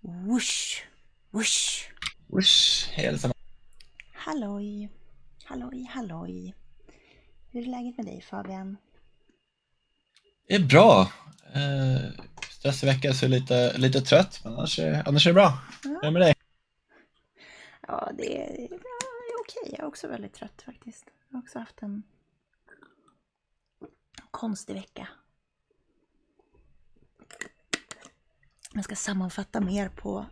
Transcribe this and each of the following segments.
Whoosh, whoosh. Usch, hej allesammans. Halloj, halloj, halloj. Hur är läget med dig, Fabian? Det är bra. Stressig vecka så lite trött, men annars är det bra. Hur är det med dig? Ja, det är okej. Jag är också väldigt trött faktiskt. Jag har också haft en konstig vecka. Jag ska sammanfatta mer på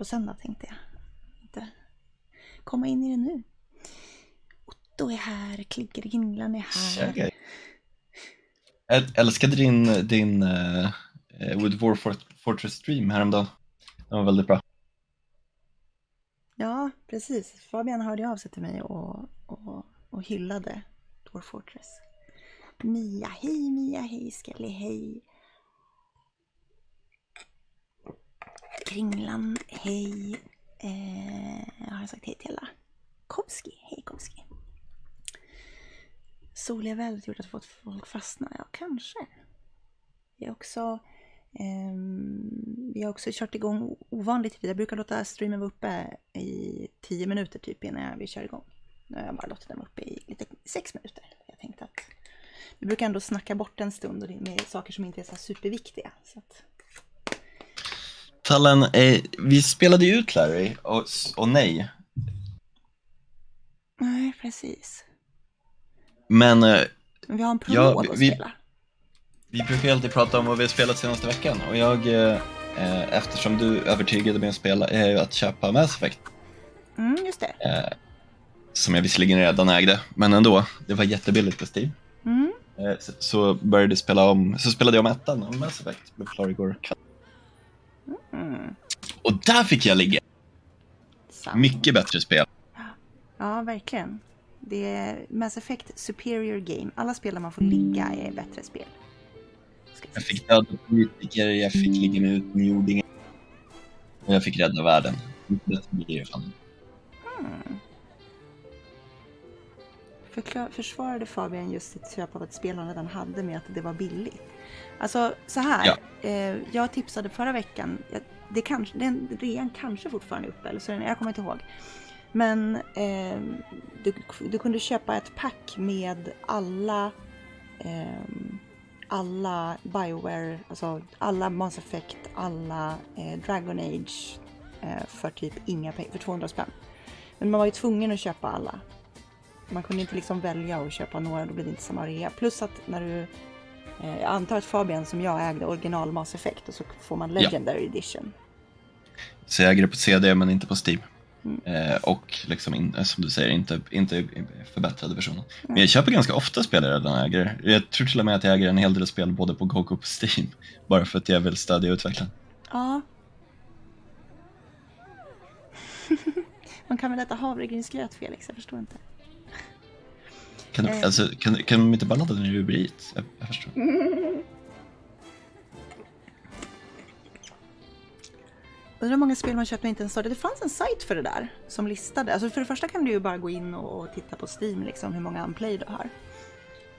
söndag, tänkte jag. Inte komma in i det nu. Otto är här, Klinkeringen är här. Tjej. Jag älskade din Wood War Fortress Stream häromdagen. Den var väldigt bra. Ja, precis. Fabian hörde av sig till mig och hyllade Dwarf Fortress. Mia, hej, Skelly, hej. Kringlan, hej. Har jag sagt hej till alla? Komski, hej Komski. Soliga vädret gjort att folk fastnar, ja kanske. Vi har också kört igång ovanligt tid. Jag brukar låta streamen vara uppe i 10 minuter typ innan vi kör igång. Nu har jag bara låtit den uppe i lite 6 minuter. Jag tänkte att vi brukar ändå snacka bort en stund och det är med saker som inte är så superviktiga. Så att... Tallen, vi spelade ju ut Larry och nej. Nej, precis. Men vi har en prolog att spela. Vi brukar alltid prata om vad vi har spelat senaste veckan. Och jag, eftersom du övertygade mig att spela, är ju att köpa Mass Effect. Just det. Som jag visserligen redan ägde, men ändå. Det var jättebilligt på Steam. Så började jag spelade jag om ettan om Mass Effect med Florigor. Och där fick jag ligga. Mycket bättre spel. Ja, verkligen. Det är Mass Effect Superior Game. Alla spel där man får ligga är bättre spel. Jag fick döda politiker, jag fick ligga med utomjordingar. Och jag fick rädda världen. Det blir fan. Försvarade Fabian just sitt köp av ett spel han redan hade med att det var billigt. Alltså så här, jag tipsade förra veckan, den rean kanske fortfarande är uppe, eller så jag kommer inte ihåg. Men du kunde köpa ett pack med alla BioWare, alltså alla Mass Effect, alla Dragon Age för typ inga pengar, för 200 spänn. Men man var ju tvungen att köpa alla. Man kunde inte liksom välja att köpa några, då blev det inte samma rea. Plus att när du, jag antar att Fabian som jag ägde original Mass Effect och så får man Legendary Edition. Så jag äger det på CD men inte på Steam. Och liksom som du säger inte förbättrade versionen. Men jag köper ganska ofta spel jag redan äger. Jag tror till och med att jag äger en hel del spel både på GOG och på Steam. Bara för att jag vill stödja utvecklaren. Ja. Man kan väl äta havregrynsgröt, Felix, jag förstår inte. Kan de inte bara ladda den i rubrit? Jag förstår. Undrar hur många spel man köper inte ens startade. Det fanns en sajt för det där som listade. Alltså för det första kan du ju bara gå in och titta på Steam liksom, hur många unplay du har.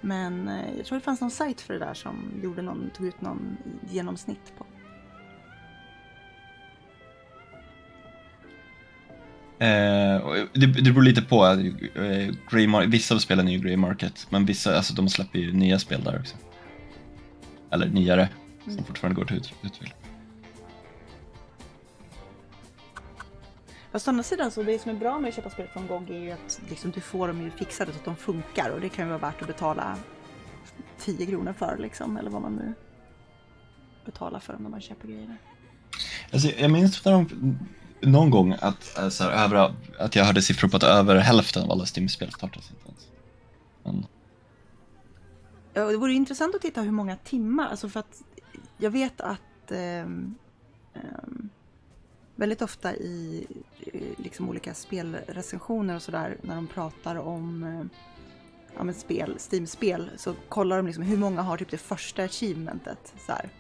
Men jag tror det fanns någon sajt för det där som tog ut någon genomsnitt på. Det beror lite på. Vissa av spelen är ju Grey Market, men vissa, alltså de släpper ju nya spel där också. Eller nyare, som fortfarande går till utveckling. Fast å andra sidan så det som är bra med att köpa spel från GOG är ju att liksom, du får dem ju fixade så att de funkar. Och det kan ju vara värt att betala 10 kronor för liksom, eller vad man nu betalar för när man köper grejer. Alltså, jag minns någon gång att jag hörde siffror på att över hälften av alla Steam-spel startas inte ens. Men... Ja, det vore intressant att titta hur många timmar, alltså för att jag vet att väldigt ofta i liksom olika spelrecensioner och sådär, när de pratar om Steam-spel, så kollar de liksom hur många har typ det första achievementet så här.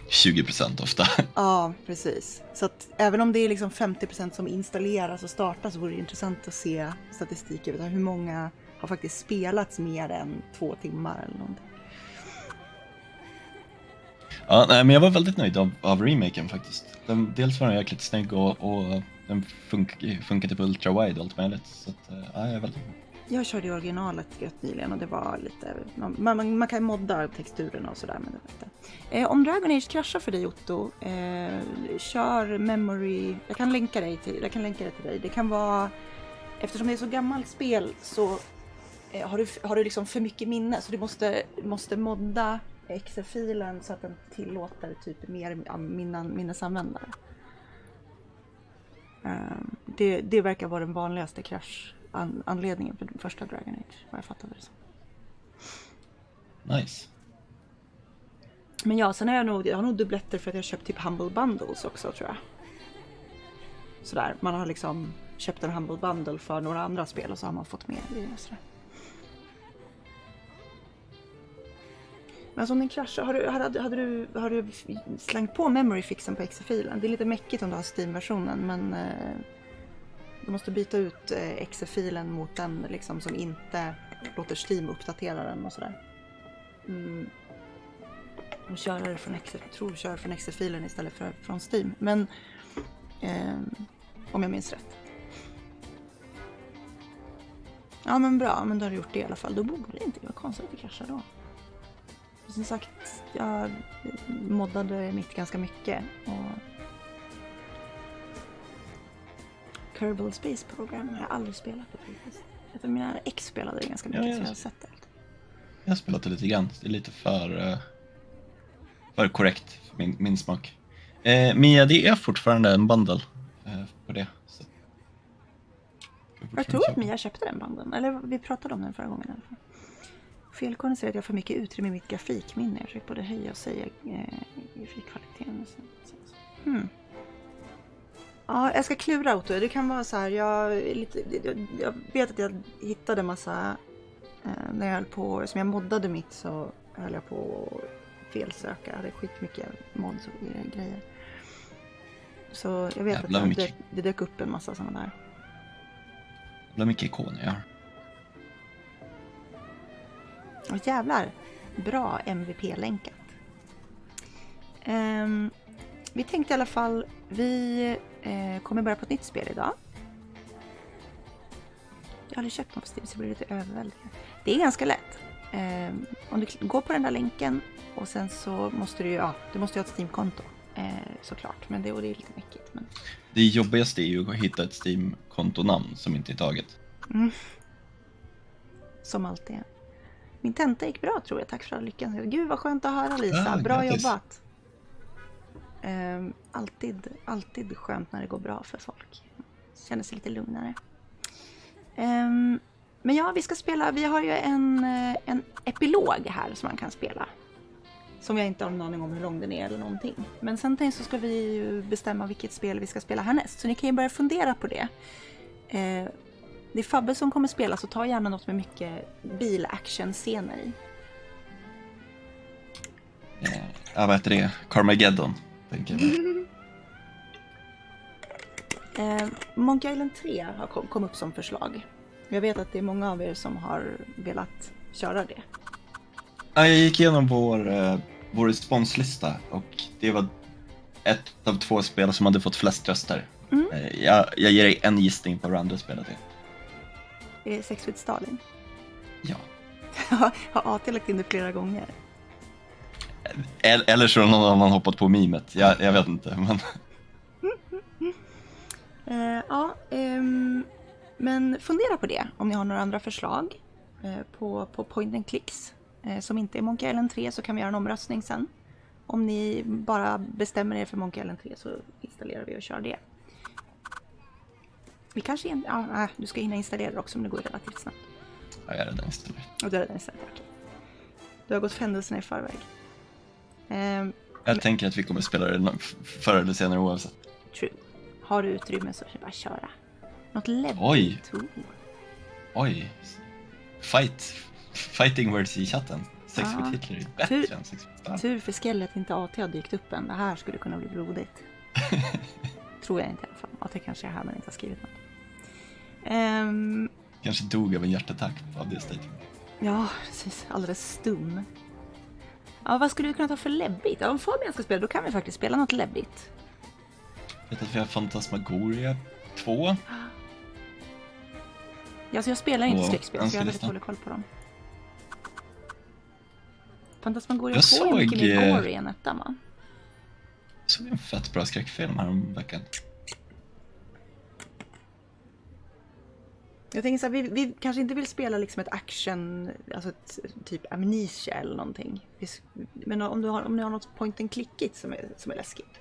20% ofta. Ja, precis. Så att även om det är liksom 50% som installeras och startas, så vore det intressant att se statistik över hur många har faktiskt spelats mer än 2 timmar eller någonting. Ja, nej, men jag var väldigt nöjd av remaken faktiskt. Dels var den jäkligt snygg och den funkade på ultra-wide och allt möjligt. Så att, ja, jag är väldigt nöjd. Jag körde ju originalet rätt nyligen och det var lite... Man kan modda texturerna och sådär, men det var inte. Om Dragon Age kraschar för dig, Otto, kör memory... Jag kan länka det till dig. Det kan vara... Eftersom det är så gammalt spel så har du liksom för mycket minne, så du måste modda exe-filen så att den tillåter typ mer minnesanvändare. Det verkar vara den vanligaste anledningen för den första Dragon Age, vad jag fattade det så. Nice. Men ja, sen har jag har nog dubbletter för att jag har köpt typ Humble Bundles också, tror jag. Sådär, man har liksom köpt en Humble Bundle för några andra spel och så har man fått med det och sådär. Men alltså om den kraschar, har du slängt på memory fixen på exe-filen? Det är lite mäckigt om du har Steam-versionen, men du måste byta ut exe-filen mot den liksom, som inte låter Steam uppdatera den och sådär. Och köra det från exe-filen istället för från Steam. Men om jag minns rätt. Ja, men bra, men då har du gjort det i alla fall. Då borde det inte vara konstigt att det kraschar då. Som sagt, jag moddade mitt ganska mycket. Och Kerbal Space Program har jag aldrig spelat det faktiskt. Jag tror mina ex spelade det ganska mycket, så jag har sett det. Jag har spelat det lite grann. Det är lite för korrekt för min smak. Mia, det är fortfarande en bundle på det. Så. Jag tror att Mia köpte den bundlen. Eller vi pratade om den förra gången i alla fall. Felkoden säger att jag får mycket utrymme i mitt grafikminne. Jag försöker både höja och säga grafikkvaliteten. Ja, jag ska klura, Otto. Det kan vara så här, jag vet att jag hittade massa när jag höll på, som jag moddade mitt, så höll jag på felsöka. Jag hade skitmycket mods och grejer. Så jag vet att det dök upp en massa sådana där. Det är mycket ikoner jag har. Åh, jävlar, bra MVP-länkat. Vi tänkte i alla fall, vi kommer börja på ett nytt spel idag. Jag har aldrig köpt något på Steam så blir det lite överväldigande. Det är ganska lätt. Om du går på den där länken och sen så måste du måste ha ett Steam-konto såklart. Men det är lite mäckigt. Men... Det jobbigaste är ju att hitta ett Steam-kontonamn som inte är taget. Som alltid. Min tenta gick bra, tror jag. Tack för all lyckan. Gud vad skönt att höra, Lisa. Bra grattis. Jobbat. Alltid skönt när det går bra för folk. Känner sig lite lugnare. Men ja, vi har ju en epilog här som man kan spela. Som jag inte har någon aning om hur lång den är eller någonting. Men sen så ska vi ju bestämma vilket spel vi ska spela härnäst. Så ni kan ju börja fundera på det. Det är Fabbe som kommer spela, så ta gärna något med mycket bil-action-scener i. Ja, vad heter det? Carmageddon, tänker jag. Monkey Island 3 har kommit upp som förslag. Jag vet att det är många av er som har velat köra det. Ja, jag gick igenom vår responslista och det var ett av 2 spel som hade fått flest röster. Jag ger dig en gissning på hur andra spelat det. Är det Sex with Stalin? Ja. Har AT lagt in det flera gånger? Eller så har någon annan hoppat på mimet. Jag vet inte, men... Men fundera på det om ni har några andra förslag på point and clicks som inte är Monkey Island 3, så kan vi göra en omröstning sen. Om ni bara bestämmer er för Monkey Island 3 så installerar vi och kör det. Vi kanske du ska hinna installera det också, om det går relativt snabbt. Ja, jag är redan installerat. Och du är redan installerat, okej. Du har gått händelserna i förväg. Jag tänker att vi kommer spela det förr eller senare oavsett. True. Har du utrymme så bara köra. Något level. Oj. Fighting words i chatten. Sex with Hitler är bättre än Sex with Stalin. Tur för skellet inte AT har dykt upp än. Det här skulle kunna bli blodigt. Tror jag inte i alla fall. AT kanske är här men inte har skrivit något. Kanske dog av en hjärtattack av det statement. Ja, precis. Alldeles stum. Ja, vad skulle vi kunna ta för läbbigt? Ja, om Fabian ska spela, då kan vi faktiskt spela något läbbigt. Jag vet att vi har Fantasmagoria 2. Ja, så jag spelar inte skräckspel, så jag har väldigt dålig koll på dem. Fantasmagoria 2 är mycket mer gory än ettan, va? Jag såg en fett bra skräckfilm här om veckan. Jag tänker så här, vi kanske inte vill spela liksom ett action, alltså ett typ Amnesia eller någonting. Men om ni har något point and clickigt som är läskigt.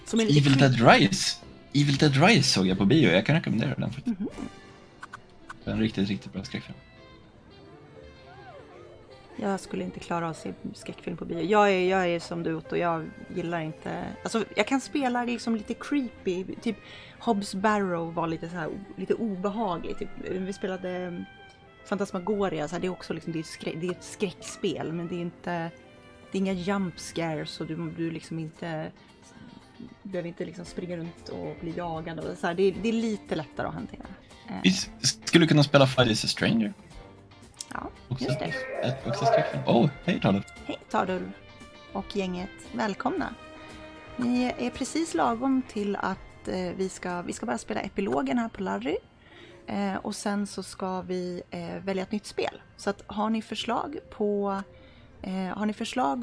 Som är lite Evil Dead Rise såg jag på bio. Jag kan rekommendera den faktiskt. Det är en riktigt bra skräckfilm. Jag skulle inte klara att se skräckfilm på bio. Jag är som du, och jag gillar inte... Alltså, jag kan spela liksom lite creepy. Typ Hobbs Barrow var lite så här, lite obehaglig. Typ, vi spelade Fantasmagoria. Så här, det är också liksom, det är ett skräckspel. Men det är inte... Det är inga jump scares. Och du liksom inte... Du behöver inte liksom springa runt och bli jagad. Och så här, det är lite lättare att hantera. Vi skulle kunna spela Fight is a Stranger. Ja, just det. Också skräckfilm. Hej Tardul. Hej Tardul och gänget. Välkomna. Ni är precis lagom till att vi ska börja spela epilogen här på Larry. Och sen så ska vi välja ett nytt spel. Så att har ni förslag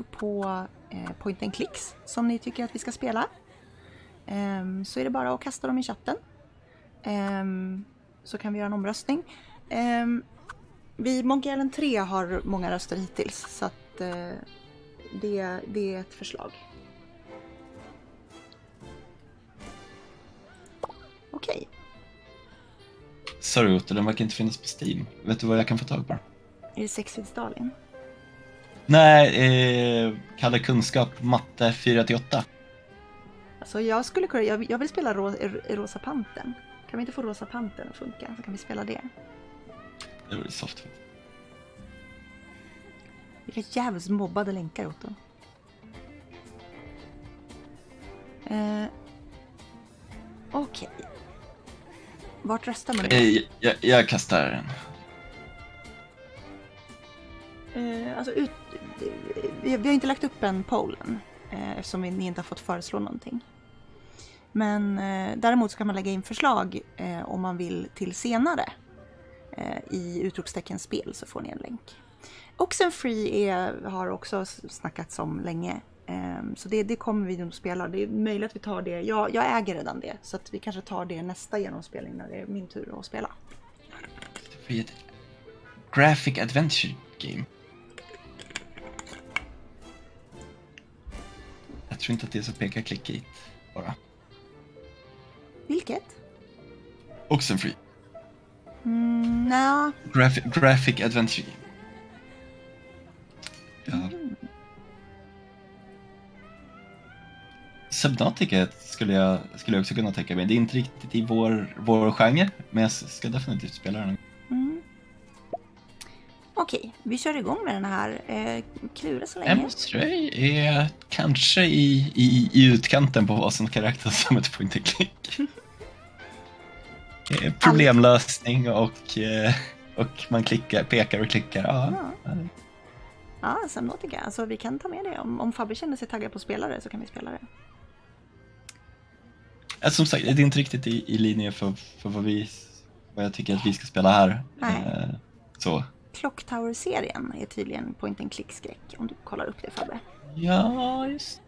på point and clicks som ni tycker att vi ska spela, så är det bara att kasta dem i chatten. Så kan vi göra en omröstning. Monkey Island 3 har många röster hittills, så att det är ett förslag. Okej. Sorry Otto, den verkar inte finnas på Steam. Vet du vad jag kan få tag på? Är det Sex with Stalin? Nej, Kalle Kunskap, matte 4-8. Alltså jag vill spela Rosa Panten. Kan vi inte få Rosa Panten att funka, så kan vi spela det. Det var soft. Vilka jävligt mobbade länkar, Otto. Okej. Vart röstar man? Jag kastar den. Vi har inte lagt upp en pollen eftersom ni inte har fått föreslå någonting. Men däremot så kan man lägga in förslag om man vill till senare. I utropstecken spel så får ni en länk. Oxenfree har också snackats om länge. Så det kommer vi att spela. Det är möjligt att vi tar det. Jag äger redan det. Så att vi kanske tar det nästa genomspelning när det är min tur att spela. Det är ett graphic adventure game. Jag tror inte att det är så peka-klickigt bara. Vilket? Oxenfree. Nja. Graphic adventure game. Ja. Subnautica skulle jag också kunna tänka mig. Det är inte riktigt i vår genre, men jag ska definitivt spela den. Okej, vi kör igång med den här. Klura så länge. M3 är kanske i utkanten på vad som kan räknas som ett point and click. Problemlösning och man pekar och klickar. Ja, Subnautica. Alltså vi kan ta med det. Om Fabbe känner sig taggad på spelare så kan vi spela det. Alltså, som sagt, det är inte riktigt i linje för vad jag tycker att vi ska spela här. Nej. Så. Clock Tower-serien är tydligen point and click-skräck. Om du kollar upp det, Fabbe. Ja, just.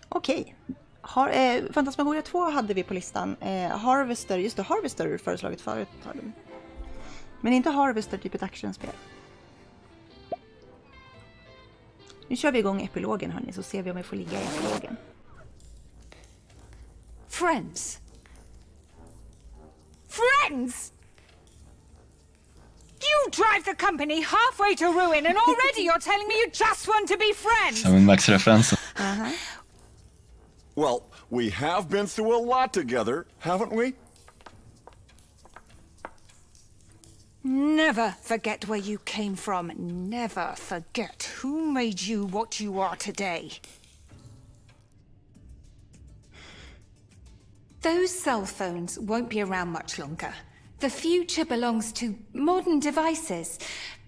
Okej. Fantasmagoria 2 hade vi på listan. Harvester, just det, Harvester föreslaget förut. Men inte Harvester, typ ett actionspel. Nu kör vi igång epilogen, hörni, så ser vi om vi får ligga i epilogen. Friends. Friends! You drive the company halfway to ruin and already you're telling me you just want to be friends! Som en Max-referens. Well, we have been through a lot together, haven't we? Never forget where you came from. Never forget who made you what you are today. Those cell phones won't be around much longer. The future belongs to modern devices.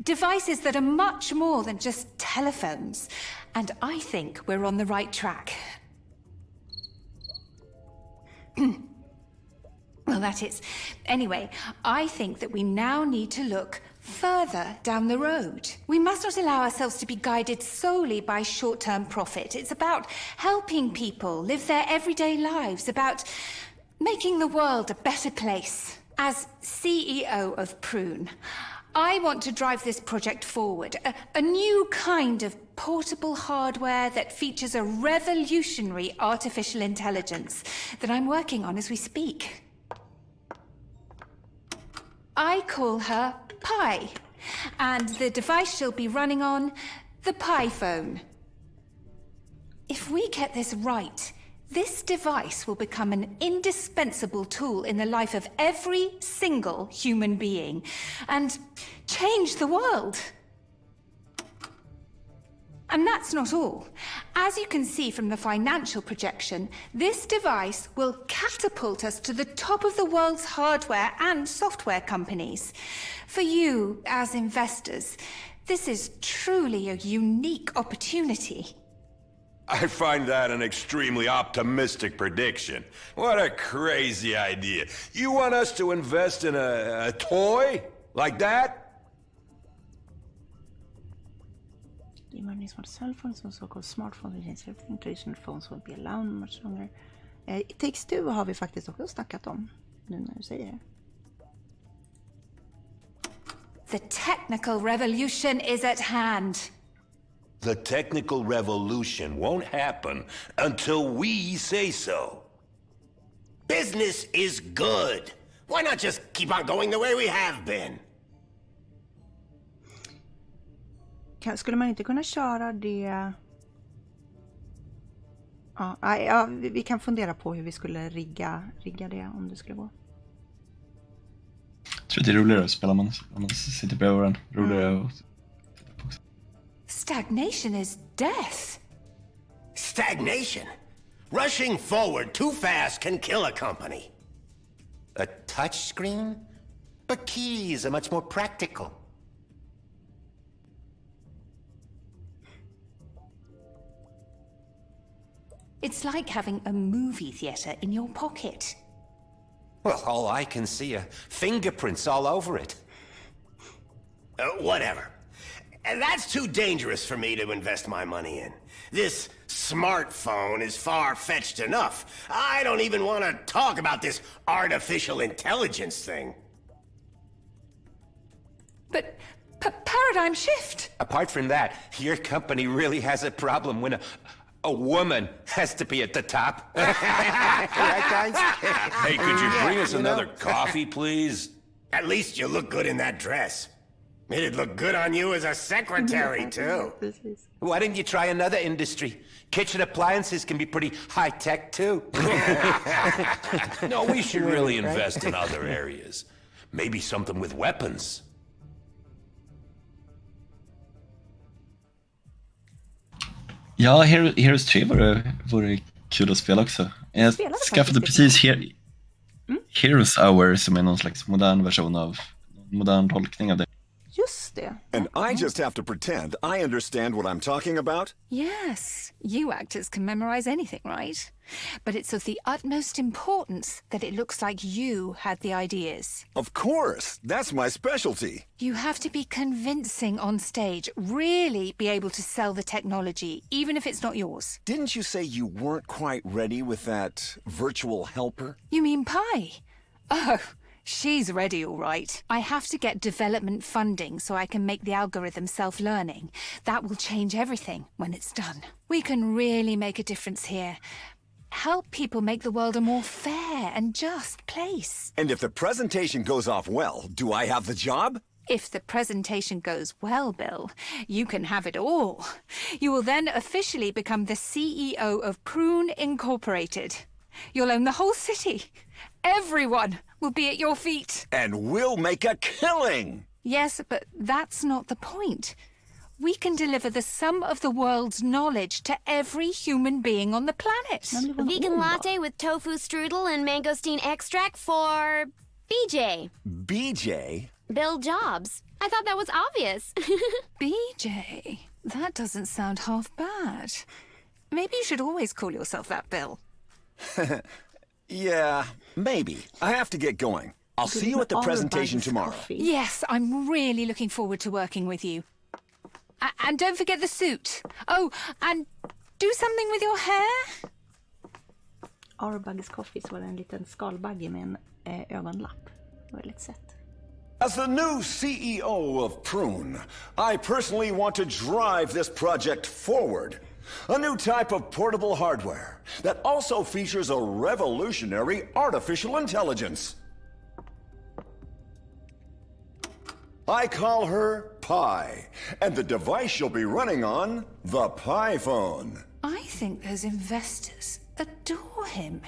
Devices that are much more than just telephones. And I think we're on the right track. Well, that is. Anyway, I think that we now need to look further down the road. We must not allow ourselves to be guided solely by short-term profit. It's about helping people live their everyday lives, about making the world a better place. As CEO of Prune, I want to drive this project forward. A new kind of portable hardware that features a revolutionary artificial intelligence that I'm working on as we speak. I call her Pi, and the device she'll be running on, the Pi phone. If we get this right, this device will become an indispensable tool in the life of every single human being and change the world. And that's not all. As you can see from the financial projection, this device will catapult us to the top of the world's hardware and software companies. For you, as investors, this is truly a unique opportunity. I find that an extremely optimistic prediction. What a crazy idea. You want us to invest in a toy? Like that? Money smart cell phones and so-called smartphones against everything. Traditional phones will be allowed much longer. It Takes Two har vi faktiskt också snackat om, nu när du säger det. The technical revolution is at hand. The technical revolution won't happen until we say so. Business is good. Why not just keep on going the way we have been? Skulle man inte kunna köra det... Ja, vi kan fundera på hur vi skulle rigga det om det skulle gå. Jag tror det är roligare att spela om man sitter bredvid varandra. Roligare att... Stagnation is death. Stagnation? Rushing forward too fast can kill a company. A touchscreen? But keys are much more practical. It's like having a movie theater in your pocket. Well, all I can see are fingerprints all over it. Whatever. That's too dangerous for me to invest my money in. This smartphone is far-fetched enough. I don't even want to talk about this artificial intelligence thing. But paradigm shift. Apart from that, your company really has a problem when a woman has to be at the top. Right, guys? Hey, could you bring us another coffee, please? At least you look good in that dress. It'd look good on you as a secretary, too. Why didn't you try another industry? Kitchen appliances can be pretty high-tech, too. No, we should really invest in other areas. Maybe something with weapons. Ja, Heroes 3 vore kul att spela också. Jag skaffade precis Heroes Hour som är någon slags modern tolkning av det. Just det. And I just have to pretend I understand what I'm talking about? Yes, you actors can memorize anything, right? But it's of the utmost importance that it looks like you had the ideas. Of course, that's my specialty. You have to be convincing on stage, really be able to sell the technology, even if it's not yours. Didn't you say you weren't quite ready with that virtual helper? You mean Pi? Oh, she's ready, all right. I have to get development funding so I can make the algorithm self-learning. That will change everything when it's done. We can really make a difference here. Help people make the world a more fair and just place. And if the presentation goes off well, do I have the job? If the presentation goes well, Bill, you can have it all. You will then officially become the CEO of Prune Incorporated. You'll own the whole city. Everyone will be at your feet. And we'll make a killing! Yes, but that's not the point. We can deliver the sum of the world's knowledge to every human being on the planet. Vegan latte with tofu strudel and mangosteen extract for BJ. BJ? Bill Jobs. I thought that was obvious. BJ? That doesn't sound half bad. Maybe you should always call yourself that, Bill. Yeah, maybe. I have to get going. I'll see you at the presentation tomorrow. Yes, I'm really looking forward to working with you. And don't forget the suit. Oh, and do something with your hair. Arbug's Coffee så var det en liten skalbagge med en ögonlapp. Väldigt sett. As the new CEO of Prune, I personally want to drive this project forward. A new type of portable hardware that also features a revolutionary artificial intelligence. I call her Pi, and the device she'll be running on, the Pi phone. I think those investors adore him.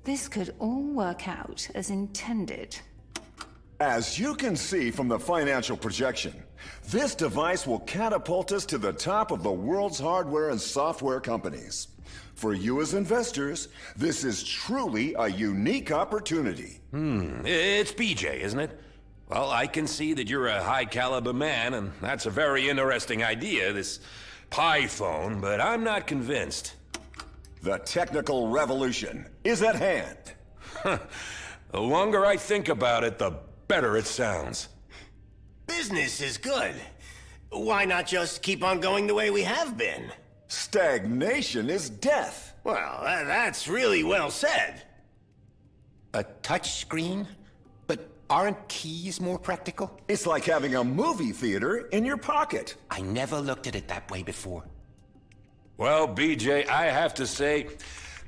This could all work out as intended. As you can see from the financial projection, this device will catapult us to the top of the world's hardware and software companies. For you as investors, this is truly a unique opportunity. It's BJ, isn't it? Well, I can see that you're a high-caliber man, and that's a very interesting idea, this Pi phone, but I'm not convinced. The technical revolution is at hand. The longer I think about it, the better it sounds. Business is good. Why not just keep on going the way we have been? Stagnation is death. Well, that's really well said. A touch screen? But aren't keys more practical? It's like having a movie theater in your pocket. I never looked at it that way before. Well, BJ, I have to say,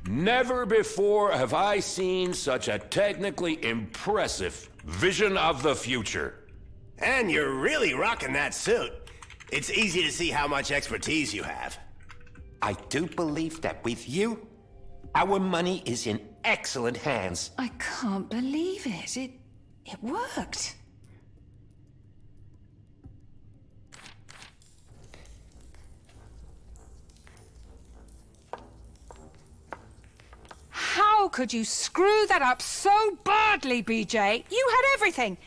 never before have I seen such a technically impressive vision of the future. And you're really rocking that suit. It's easy to see how much expertise you have. I do believe that with you, our money is in excellent hands. I can't believe it. It worked. How could you screw that up so badly, BJ? You had everything.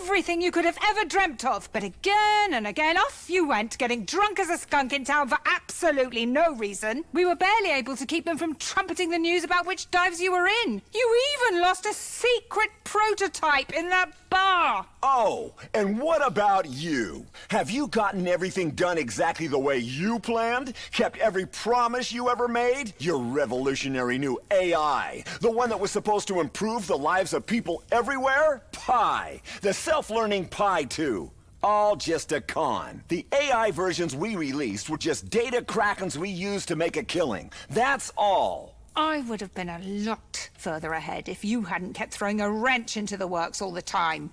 Everything you could have ever dreamt of. But again and again, off you went, getting drunk as a skunk in town for absolutely no reason. We were barely able to keep them from trumpeting the news about which dives you were in. You even lost a secret prototype in that bar. Oh, and what about you? Have you gotten everything done exactly the way you planned? Kept every promise you ever made? Your revolutionary new AI, the one that was supposed to improve the lives of people everywhere? Pi, the self-learning Pi 2. All just a con. The AI versions we released were just data krakens we used to make a killing. That's all. I would have been a lot further ahead if you hadn't kept throwing a wrench into the works all the time.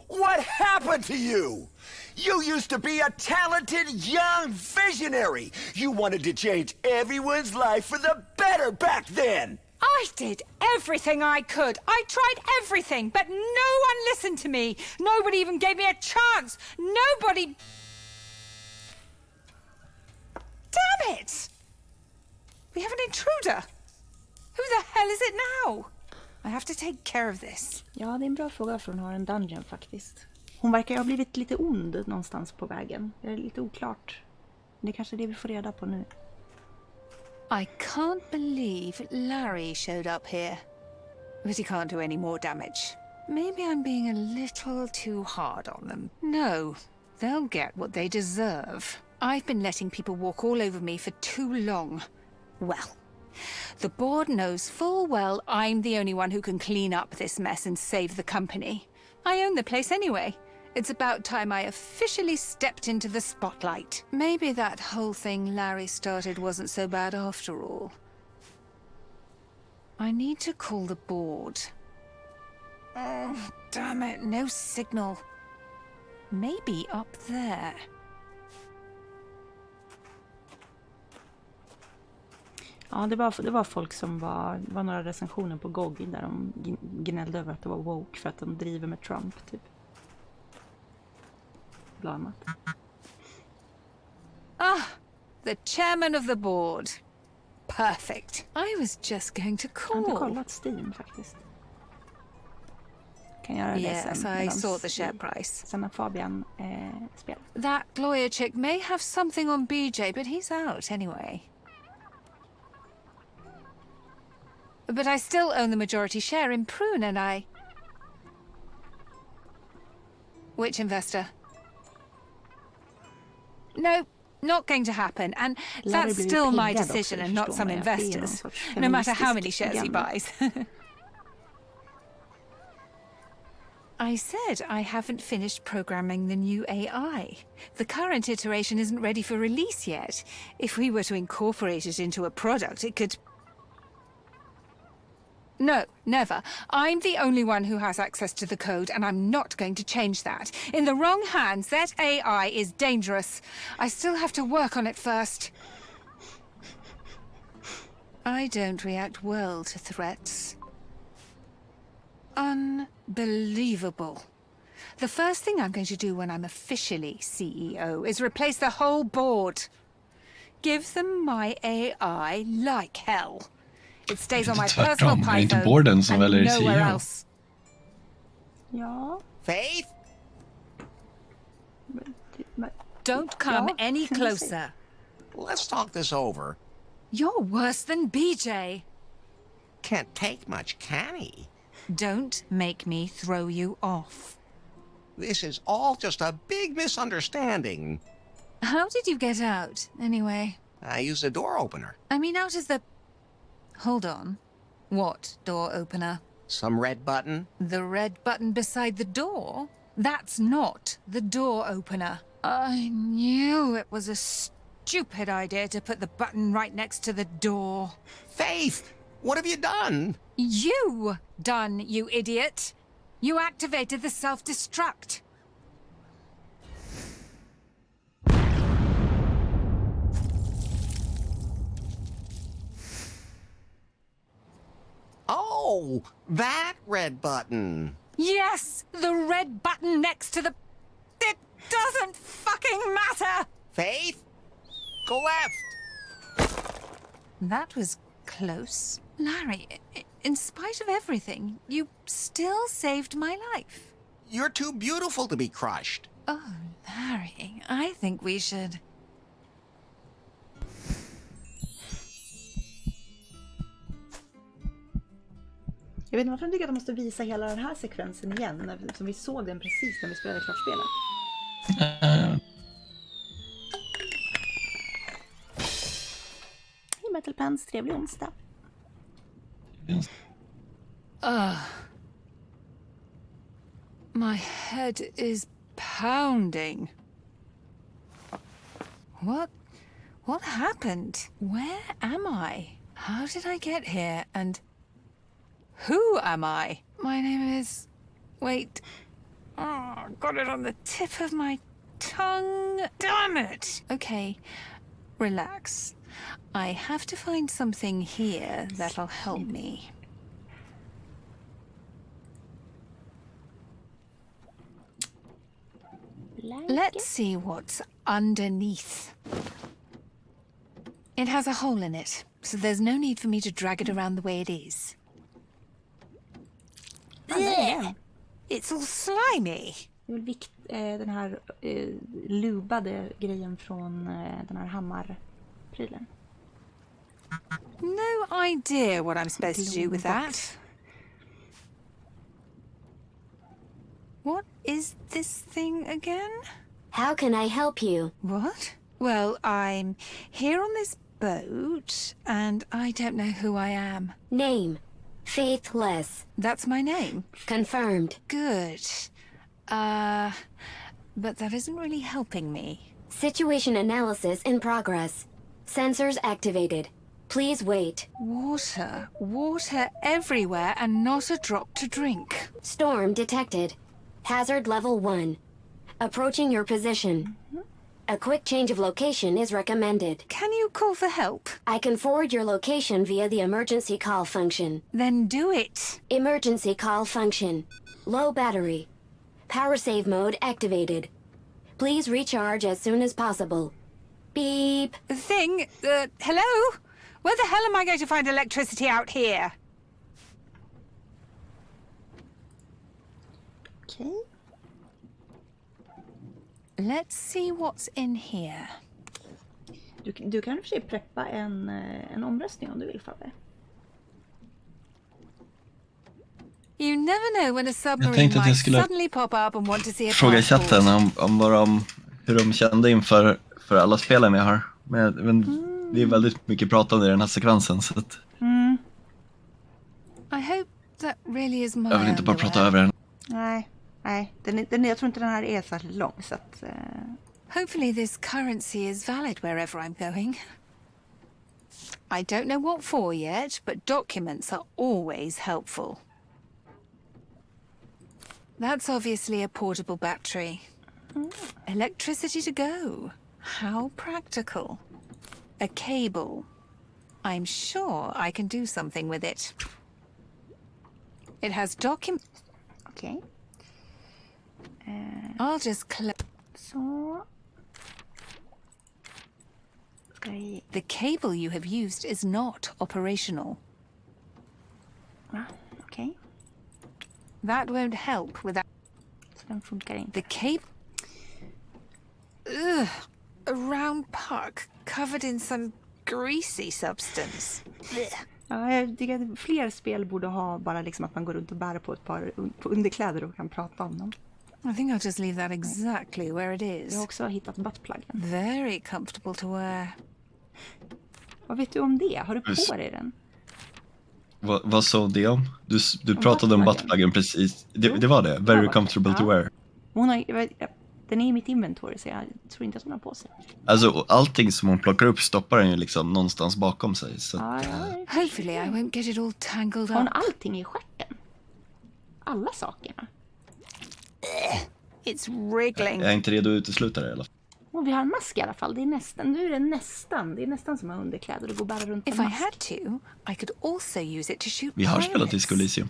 What happened to you? You used to be a talented young visionary. You wanted to change everyone's life for the better back then. I did everything I could. I tried everything, but no one listened to me. Nobody even gave me a chance. Nobody... Damn it! We have an intruder. Who the hell is it now? I have to take care of this. Ja, det är en bra fråga för hon har en dungeon faktiskt. Hon verkar ha blivit lite ond någonstans på vägen. Det är lite oklart. Det är kanske det vi får reda på nu. I can't believe Larry showed up here. But he can't do any more damage. Maybe I'm being a little too hard on them. No, they'll get what they deserve. I've been letting people walk all over me for too long. Well, the board knows full well I'm the only one who can clean up this mess and save the company. I own the place anyway. It's about time I officially stepped into the spotlight. Maybe that whole thing Larry started wasn't so bad after all. I need to call the board. Oh, damn it, no signal. Maybe up there. Ja, det var folk som var några recensioner på GOG där de gnällde över att det var woke för att de driver med Trump, typ. Bland annat. Ah, the chairman of the board. Perfect. I was just going to Jag har inte call. kollat Steam faktiskt. kan göra det Yes, sen. I Medans saw the share price. Sen har Fabian spel. That lawyer chick may have something on BJ, but he's out anyway. But I still own the majority share in Prune, and I... Which investor? No, not going to happen. And Larry that's blir still my piggad också, decision det and not förstår some man ju, att det är någon investors. sorts No matter how many feministisk shares he agenda. buys. I said I haven't finished programming the new AI. The current iteration isn't ready for release yet. If we were to incorporate it into a product, it could... No, never. I'm the only one who has access to the code, and I'm not going to change that. In the wrong hands, that AI is dangerous. I still have to work on it first. I don't react well to threats. Unbelievable. The first thing I'm going to do when I'm officially CEO is replace the whole board. Give them my AI like hell. It stays on my personal Tvärtom, det är inte Python boarden som and väljer nowhere CEO. else. Ja. Faith? Don't come Ja, any kan man säga. closer. Let's talk this over. You're worse than BJ. Can't take much, can he? Don't make me throw you off. This is all just a big misunderstanding. How did you get out, anyway? I used a door opener. I mean, out as the... Hold on. What door opener? Some red button. The red button beside the door? That's not the door opener. I knew it was a stupid idea to put the button right next to the door. Faith, what have you done? You done, you idiot! You activated the self-destruct. Oh, that red button. Yes, the red button next to the... It doesn't fucking matter! Faith, go left. That was close. Larry, in spite of everything, you still saved my life. You're too beautiful to be crushed. Oh, Larry, I think we should... Jag vet inte varför jag tycker att de måste visa hela den här sekvensen igen. Som vi såg den precis när vi spelade klart spelet. Hej Metal Pants, trevlig onsdag. My head is pounding. What happened? Where am I? How did I get here? And who am I? My name is... Wait. Oh, got it on the tip of my tongue. Damn it! Okay, relax. I have to find something here that'll help me. Let's see what's underneath. It has a hole in it, so there's no need for me to drag it around the way it is. Blech! It's all slimy. Det är väl den här lubade grejen från den här hammarprylen. No idea what I'm supposed to do with that. What is this thing again? How can I help you? What? Well, I'm here on this boat, and I don't know who I am. Name. Faithless. That's my name. Confirmed. Good. But that isn't really helping me. Situation analysis in progress. Sensors activated. Please wait. Water. Water everywhere and not a drop to drink. Storm detected. Hazard level 1. Approaching your position. A quick change of location is recommended. Can you call for help? I can forward your location via the emergency call function. Then do it. Emergency call function. Low battery. Power save mode activated. Please recharge as soon as possible. Beep. Hello? Where the hell am I going to find electricity out here? Okej. Let's see what's in here. Du kan i och för sig preppa en omröstning om du vill, Fabbe. You never know when a Jag submarine tänkte att jag might skulle suddenly pop up and want to see a fråga i passport. chatten om hur de kände inför för alla spelen jag har. Men det är väldigt mycket pratande i den här sekvensen, så att I hope that really is my jag vill inte bara prata underwear. över den. Nej. Jag tror inte den här är särskilt lång, så att... Hopefully this currency is valid wherever I'm going. I don't know what for yet, but documents are always helpful. That's obviously a portable battery. Electricity to go. How practical. A cable. I'm sure I can do something with it. It has Okej. I'll just Så... Ska vi... The cable you have used is not operational. Va? Okej. That won't help with that. Så den funkar inte. The cable. Ugh. A round puck covered in some greasy substance. Ja, jag tycker att fler spel borde ha bara liksom att man går runt och bär på ett par på underkläder och kan prata om dem. I think I'll just leave that exactly where it is. Jag har också hittat buttpluggen. Very comfortable to wear. Vad vet du om det? Har du på dig den? Vad sa det om? Du pratade om buttpluggen precis. Det var det. Very comfortable to wear. Den är i mitt inventory, så jag tror inte att hon har på sig. Alltså allting som hon plockar upp stoppar den ju liksom någonstans bakom sig. Så Hopefully I won't get it all tangled har hon up. allting i stjärten? Alla sakerna? It's wriggling. jag är inte redo att utesluta det i alla fall. Och vi har en mask i alla fall. Det är nästan som att ha underkläder och gå bara runt If en I mask. had to, I could also use it to shoot Vi har spelat i pirates. Skolisium.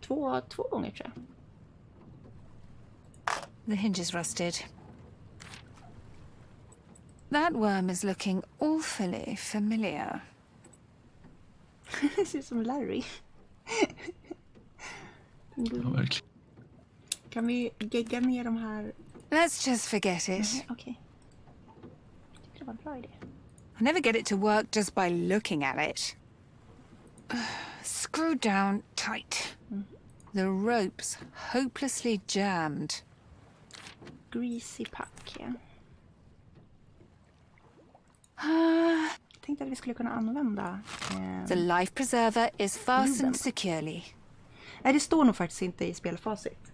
Två gånger, tror jag. The hinge is rusted. That worm is looking awfully familiar. Det ser ut som Larry. Ja, verkligen. Kan vi gegga ner de här? Let's just forget it. Okej. Jag tycker det var en bra idé. I never get it to work just by looking at it. Screwed down tight. The rope's hopelessly jammed. Greasy pack, ja. Jag tänkte att vi skulle kunna använda... The life preserver is fastened securely. Nej, det står nog faktiskt inte i spelfacit.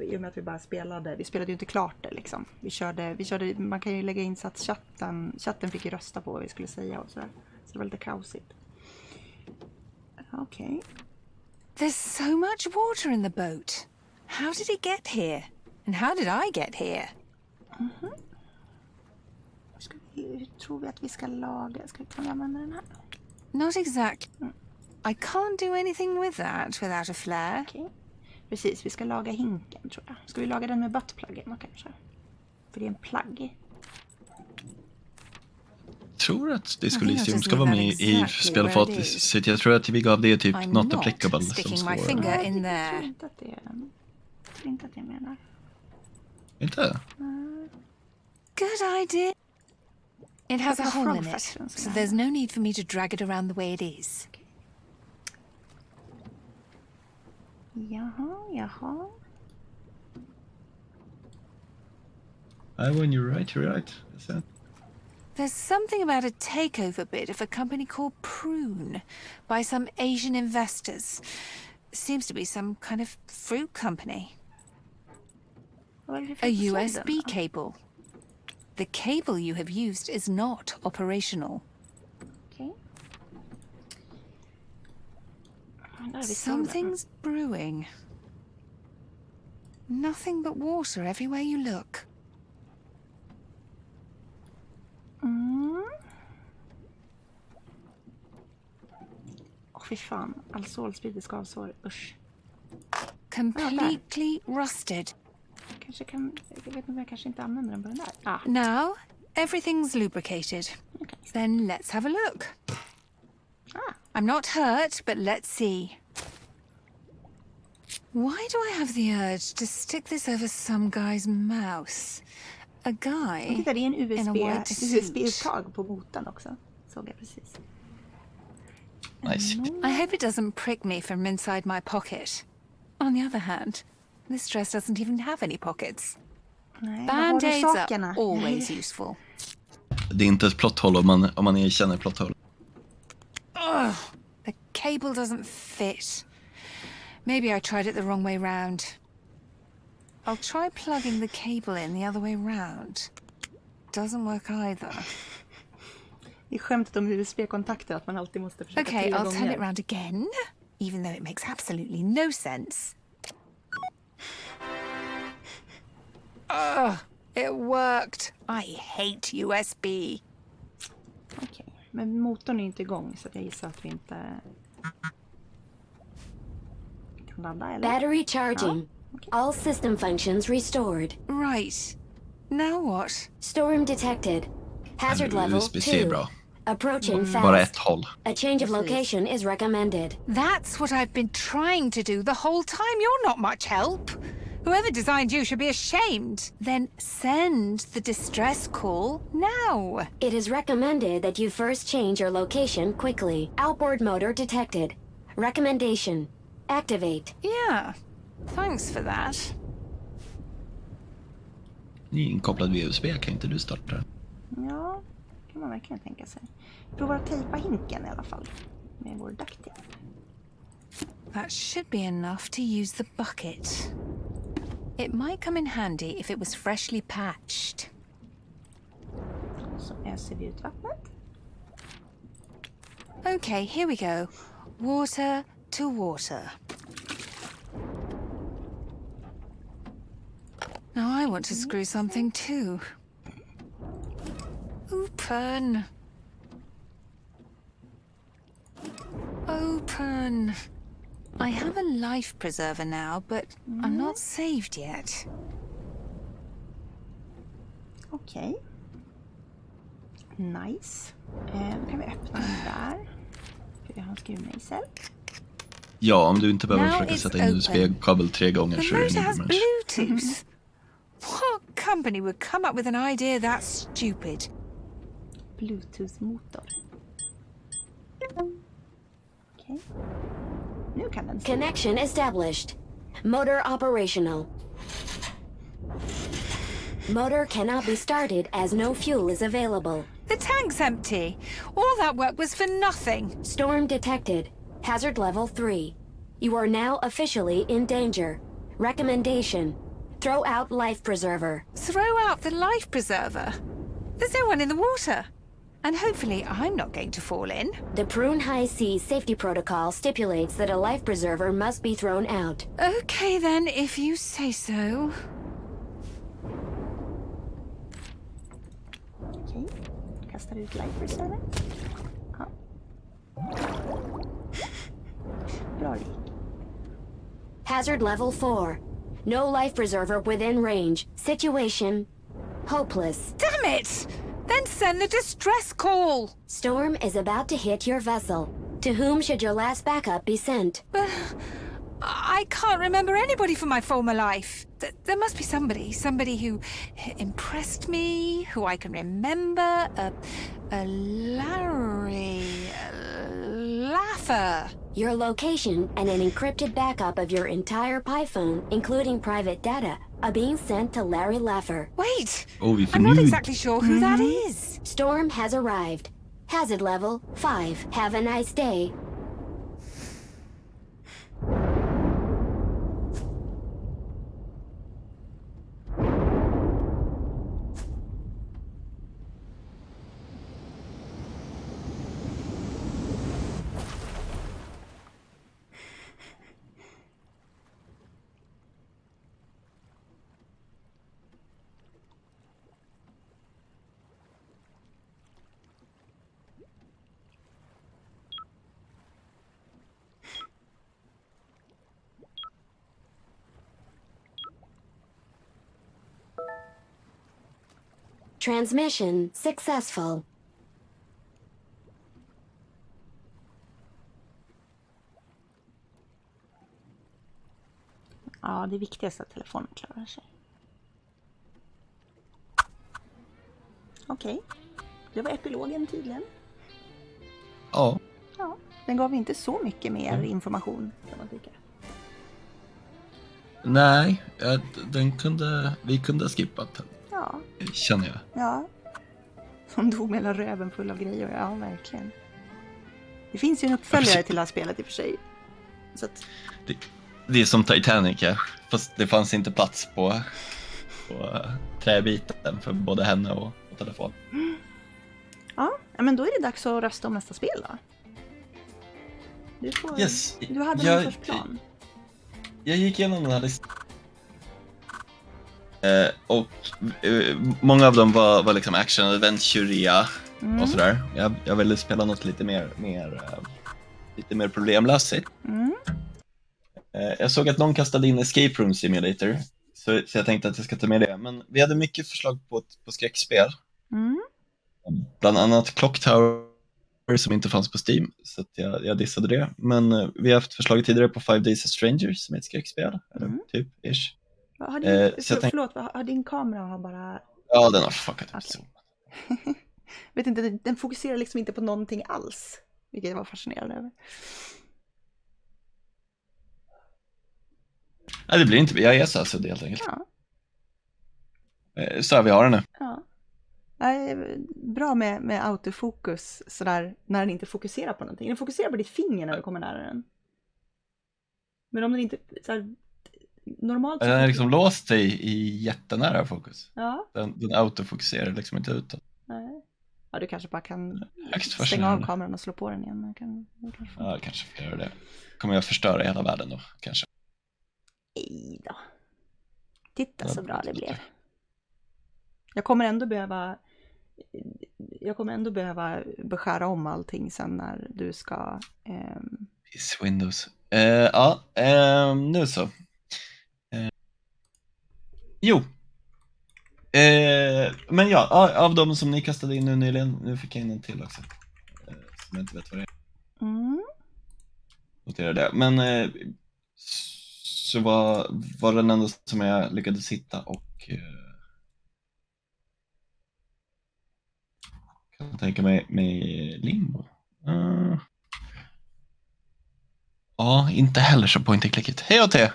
I och med att vi bara spelade. Vi spelade ju inte klart det liksom. Vi körde, man kan ju lägga in så att chatten fick ju rösta på vad vi skulle säga och sådär. Så det var lite kaosigt. Okej. There's so much water in the boat. How did it get here? And how did I get here? Hur tror vi att vi ska laga? Kan vi använda den här? Not exactly. I can't do anything with that without a flare. Okej. Precis, vi ska laga hinken, tror jag. Ska vi laga den med buttpluggen då, kanske? För det är en plagg. Jag tror att det I skulle think I'll just ska vara med leave i that exactly where it spelfatet. is. Så jag tror att vi gav det typ I'm not not applicable som sticking my står. finger in Jag tror there. inte att det är... Jag tror inte att jag menar. Inte? Good idea. It has a Frog hole in it, factions, so yeah. there's no need for me to drag it around the way it is. Jaha. When you're right. Så. There's something about a takeover bid of a company called Prune by some Asian investors. Seems to be some kind of fruit company. Vad är det för A fel på USB sladden, då? cable. The cable you have used is not operational. Okej. Där är vi sladden. Something's brewing. Nothing but water everywhere you look. Fy fan, alkoholspridning, skavsår, usch. Completely rusted. Kanske kan, jag vet inte om jag kanske inte använder den på den där. Now, everything's lubricated. Okay. Then let's have a look. I'm not hurt, but let's see. Why do I have the urge to stick this over some guy's mouth? A guy Titta, det är en in a white suit. USB-uttag på motorn också. Såg jag precis. Nice. I hope it doesn't prick me from inside my pocket. On the other hand, this dress doesn't even have any pockets. Nej, vad har du Band-aids are sakerna? always useful. Det är inte ett plotthål om man känner plotthål. Ugh, the cable doesn't fit. Maybe I tried it the wrong way round. I'll try plugging the cable in the other way round. Doesn't work either. Det är skämtet om USB-kontakter att man alltid måste försöka Okay, 3 I'll gånger. turn it round again, even though it makes absolutely no sense. Ugh, it worked. I hate USB. Okej, men motorn är inte igång så jag gissar att vi inte kan ladda, eller? Battery charging. All system functions restored. Right. Now what? Storm detected. Hazard level USB-C är 2. bra. Approaching Bara fast. ett håll. A change of location is recommended. That's what I've been trying to do the whole time. You're not much help. Whoever designed you should be ashamed. Then send the distress call now. It is recommended that you first change your location quickly. Outboard motor detected. Recommendation. Activate. Yeah. Thanks for that. Ni är inkopplad via USB, kan inte du starta den? Ja, kan man verkligen tänka sig. Prova att tejpa hinken i alla fall. Med vår duct tape. That should be enough to use the bucket. It might come in handy if it was freshly patched. Så öser vi ut vattnet. Okay, here we go. Water to water. Now I want to screw something too. Open. Open. I have a life preserver now, but I'm not saved yet. Okej. Nice. Då kan vi öppna den där. För vi har en skruvmejsel. Ja, om du inte behöver Now försöka it's sätta in open. USB-kabel 3 gånger The så är det motor en has match. Bluetooth. What company would come up with an idea that stupid? Bluetooth-motor. Okej. Nu kan den se. Connection established. Motor operational. Motor cannot be started as no fuel is available. The tank's empty. All that work was for nothing. Storm detected. Hazard level 3. You are now officially in danger. Recommendation. Throw out life preserver. Throw out the life preserver. There's no one in the water. And hopefully I'm not going to fall in. The Prune High Sea safety protocol stipulates that a life preserver must be thrown out. Okay then, if you say so. Okej. Kastar ut life preserver. Ja. Bra det gick. Hazard level 4. No life preserver within range. Situation hopeless. Damn it! Then send the distress call. Storm is about to hit your vessel. To whom should your last backup be sent? I can't remember anybody from my former life. There must be somebody who impressed me, who I can remember. A Larry, Laffer. Your location and an encrypted backup of your entire PiPhone, including private data, are being sent to Larry Laffer. Wait, Oh, vi får I'm not nu. exactly sure who that is. Storm has arrived. Hazard level 5. Have a nice day. Transmission successful. Ja, det är viktigast att telefonen klarar sig. Okej. Det var epilogen tydligen. Ja. Ja, den gav inte så mycket mer information kan man tycka. Nej, vi kunde ha skippat den. Ja. Känner jag. Ja. Som dog med hela röven full av grejer. Ja, verkligen. Det finns ju en uppföljare till det här spelet i och för sig. Så att... det är som Titanic, ja. Fast det fanns inte plats på träbiten för både henne och telefon. Ja, men då är det dags att rösta om nästa spel då. Yes. Du hade någon sorts plan. Jag gick igenom den här listan. Och många av dem var liksom action adventure och sådär. Jag ville spela något lite mer problemlösigt. Jag såg att någon kastade in Escape Room Simulator, så jag tänkte att jag ska ta med det. Men vi hade mycket förslag på skräckspel. Bland annat Clock Tower som inte fanns på Steam, så att jag dissade det. Men vi har haft förslag tidigare på 5 Days a Stranger som är ett skräckspel, eller typ, ish. Har din kamera bara... Ja, den har fuckat upp så. Vet inte, den fokuserar liksom inte på någonting alls, vilket jag var fascinerad över. Nej, det blir inte, jag är så alltså, det helt enkelt. Ja. Så vi har den nu. Ja. Bra med autofokus sådär, när den inte fokuserar på någonting. Den fokuserar på ditt finger när du kommer nära den. Men om den inte såhär, normalt... Den är liksom låst dig i jättenära fokus. Ja. Den autofokuserar liksom inte ut. Nej. Ja, du kanske bara kan stänga av kameran och slå på den igen. Ja, kanske får göra det. Kommer jag förstöra hela världen då, kanske? Nej då. Titta så bra det blev. Jag kommer ändå behöva beskära om allting sen när du ska... Is Windows. Nu så. Men ja, av de som ni kastade in nu nyligen, nu fick jag in en till också. Som jag inte vet vad det är. Notera det. Men så var den enda som jag lyckades hitta och kan tänka mig med Limbo. Ja, inte heller så point and clickigt. Hej och te!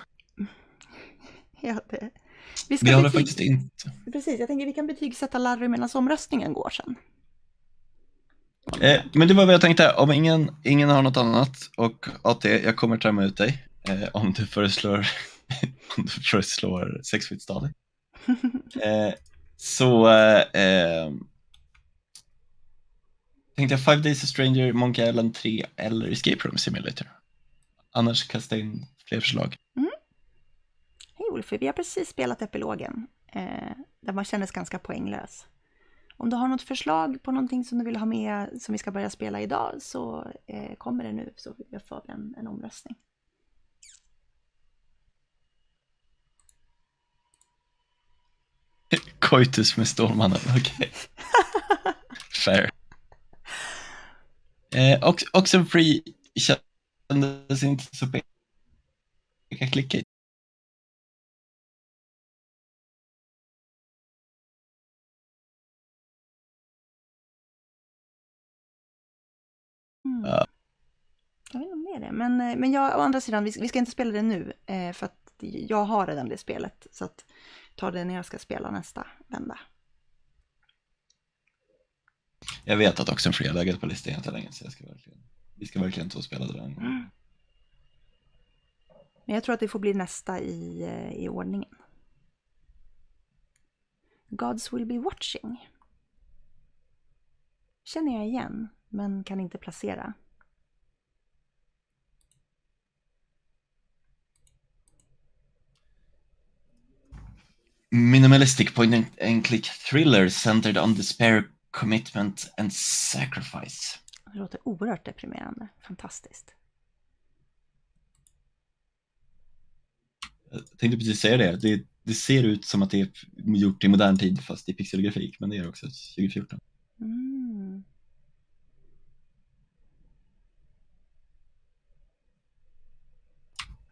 Vi har det faktiskt inte. Precis, jag tänker vi kan betygsätta Larry medan omröstningen går sen. Men det var vad jag tänkte. Om ingen har något annat och AT, jag kommer ta ut dig om du föreslår sexfritt stadig. Så tänkte jag 5 Days a Stranger, Monkey Island 3 eller Escape Room Simulator. Annars kasta in fler förslag. Hej Wolfie, vi har precis spelat epilogen. Där man kändes ganska poänglös. Om du har något förslag på någonting som du vill ha med som vi ska börja spela idag, så kommer det nu, så vi får en omröstning. Coitus med Stålmannen, okej. Fair. Oxenfree kändes inte så klickigt. Jag vet inte om det är det. Men jag, å andra sidan, vi ska inte spela det nu. För att jag har redan det spelet. Så att ta det när jag ska spela nästa vända. Jag vet att Oxenfree har legat på listan jättelänge. Så vi ska verkligen ta och spela det där en gång. Men jag tror att det får bli nästa i ordningen. Gods will be watching. Känner jag igen, men kan inte placera. Minimalistic point and click thriller centered on despair, commitment and sacrifice. Det låter oerhört deprimerande. Fantastiskt. Jag tänkte precis säga det. Det ser ut som att det är gjort i modern tid fast i pixelgrafik, men det är också 2014.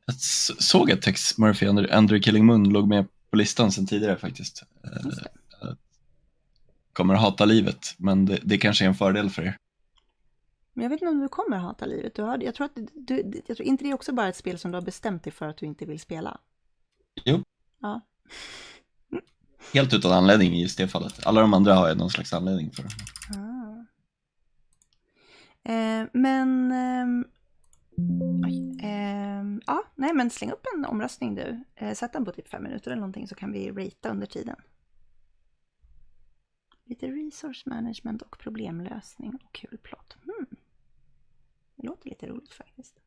Jag såg att Tex Murphy Under Killing Moon låg med på listan sen tidigare faktiskt. Kommer hata livet, men det kanske är en fördel för er. Men jag vet inte om du kommer hata livet. Jag tror inte det är också bara ett spel som du har bestämt dig för att du inte vill spela. Jo. Ja. Helt utan anledning i just det fallet. Alla de andra har jag någon slags anledning för. Men släng upp en omröstning du. Sätt den på typ 5 minuter eller någonting så kan vi ratea under tiden. Lite resource management och problemlösning och kul plott. Det låter lite roligt faktiskt.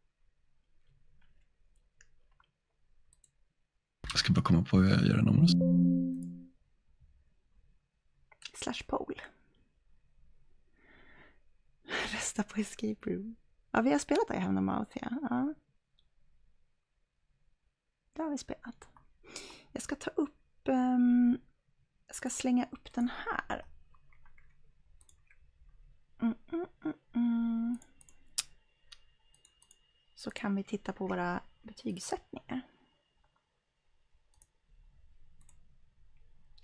Jag ska bara komma på hur jag gör en omröstning. /poll. Rösta på Escape Room. Ja, vi har spelat I Have No Mouth, ja. Det har vi spelat. Jag ska ta upp... jag ska slänga upp den här. Så kan vi titta på våra betygssättningar.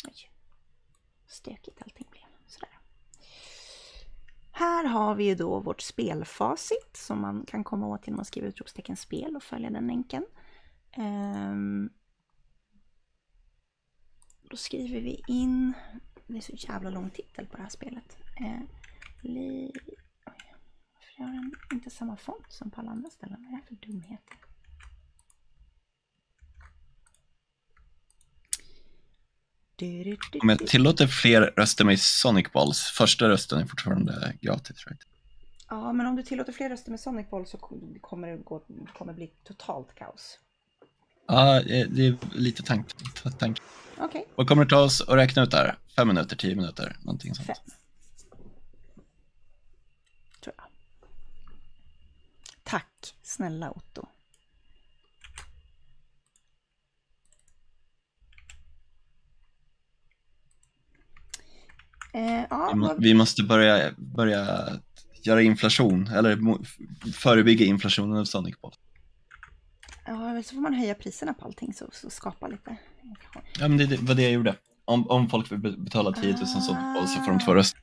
Oj. Stökigt allting blev. Sådär. Här har vi ju då vårt spelfacit som man kan komma åt genom att skriva utropstecken spel och följa den länken. Då skriver vi in, det är så jävla lång titel på det här spelet. Varför gör den inte samma font som på alla andra ställen? Vad är det för dumheter? Om jag tillåter fler röster med Sonic Balls, första rösten är fortfarande gratis, right? Ja, men om du tillåter fler röster med Sonic Ball så kommer det bli totalt kaos. Ja, det är lite tank. Okej. Vad kommer det ta oss att räkna ut där? 5 minuter, 10 minuter, någonting sånt. 5. Tror jag. Tack, snälla Otto. Vi måste börja göra inflation, eller förebygga inflationen av Sonic Ball. Ja, så får man höja priserna på allting så skapa lite. Ja, men det var det jag gjorde. Om folk vill betala 10 000 Sonic Balls så får de 2 röster.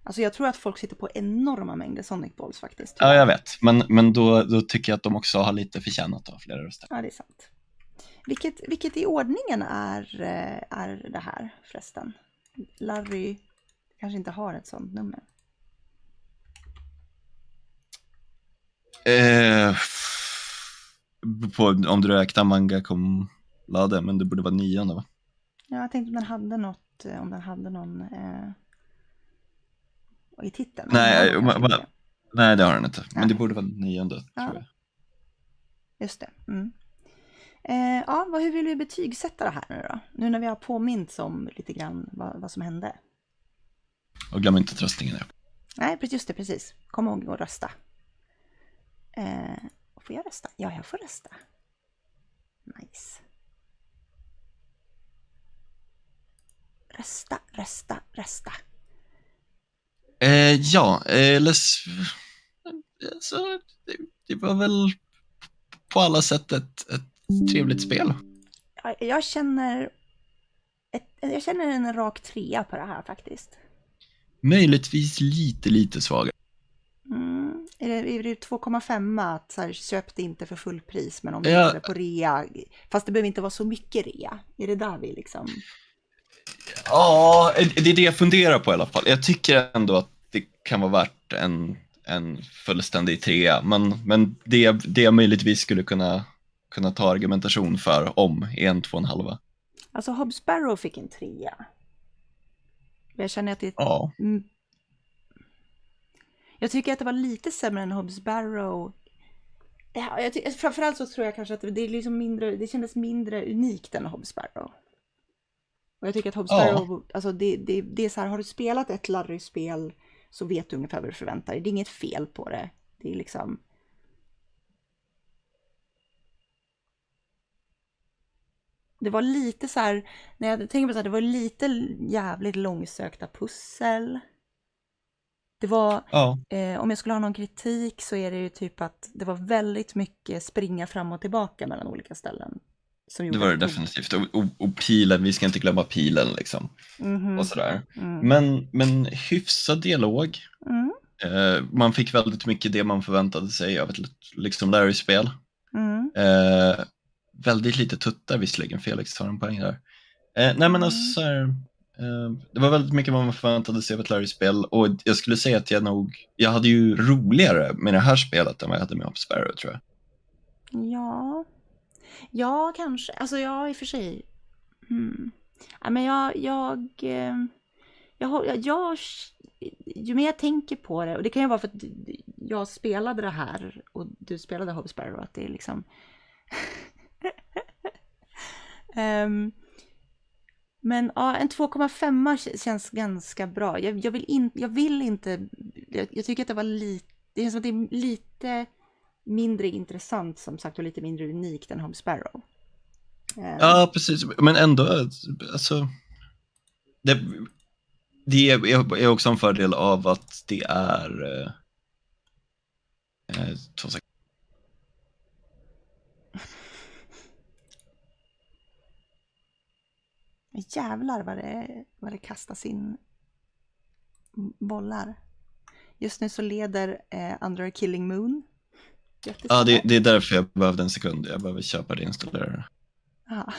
Alltså jag tror att folk sitter på enorma mängder Sonic Balls faktiskt. Ja, jag vet. Men då tycker jag att de också har lite förtjänat av flera röster. Ja, det är sant. Vilket i ordningen är det här förresten? Larry kanske inte har ett sånt nummer. Om du räknar manga kom lade, men det borde vara 9:e, va? Ja, jag tänkte om den hade någon i titeln. Nej, det har den inte. Men det borde vara 9:e, tror jag. Just det. Hur vill vi betygsätta det här nu då? Nu när vi har påminnt om lite grann vad som hände. Och glöm inte röstningen. Nej, just det, precis. Kom ihåg att rösta. Får jag rösta? Ja, jag får rösta. Nice. Rösta. Det var väl på alla sätt ett trevligt spel. Jag känner en rak 3 på det här faktiskt. Möjligtvis lite svagare. Är det 2,5 att så här, köpte inte för full pris, men om det är på rea, fast det behöver inte vara så mycket rea. Är det där vi liksom... Ja, det är det jag funderar på i alla fall. Jag tycker ändå att det kan vara värt en fullständig 3, men det jag möjligtvis skulle kunna ta argumentation för om en 2,5. Alltså Hobbs Barrow fick en 3. Jag känner att det... Ja. Jag tycker att det var lite sämre än Hobbs Barrow. Ja, framförallt så tror jag kanske att det är liksom mindre, det kändes mindre unikt än Hobbs Barrow. Och jag tycker att Hobbs Barrow, alltså det är så här, har du spelat ett Larry-spel så vet du ungefär vad du förväntar dig. Det är inget fel på det. Det är liksom... Det var lite så här, när jag tänker på så här, det var lite jävligt långsökta pussel. Det var, Ja. om jag skulle ha någon kritik så är det ju typ att det var väldigt mycket springa fram och tillbaka mellan olika ställen. Som Det var det definitivt. Och pilen, vi ska inte glömma pilen liksom. Och sådär. Men hyfsad dialog. Man fick väldigt mycket det man förväntade sig av ett liksom Larry-spel. Väldigt lite tuttar visserligen, Felix har en poäng där. Nej men alltså så här, det var väldigt mycket vad man förväntade sig av ett Larry-spel. Och jag skulle säga att jag hade ju roligare med det här spelet än vad jag hade med Hop Sparrow, tror jag. Ja, kanske. Alltså jag i och för sig. Ja, men ju mer jag tänker på det, och det kan ju vara för att jag spelade det här och du spelade Hop Sparrow, att det är liksom men ja, en 2,5 känns ganska bra. Jag vill inte jag tycker att det var det känns som att det är lite mindre intressant, som sagt, och lite mindre unikt än Hop Sparrow. Ja, precis. Men ändå, alltså det är också en fördel av att det är 2 sekunder. Jävlar vad det kastas in bollar. Just nu så leder Under a Killing Moon. Ja, det är därför jag behövde en sekund. Jag behöver köpa det installerare. Ja.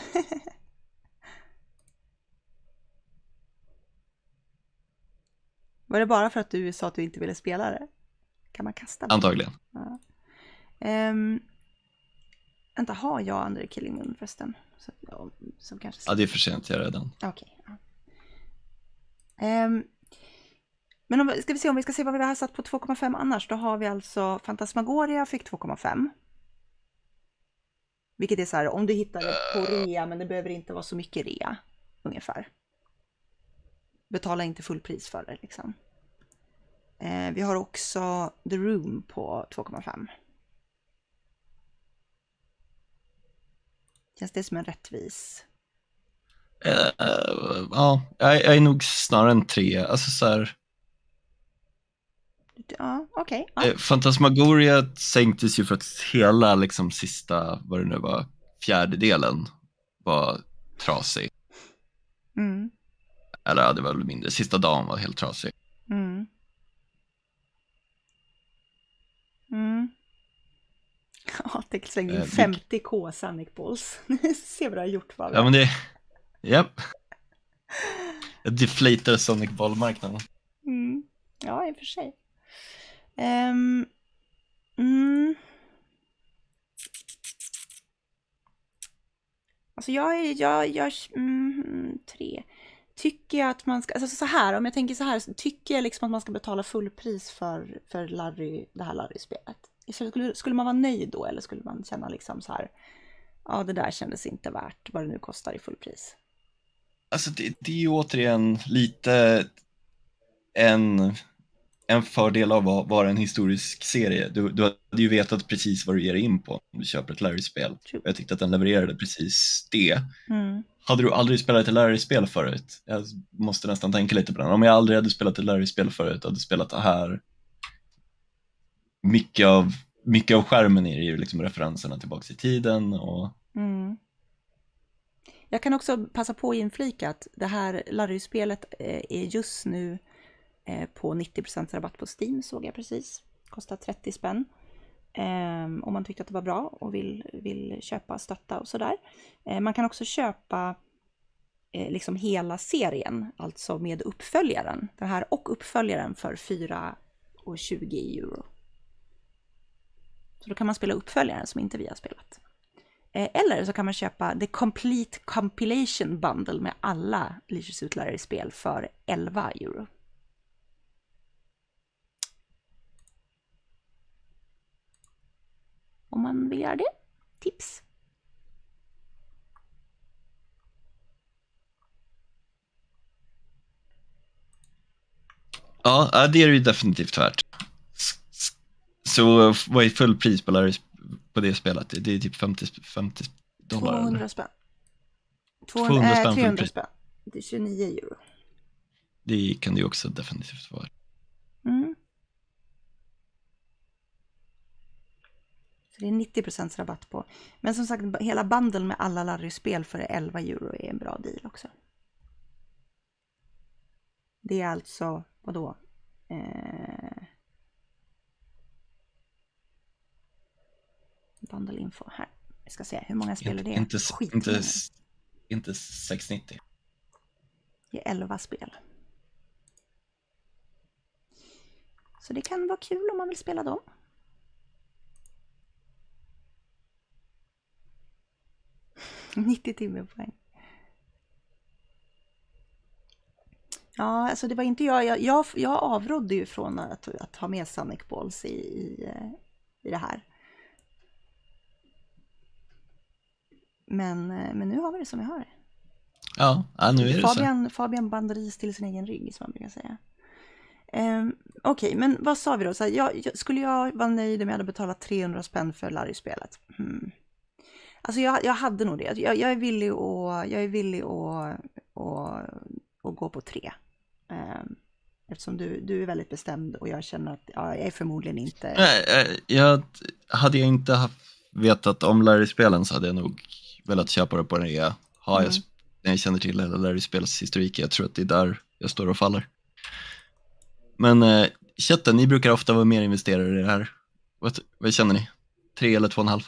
Var det bara för att du sa att du inte ville spela det? Kan man kasta det? Antagligen. Ja. Vänta, har jag Under a Killing Moon förresten? Som kanske... Ja, det är för sent, jag redan. Okej. Ja. Men ska vi se om vi ska se vad vi har satt på 2,5 annars. Då har vi alltså Phantasmagoria fick 2,5. Vilket är så här, om du hittar det på rea, men det behöver inte vara så mycket rea, ungefär. Betala inte fullpris för det liksom. Vi har också The Room på 2,5. Känns det som en rättvis? Ja, jag är nog snarare en 3. Alltså så här... Ja, okej. Okay. Phantasmagoria sänktes ju för att hela liksom sista, vad det nu var, fjärdedelen var trasig. Eller ja, det var väl mindre. Sista dagen var helt trasig. Ja, det svänger in 50k Sonic Balls. Se vad du har gjort, va? Ja, men det... Japp. Jag deflatar Sonic Ball-marknaden. Ja, i och för sig. Alltså jag 3. Tycker jag att man ska, alltså så här, om jag tänker så här, tycker jag liksom att man ska betala fullpris för Larry, det här Larry-spelet? Skulle man vara nöjd då, eller skulle man känna liksom så här, ja, det där kändes inte värt vad det nu kostar i fullpris? Alltså det är ju återigen lite en fördel av att vara en historisk serie. Du hade ju vetat precis vad du ger in på om du köper ett Larry-spel. Jag tyckte att den levererade precis det. Hade du aldrig spelat ett Larry-spel förut? Jag måste nästan tänka lite på den. Om jag aldrig hade spelat ett Larry-spel förut, hade spelat det här. Mycket av skärmen är ju liksom referenserna tillbaka i tiden. Och... Jag kan också passa på att inflika att det här Larry-spelet är just nu på 90% rabatt på Steam, såg jag precis. Kostar 30 spänn. Om man tyckte att det var bra och vill köpa, stötta och sådär. Man kan också köpa liksom hela serien, alltså med uppföljaren. Den här och uppföljaren för 4,20 euro. Så då kan man spela uppföljaren som inte vi har spelat. Eller så kan man köpa The Complete Compilation Bundle med alla Leisure Suit Larry-spel för 11 euro. Om man vill göra det. Tips. Ja, det är ju definitivt värt. Så vad är fullpris på det spelet? Det är typ $50. 200 spänn. 200 spänn 300 spänn. Det är 29 euro. Det kan det ju också definitivt vara. Så det är 90% rabatt på. Men som sagt, hela bundle med alla Larry-spel för 11 euro är en bra deal också. Det är alltså, vadå? Bundle info här. Vi ska se, hur många spel är det? Inte 690. Det är 11 spel. Så det kan vara kul om man vill spela dem. $90 timmepoäng. Ja, alltså det var inte jag avrådde ju från att ha med Sonic Balls i det här. Men nu har vi det som vi har det. Ja, nu är det Fabian band ris till sin egen rygg, som man brukar säga. Okej, men vad sa vi då? Så här, skulle jag vara nöjd om jag hade betalat 300 spänn för Larry-spelet? Alltså jag hade nog det. Jag är villig att gå på 3. Eftersom du är väldigt bestämd och jag känner att jag är förmodligen inte... Hade jag inte vetat om Larry-spelen så hade jag nog velat köpa det på en rea. När jag känner till hela Larry-spelets historik, jag tror att det är där jag står och faller. Men chatten, ni brukar ofta vara mer investerare i det här. Vad känner ni? 3 eller 2,5?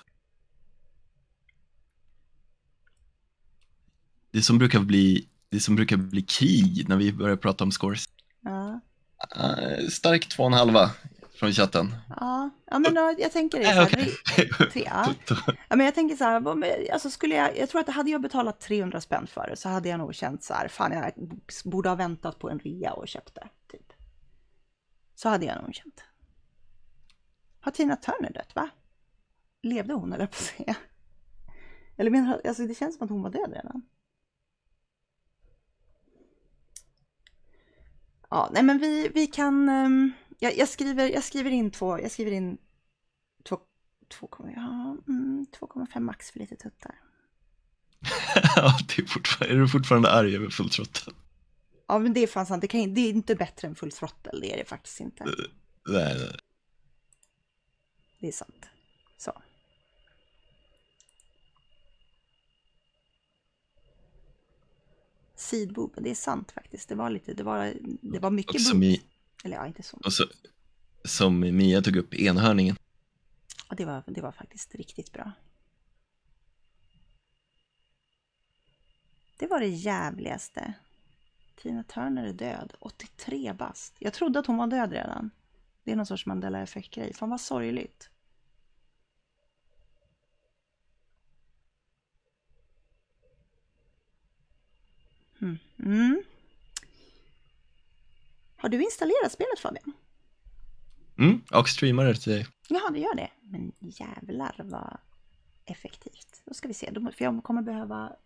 Det som brukar bli krig när vi börjar prata om scores. Ja. Stark 2,5 från chatten. Ja, men då, jag tänker det så här, 3. Ja, men jag tänker så här, alltså jag tror att hade jag betalat 300 spänn för det så hade jag nog känt så här, fan jag borde ha väntat på en rea och köpt det, typ. Så hade jag nog känt. Har Tina Turner dött, va? Levde hon, eller på att säga? Eller menar, alltså det känns som att hon var död redan. Ja, nej men vi kan... Jag skriver in 2,5 max för lite tuttar. Ja, är du fortfarande arg över full throttle? Ja, men det är fan sant. Det är inte bättre än full throttle. Det är det faktiskt inte. Nej. Det är sant. Så. Sidboob, det är sant faktiskt. Det var mycket boob. Eller ja, inte så. Och så, som Mia tog upp, enhörningen. Ja, det var faktiskt riktigt bra. Det var det jävligaste. Tina Turner är död. 83 bast. Jag trodde att hon var död redan. Det är någon sorts Mandela-effekt-grej. Fan vad sorgligt. Har du installerat spelet, Fabian? Och streamar det till dig. Ja, det gör det. Men jävlar vad effektivt. Då ska vi se. För jag kommer behöva...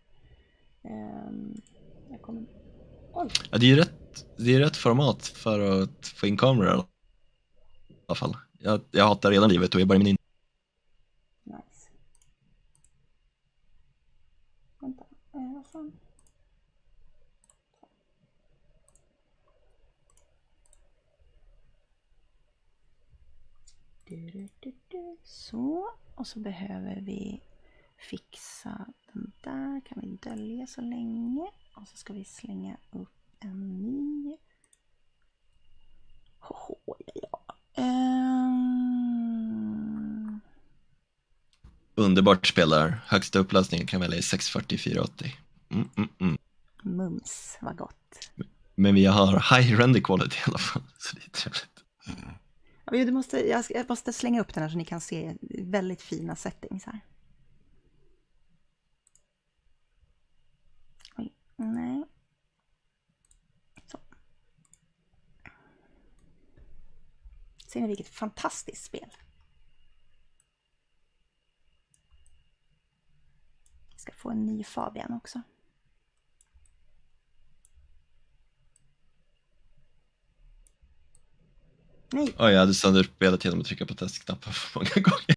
Ja, det är rätt format för att få in kameror i alla fall. Jag hatar redan livet och är bara i min Nice. Vänta, vad fan? Så, och så behöver vi fixa den där. Kan vi dölja så länge. Och så ska vi slänga upp en ny. Underbart spel där. Högsta upplösningen kan välja i 640-480. Mums, vad gott. Men vi har high render quality i alla fall. Så det är trevligt. Jag måste slänga upp den här så ni kan se väldigt fina settings här. Oj, nej. Så. Ser ni vilket fantastiskt spel? Jag ska få en ny Fabian också. Nej. Jag hade sönderspelat genom att trycka på testknappen för många gånger.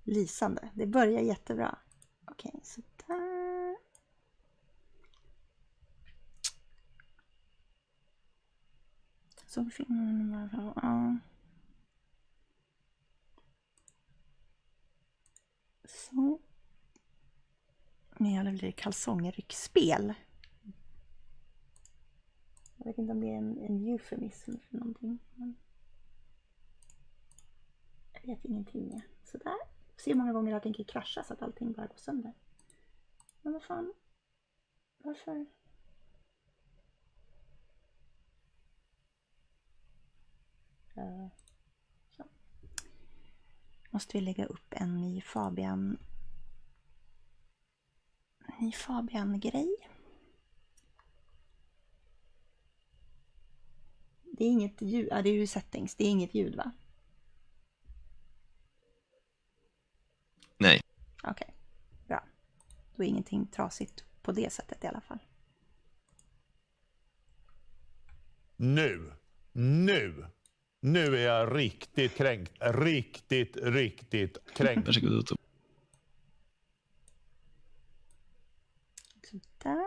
Lysande. Det börjar jättebra. Okej, så där. Så ja. Så. Nu blir det kalsongryckspel. Jag vet inte om det är en eufemism för någonting. Men jag vet ingenting. Sådär. Se hur många gånger jag tänker krascha så att allting bara går sönder. Men vad fan? Varför? Så. Måste vi lägga upp en ny Fabian-grej. Det är inget ljud. Ja, det är ju settings. Det är inget ljud, va? Nej. Okej. Bra. Då är ingenting trasigt på det sättet i alla fall. Nu är jag riktigt kränkt. Riktigt kränkt. Varsågod, Otto. Sådär.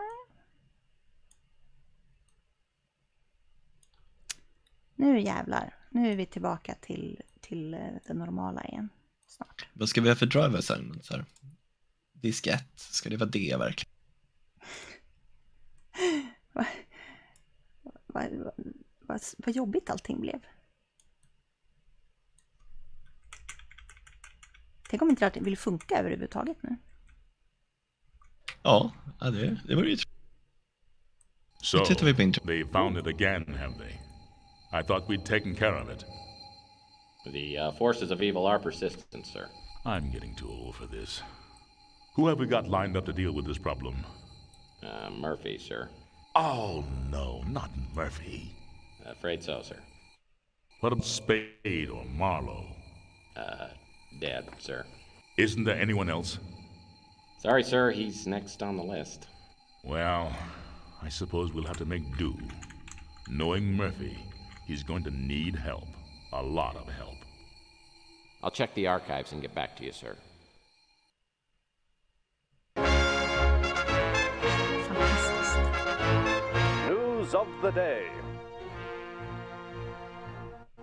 Nu jävlar. Nu är vi tillbaka till det normala igen. Snart. Vad ska vi ha för driver assignments här? Disk 1. Ska det vara det verkligen? Vad jobbigt allting blev. Tänk om inte det vill funka överhuvudtaget nu. Ja, det var ju So, tittar vi på internet. they found it again, have they? I thought we'd taken care of it. The forces of evil are persistent, sir. I'm getting too old for this. Who have we got lined up to deal with this problem? Murphy, sir. Oh, no, not Murphy. Afraid so, sir. What about Spade or Marlowe? Dead, sir. Isn't there anyone else? Sorry, sir, he's next on the list. Well, I suppose we'll have to make do. Knowing Murphy, he's going to need help. A lot of help. I'll check the archives and get back to you, sir. Fantastiskt. News of the day.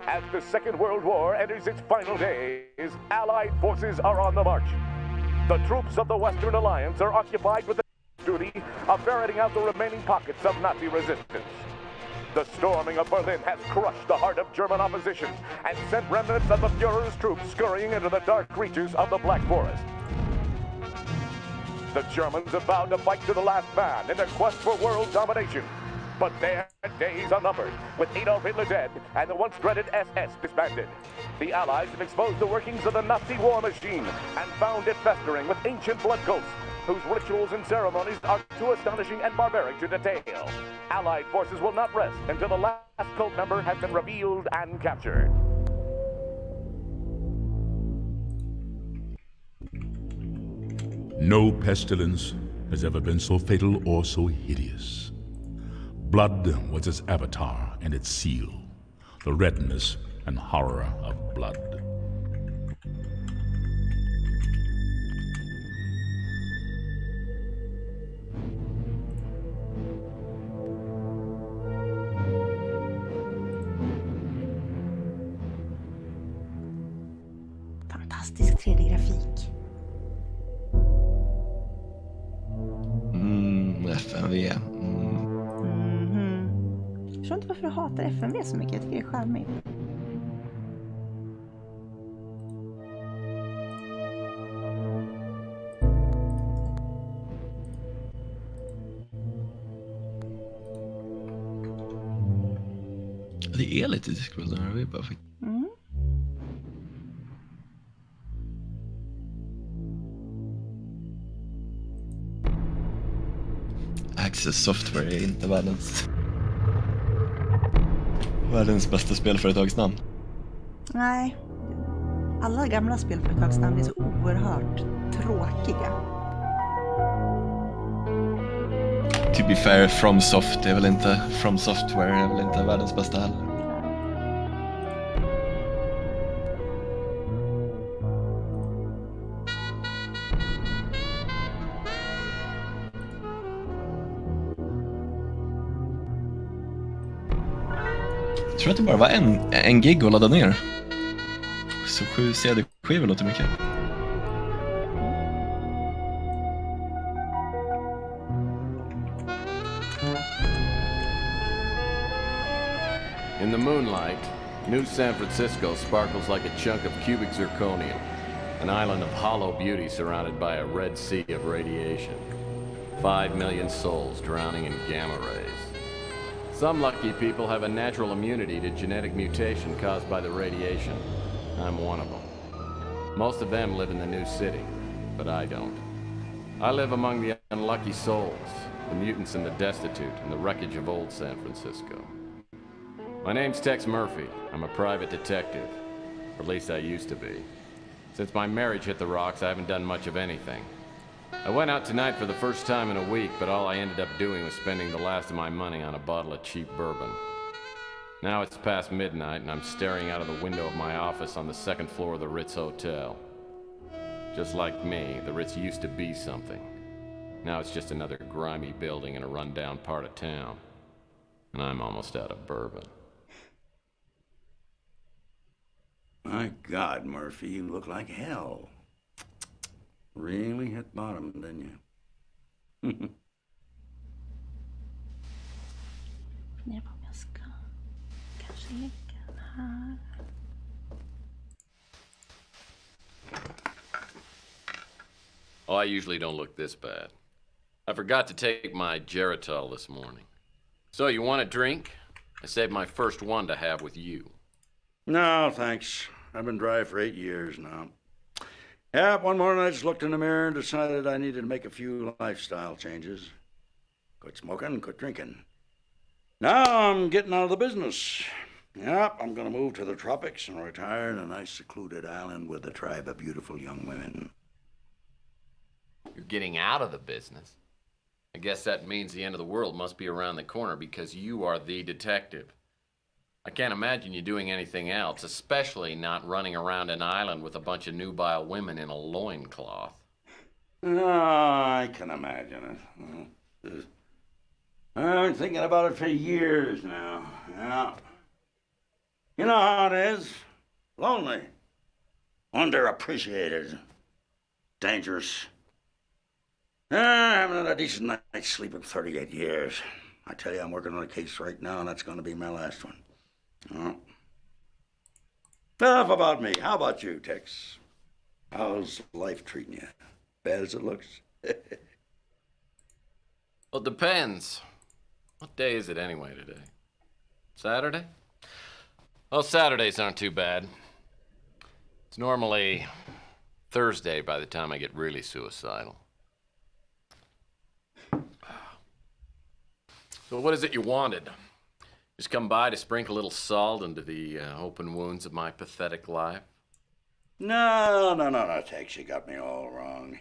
As the Second World War enters its final days, Allied forces are on the march. The troops of the Western Alliance are occupied with the duty of ferreting out the remaining pockets of Nazi resistance. The storming of Berlin has crushed the heart of German opposition and sent remnants of the Fuhrer's troops scurrying into the dark reaches of the Black Forest. The Germans have vowed to fight to the last man in their quest for world domination. But their days are numbered, with Adolf Hitler dead and the once dreaded SS disbanded. The Allies have exposed the workings of the Nazi war machine and found it festering with ancient blood cults, whose rituals and ceremonies are too astonishing and barbaric to detail. Allied forces will not rest until the last cult member has been revealed and captured. No pestilence has ever been so fatal or so hideous. Blood was its avatar and its seal, the redness and horror of blood. Fantastisk 3D-grafik. FMV. Jag förstår inte varför du hatar FMV så mycket. Jag tycker det är charmigt. Det är lite Discworld när vi bara fick. Access Software är inte världens bästa spelföretagsnamn. Nej. Alla gamla spelföretagsnamn är så oerhört tråkiga. To be fair, FromSoft är väl inte From Software är väl inte världens bästa heller. Jag tror att det bara var en gig att ladda ner. Så 7 CD-skivor låter mycket. In the moonlight, New San Francisco sparkles like a chunk of cubic zirconium, an island of hollow beauty surrounded by a red sea of radiation. 5 million souls drowning in gamma rays. Some lucky people have a natural immunity to genetic mutation caused by the radiation. I'm one of them. Most of them live in the new city, but I don't. I live among the unlucky souls, the mutants and the destitute, and the wreckage of old San Francisco. My name's Tex Murphy. I'm a private detective. Or at least I used to be. Since my marriage hit the rocks, I haven't done much of anything. I went out tonight for the first time in a week, but all I ended up doing was spending the last of my money on a bottle of cheap bourbon. Now it's past midnight, and I'm staring out of the window of my office on the second floor of the Ritz Hotel. Just like me, the Ritz used to be something. Now it's just another grimy building in a rundown part of town. And I'm almost out of bourbon. My God, Murphy, you look like hell. Really hit bottom, didn't you? Oh, I usually don't look this bad. I forgot to take my Geritol this morning. So, you want a drink? I saved my first one to have with you. No, thanks. I've been dry for 8 years now. Yeah, one morning I just looked in the mirror and decided I needed to make a few lifestyle changes. Quit smoking, quit drinking. Now I'm getting out of the business. Yep, I'm gonna move to the tropics and retire in a nice secluded island with a tribe of beautiful young women. You're getting out of the business? I guess that means the end of the world must be around the corner because you are the detective. I can't imagine you doing anything else, especially not running around an island with a bunch of nubile women in a loincloth. Oh, I can imagine it. I've been thinking about it for years now. Yeah. You know how it is. Lonely. Underappreciated. Dangerous. I haven't had a decent night's sleep in 38 years. I tell you, I'm working on a case right now, and that's going to be my last one. Oh. Enough about me. How about you, Tex? How's life treating you? Bad as it looks? Well, it depends. What day is it anyway today? Saturday? Well, Saturdays aren't too bad. It's normally Thursday by the time I get really suicidal. So what is it you wanted? Just come by to sprinkle a little salt into the open wounds of my pathetic life? No, Tex, you got me all wrong.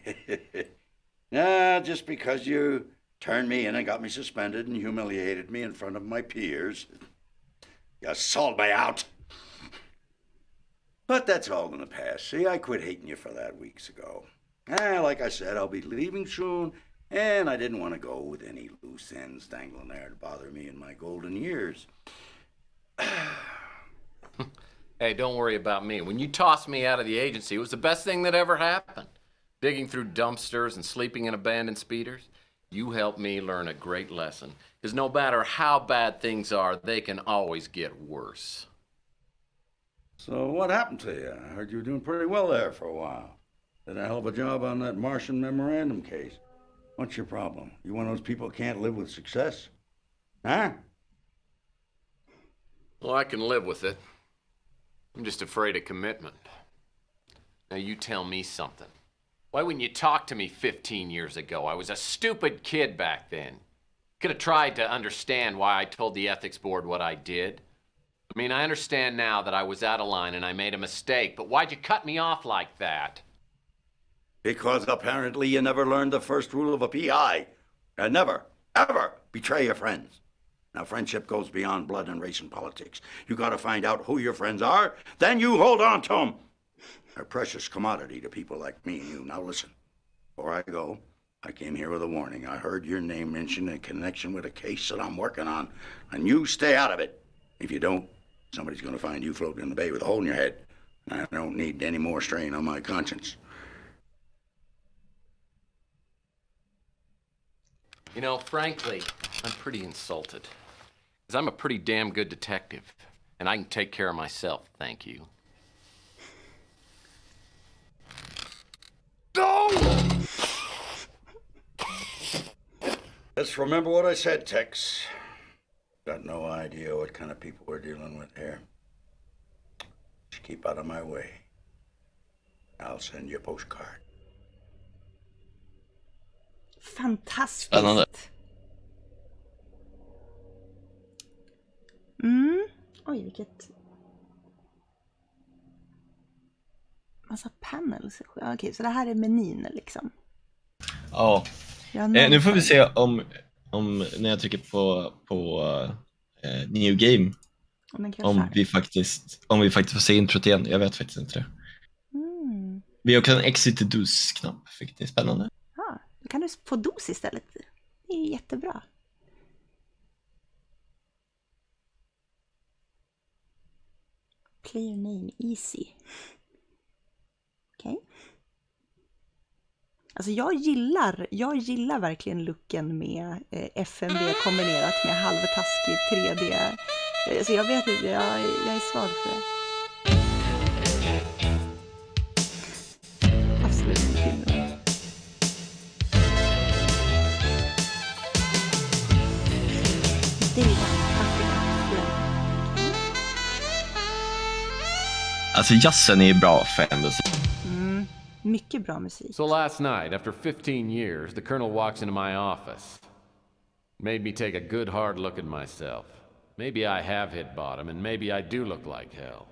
Nah, just because you turned me in and got me suspended and humiliated me in front of my peers. You sold me out. But that's all gonna pass. See, I quit hating you for that weeks ago. Like I said, I'll be leaving soon, and I didn't want to go with any loose ends dangling there to bother me in my golden years. Hey, don't worry about me. When you tossed me out of the agency, it was the best thing that ever happened. Digging through dumpsters and sleeping in abandoned speeders, you helped me learn a great lesson. Because no matter how bad things are, they can always get worse. So what happened to you? I heard you were doing pretty well there for a while. Did a hell of a job on that Martian memorandum case. What's your problem? You one of those people who can't live with success? Huh? Well, I can live with it. I'm just afraid of commitment. Now you tell me something. Why wouldn't you talk to me 15 years ago? I was a stupid kid back then. Could have tried to understand why I told the ethics board what I did. I mean, I understand now that I was out of line and I made a mistake, but why'd you cut me off like that? Because apparently you never learned the first rule of a PI. And never, ever betray your friends. Now, friendship goes beyond blood and race and politics. You gotta find out who your friends are, then you hold on to them. They're a precious commodity to people like me and you. Now listen, before I go, I came here with a warning. I heard your name mentioned in connection with a case that I'm working on, and you stay out of it. If you don't, Somebody's gonna find you floating in the bay with a hole in your head. I don't need any more strain on my conscience. You know, frankly, I'm pretty insulted. Because I'm a pretty damn good detective. And I can take care of myself, thank you. No! Just remember what I said, Tex. Got no idea what kind of people we're dealing with here. Just keep out of my way. I'll send you a postcard. Fantastiskt. Spännande. Oj, vilket... Massa panels. Okej, så det här är menyn liksom. Ja. Nu får vi se om när jag trycker på New Game om vi faktiskt får se introt igen. Jag vet faktiskt inte det. Vi har också en exit to dos-knapp, vilket är spännande. Ja, då kan du få dos istället. Det är jättebra. Player name easy. Okej. Alltså jag gillar verkligen looken med FMV kombinerat med halvtaskig 3D. Så jag vet inte, jag är svag för det. Absolut inte. Alltså jazzen är bra för Sändes. Mycket bra musik. So last night, after 15 years, the Colonel walks into my office. Made me take a good hard look at myself. Maybe I have hit bottom, and maybe I do look like hell.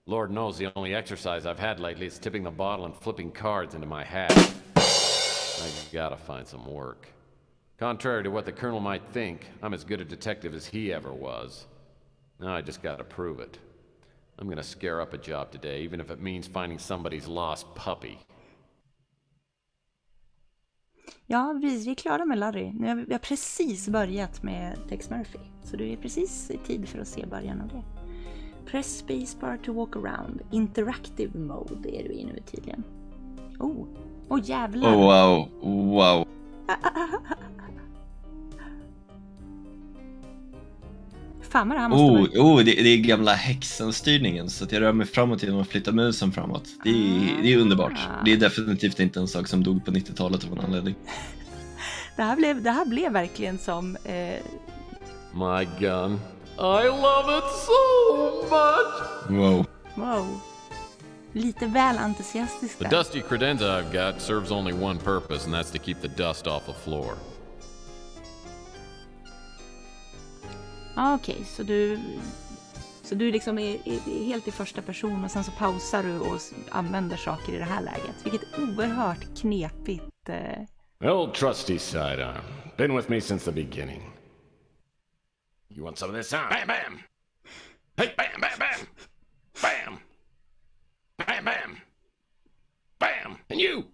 Lord knows the only exercise I've had lately is tipping the bottle and flipping cards into my hat. I gotta find some work. Contrary to what the Colonel might think, I'm as good a detective as he ever was. Now I just gotta prove it. I'm gonna scare up a job today, even if it means finding somebody's lost puppy. Ja, vi är klara med Larry. Vi har precis börjat med Tex Murphy. Så du är precis i tid för att se början av det. Press spacebar to walk around. Interactive mode är du i nu tydligen. Jävlar. Wow. Fan vad det här måste vara. Det är gamla häxenstyrningen, så att jag rör mig framåt genom att flytta musen framåt. Det är underbart. Det är definitivt inte en sak som dog på 90-talet av någon anledning. Det här blev verkligen som... My gun. I love it so much! Wow. Lite väl entusiastiskt där. The dusty credenza I've got serves only one purpose, and that's to keep the dust off the floor. Okej, så du liksom är helt i första person och sen så pausar du och använder saker i det här läget. Vilket oerhört knepigt... The old trusty sidearm. Been with me since the beginning. You want some of this, huh? Bam, bam! Hey, bam, bam, bam! Bam! Bam, bam! Bam! And you!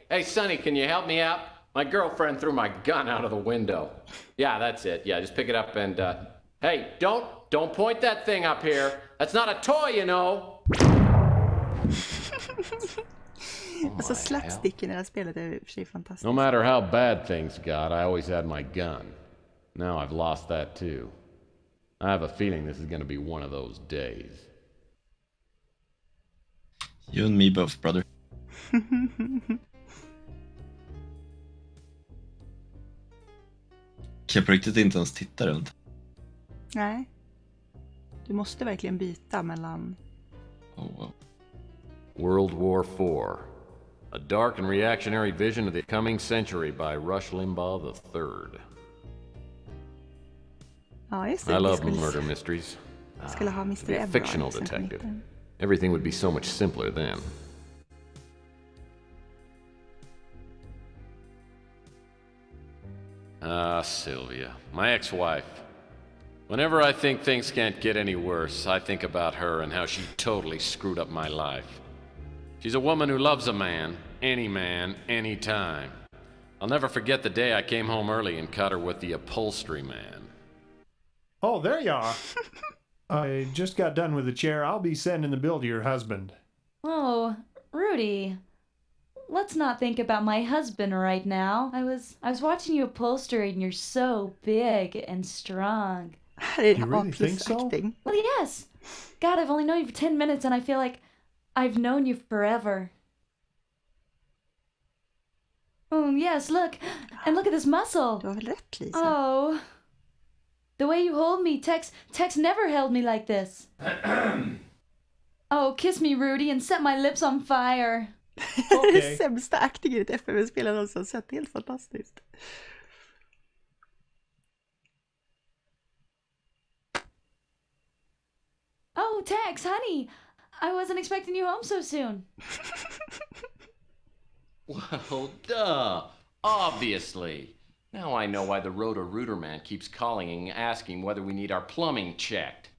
Hey, Sonny, can you help me out? My girlfriend threw my gun out of the window. Yeah, that's it. Yeah, just pick it up and, hey, don't point that thing up here. That's not a toy, you know. Alltså slapsticken i det här spelet är i och för sig fantastiskt. No matter how bad things got, I always had my gun. Now I've lost that too. I have a feeling this is going to be one of those days. You and me both, brother. Kan jag på riktigt inte ens titta runt? Nej. Du måste verkligen byta mellan... Wow. World War IV. A dark and reactionary vision of the coming century by Rush Limbaugh III. Ja, just det. I love murder mysteries. Skulle ha Mr. Be a fictional detective. Everything would be so much simpler then. Sylvia, my ex-wife. Whenever I think things can't get any worse, I think about her and how she totally screwed up my life. She's a woman who loves a man, any anytime. I'll never forget the day I came home early and caught her with the upholstery man. Oh, there you are. I just got done with the chair. I'll be sending the bill to your husband. Oh, Rudy. Let's not think about my husband right now. I was watching you upholster and you're so big and strong. You really think so? Well, yes. God, I've only known you for 10 minutes and I feel like I've known you forever. Oh, yes, look. And look at this muscle. Du har väl rätt, Lisa? Oh. The way you hold me. Tex never held me like this. Oh, kiss me, Rudy, and set my lips on fire. Det sämsta acting i ett FMV-spel jag någonsin sett. Helt fantastiskt. Oh, Tex, honey. I wasn't expecting you home so soon. Well, duh. Obviously. Now I know why the Roto-Rooter man keeps calling and asking whether we need our plumbing checked.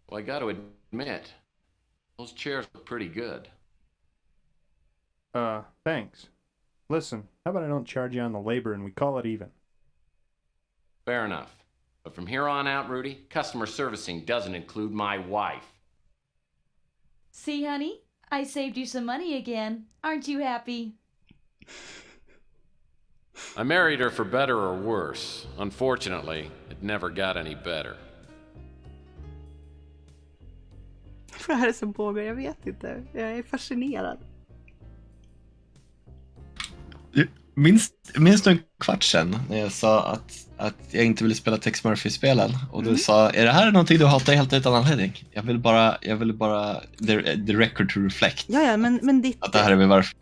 Well, I gotta admit, those chairs look pretty good. Thanks. Listen, how about I don't charge you on the labor and we call it even? Fair enough. But from here on out, Rudy, customer servicing doesn't include my wife. See, honey? I saved you some money again. Aren't you happy? I married her for better or worse. Unfortunately, it never got any better. Vad är det som pågår? Jag vet inte. Jag är fascinerad. Minns du en kvart sedan när jag sa att jag inte ville spela Tex Murphy-spelen och du sa, är det här någonting du hatar helt utan anledning? Jag vill bara the record to reflect. Ja, men ditt... Att det här är väl varför.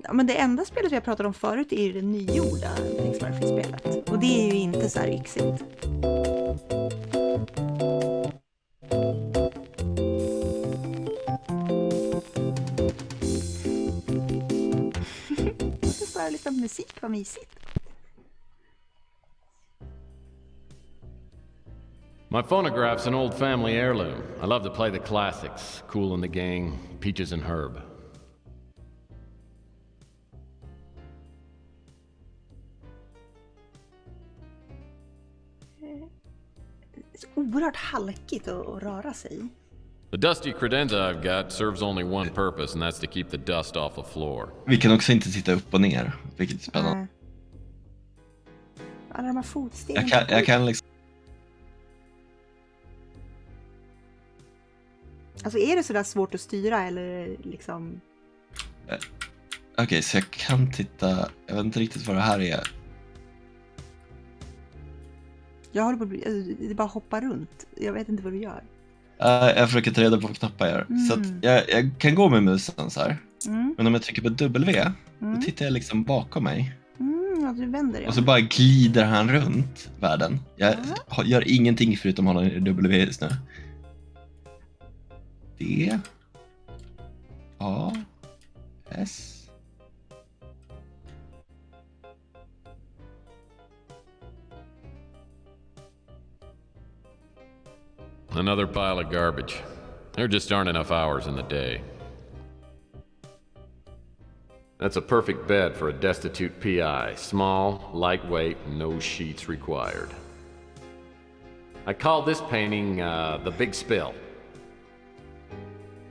Ja, men det enda spelet jag pratade om förut är ju det nygjorda Tex Murphy-spelet. Och det är ju inte så här yxigt. Det är lite musik, vad mysigt. My phonograph's an old family heirloom. I love to play the classics. Kool and the Gang, Peaches and Herb. Det är oerhört halkigt att röra sig. The dusty credenza I've got serves only one purpose, and that's to keep the dust off the floor. Vi kan också inte titta upp och ner, vilket är spännande. Alla de här fotstegen. Jag kan liksom... Alltså är det så där svårt att styra eller liksom... Okej, så jag kan titta... Jag vet inte riktigt vad det här är. Jag håller på att bli... Det bara hoppa runt. Jag vet inte vad du gör. Jag försöker ta reda på vad knappar jag gör. Så att jag kan gå med musen så här. Men om jag trycker på W, då tittar jag liksom bakom mig. Ja, du vänder det. Och så bara glider han runt världen. Jag gör ingenting förutom hålla i W just nu. D. A. S. Another pile of garbage. There just aren't enough hours in the day. That's a perfect bed for a destitute PI. Small, lightweight, no sheets required. I call this painting the Big Spill.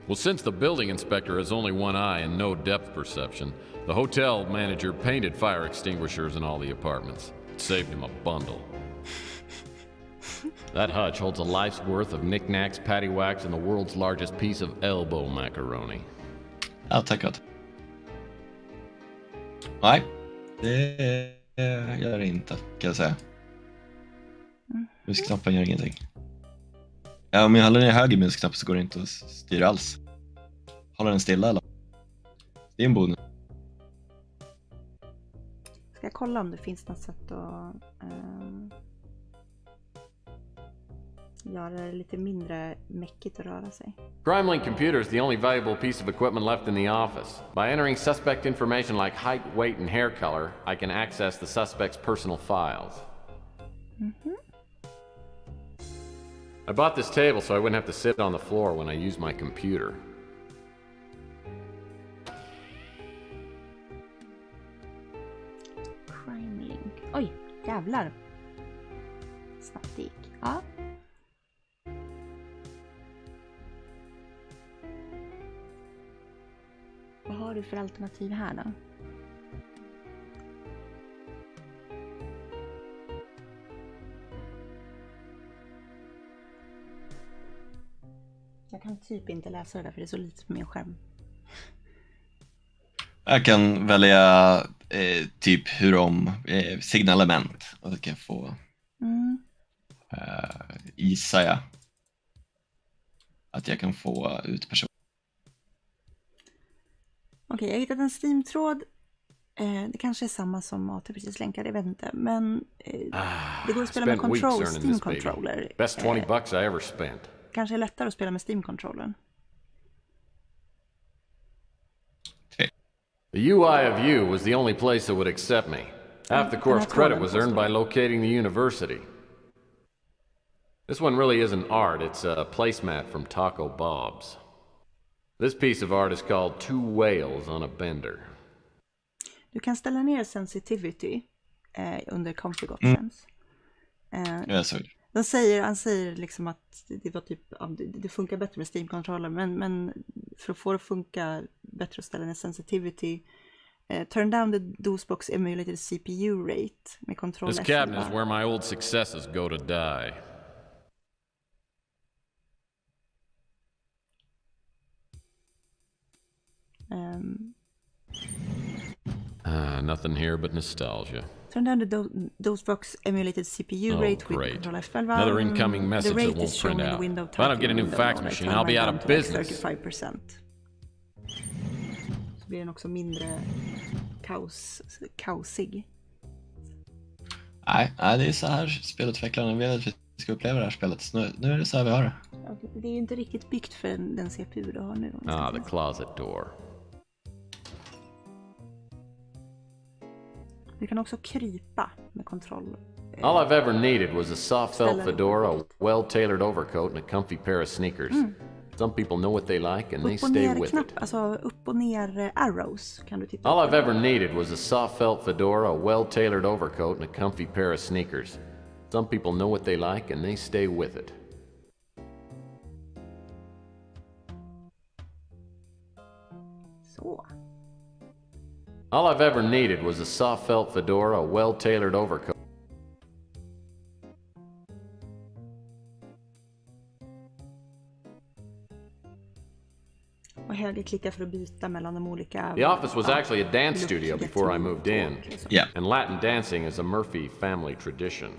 Well, since the building inspector has only one eye and no depth perception, the hotel manager painted fire extinguishers in all the apartments. It saved him a bundle. That hutch holds a life's worth of knickknacks, paddywhacks, and the world's largest piece of elbow macaroni. Ja, tack gott. Nej, det gör det inte, kan jag säga. Musknappen gör ingenting. Ja, om jag håller ner höger musknapp så går det inte att styra alls. Håller den stilla eller? Det är en bonus. Ska jag kolla om det finns något sätt att göra det lite mindre mäckigt att röra sig. Crime-Link computer is the only valuable piece of equipment left in the office. By entering suspect information like height, weight, and hair color, I can access the suspect's personal files. I bought this table so I wouldn't have to sit on the floor when I use my computer. jävlar. Snabbt det gick. Ja. Vad har du för alternativ här då? Jag kan typ inte läsa det där för det är så lite på min skärm. Jag kan välja typ hur om signalement och jag kan få gissar jag att jag kan få ut person. Okej, jag har hittat en Steam-tråd. Det kanske är samma som AT precis länkade, jag vet inte. Men det går att spela med Steam-controller. Best 20 bucks I ever spent. Kanske är lättare att spela med Steam-controllern. The UI of U was the only place that would accept me. Half the course credit was earned by locating the university. This one really isn't art, it's a placemat from Taco Bob's. This piece of art is called Two Whales on a Bender. Du kan ställa ner sensitivity under config options. Han säger liksom att det var typ det funkar bättre med Steam-kontroller, men för att få det att funka bättre att ställa ner sensitivity, turn down the DOSBox emulated CPU rate med kontroll This cabinet is where my old successes go to die. Nothing here but nostalgia. Turn down the DOSBox emulated CPU rate with control F12. Another incoming message that won't print out. If I don't get a new fax machine, I'll be out of business. 35%. Så blir den också mindre kaosig. Nej, det är så här spelutvecklarna vill att vi ska uppleva det här spelet. Så nu är det så här vi har det. Det är ju inte riktigt byggt för den CPU du har nu. The closet door. Du kan också krypa med kontroll. All I've ever needed was a soft felt fedora, a well-tailored overcoat and a comfy pair of sneakers. Some people know what they like and they stay with it. Alltså upp och ner arrows kan du titta. All I've ever needed was a soft felt fedora, a well-tailored overcoat and a comfy pair of sneakers. Some people know what they like and they stay with it. Så. All I've ever needed was a soft felt fedora, a well-tailored overcoat. Och högerklicka för att byta mellan de olika. The office was actually a dance studio before I moved in. Yeah. And Latin dancing is a Murphy family tradition.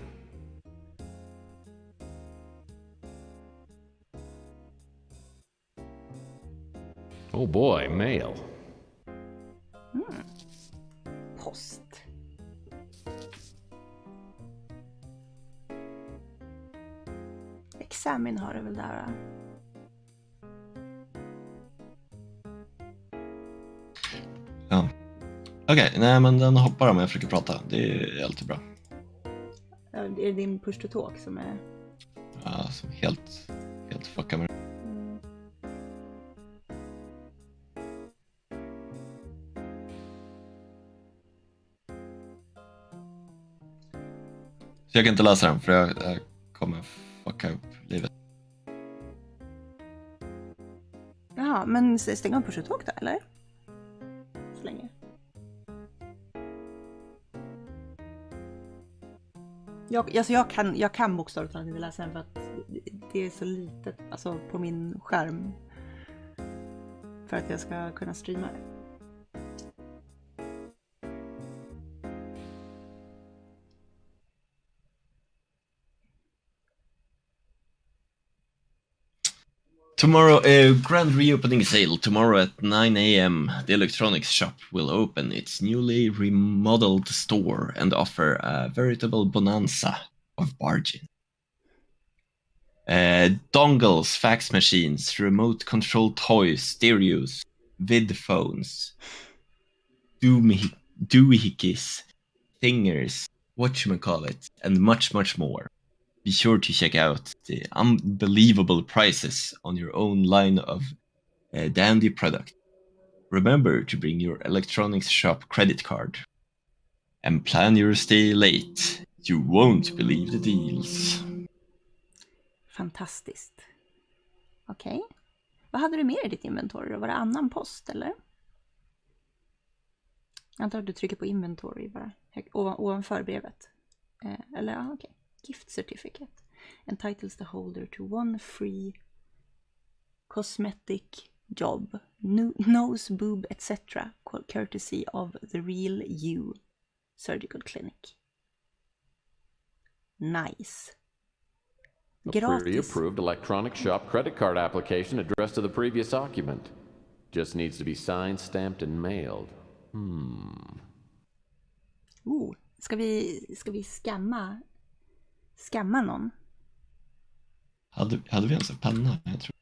Oh boy, mail. Post. Examen har du väl där? Ja. Okej, nej men den hoppar om jag försöker prata. Det är alltid bra. Är det din push to talk som är? Ja, som helt fuckar med. Så jag kan inte läsa den för jag kommer fucka upp livet. Ja, men stäng av push to talk då, eller? Så länge. Jag kan bokstavligt talat inte läsa den för att det är så litet alltså på min skärm för att jag ska kunna streama det. Tomorrow, grand reopening sale. Tomorrow at 9 a.m. The electronics shop will open its newly remodeled store and offer a veritable bonanza of bargain. Dongles, fax machines, remote control toys, stereos, vid phones, doohickeys, thingers, whatchamacallit, and much, much more. Be sure to check out the unbelievable prices on your own line of dandy product. Remember to bring your electronics shop credit card and plan your stay late. You won't believe the deals. Fantastiskt. Okej. Vad hade du mer i ditt inventory? Var det annan post eller? Jag antar att du trycker på inventory bara. Ovanför brevet. Eller ja, okej. Gift certificate. Entitles the holder to one free cosmetic job. Nose, boob, etc. Courtesy of the real you surgical clinic. Nice. A Gratis. pre-approved electronic shop credit card application addressed to the previous occupant. Just needs to be signed, stamped and mailed. Ska vi skamma någon? Hade vi ens en penna? Jag tror.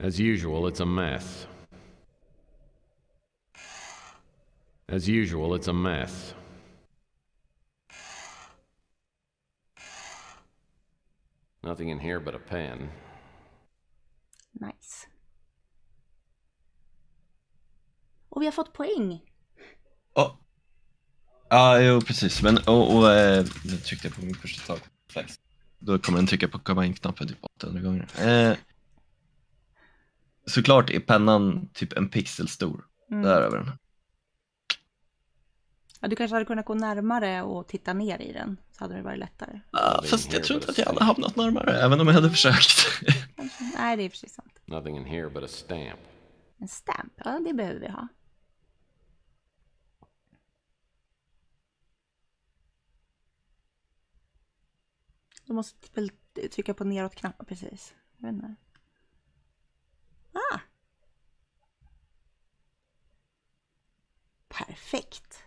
As usual, it's a mess. As usual, it's a mess. Nothing in here but a pen. Nice. Och vi har fått poäng. Ja, jo precis. Men nu tryckte jag på min första tag. Då kommer den trycka på command-knappen typ 800 gånger. Såklart är pennan typ en pixel stor. Där över den. Ja, du kanske hade kunnat gå närmare och titta ner i den. Så hade det varit lättare. Fast jag tror inte att jag hade hamnat närmare. Även om jag hade försökt. Nej, det är precis sant. Nothing in here but a stamp. En stamp, ja det behöver vi ha. Du måste väl trycka på neråt-knappen precis. Jag vet inte. Perfekt.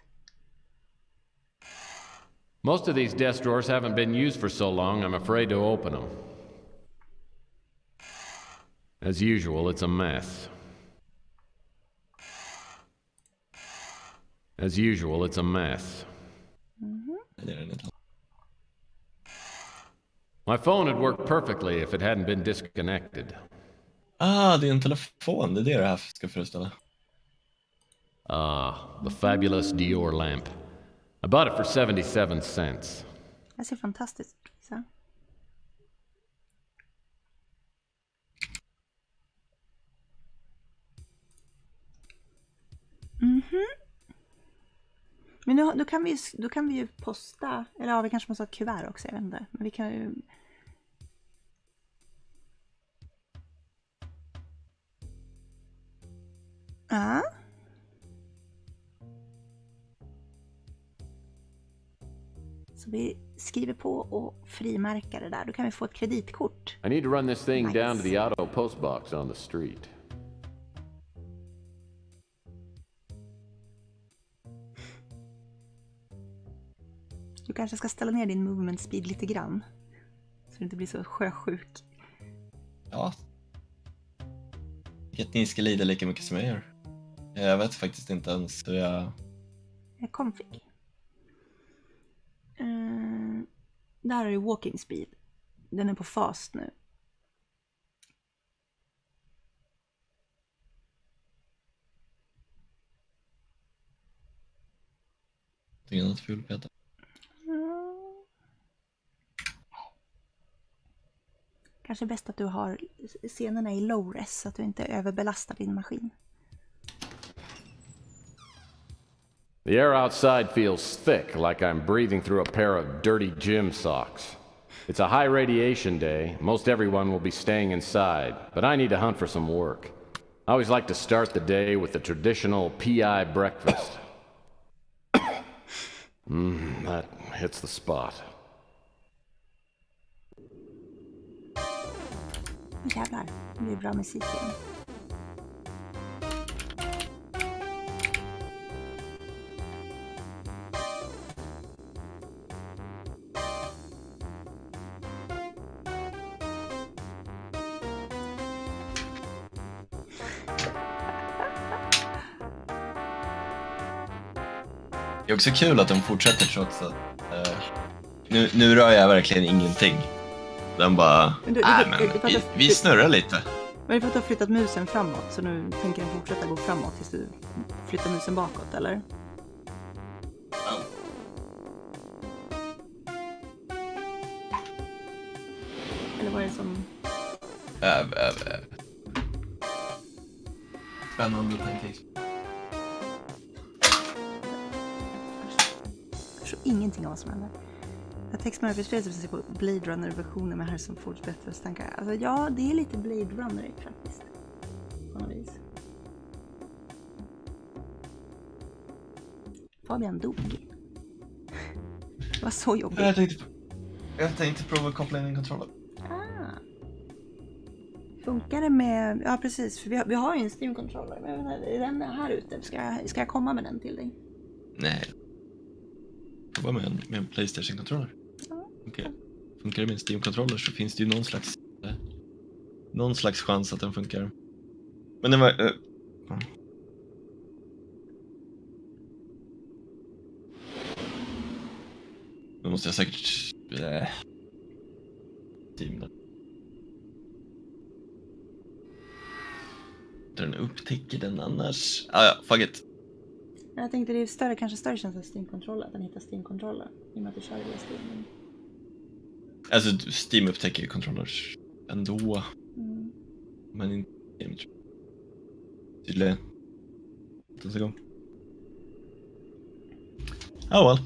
Most of these desk drawers haven't been used for so long, I'm afraid to open them. As usual, it's a mess. As usual, it's a mess. My phone had worked perfectly if it hadn't been disconnected. Det är en telefon. Det är det här ska föreställa. The fabulous Dior lamp. I bought it for 77 cents. Det ser fantastiskt ut. Så. Men då kan vi ju posta. Eller ja, vi kanske måste ha ett kuvert också. Jag vet inte. Men vi kan ju... Så vi skriver på och frimärkar det där. Då kan vi få ett kreditkort. I need to run this thing down to the auto postbox on the street. Du kanske ska ställa ner din movement speed lite grann. Så du inte blir så sjösjuk. Ja. Att ni ska lida lika mycket som jag gör. Jag vet faktiskt inte ens hur jag... Config. Där har du walking speed. Den är på fast nu. Det är något ful Peter. Kanske bäst att du har scenerna i low res så att du inte överbelastar din maskin. The air outside feels thick, like I'm breathing through a pair of dirty gym socks. It's a high radiation day. Most everyone will be staying inside, but I need to hunt for some work. I always like to start the day with the traditional PI breakfast. That hits the spot. Jävlar, det blir bra musik igen. Det är också kul att de fortsätter trots att nu rör jag verkligen ingenting. Den bara, vi snurrar lite. Men det är för att du har flyttat musen framåt, så nu tänker den fortsätta gå framåt tills du flyttar musen bakåt, eller? Eller vad är det som... Spännande att tänka. Jag förstår ingenting av vad som händer. Jag textar mig för sig på Blade Runner-versionen med Harrison Fords bättre röstankar. Alltså ja, det är lite Blade Runner faktiskt. På något vis. Fabian dog. Det var så jobbigt. Jag tänkte prova att koppla in en kontroller. Funkar det med... Ja, precis. För vi har ju en Steam-controller. Men är den här ute? Ska jag komma med den till dig? Nej. Prova med en PlayStation-controller. Okay. Funkar det med en Steam-controller så finns det ju någon slags chans att den funkar. Men den var... Då måste jag säkert... Steam där. Den upptäcker den annars. Ja, fuck it. Jag tänkte det är kanske större chans att Steam-kontroller, att den hittar Steam-kontroller. I och med att du kör via Steam. Alltså Steam upptäcker controllers ändå. Men inte tydligen. Den gång. Oh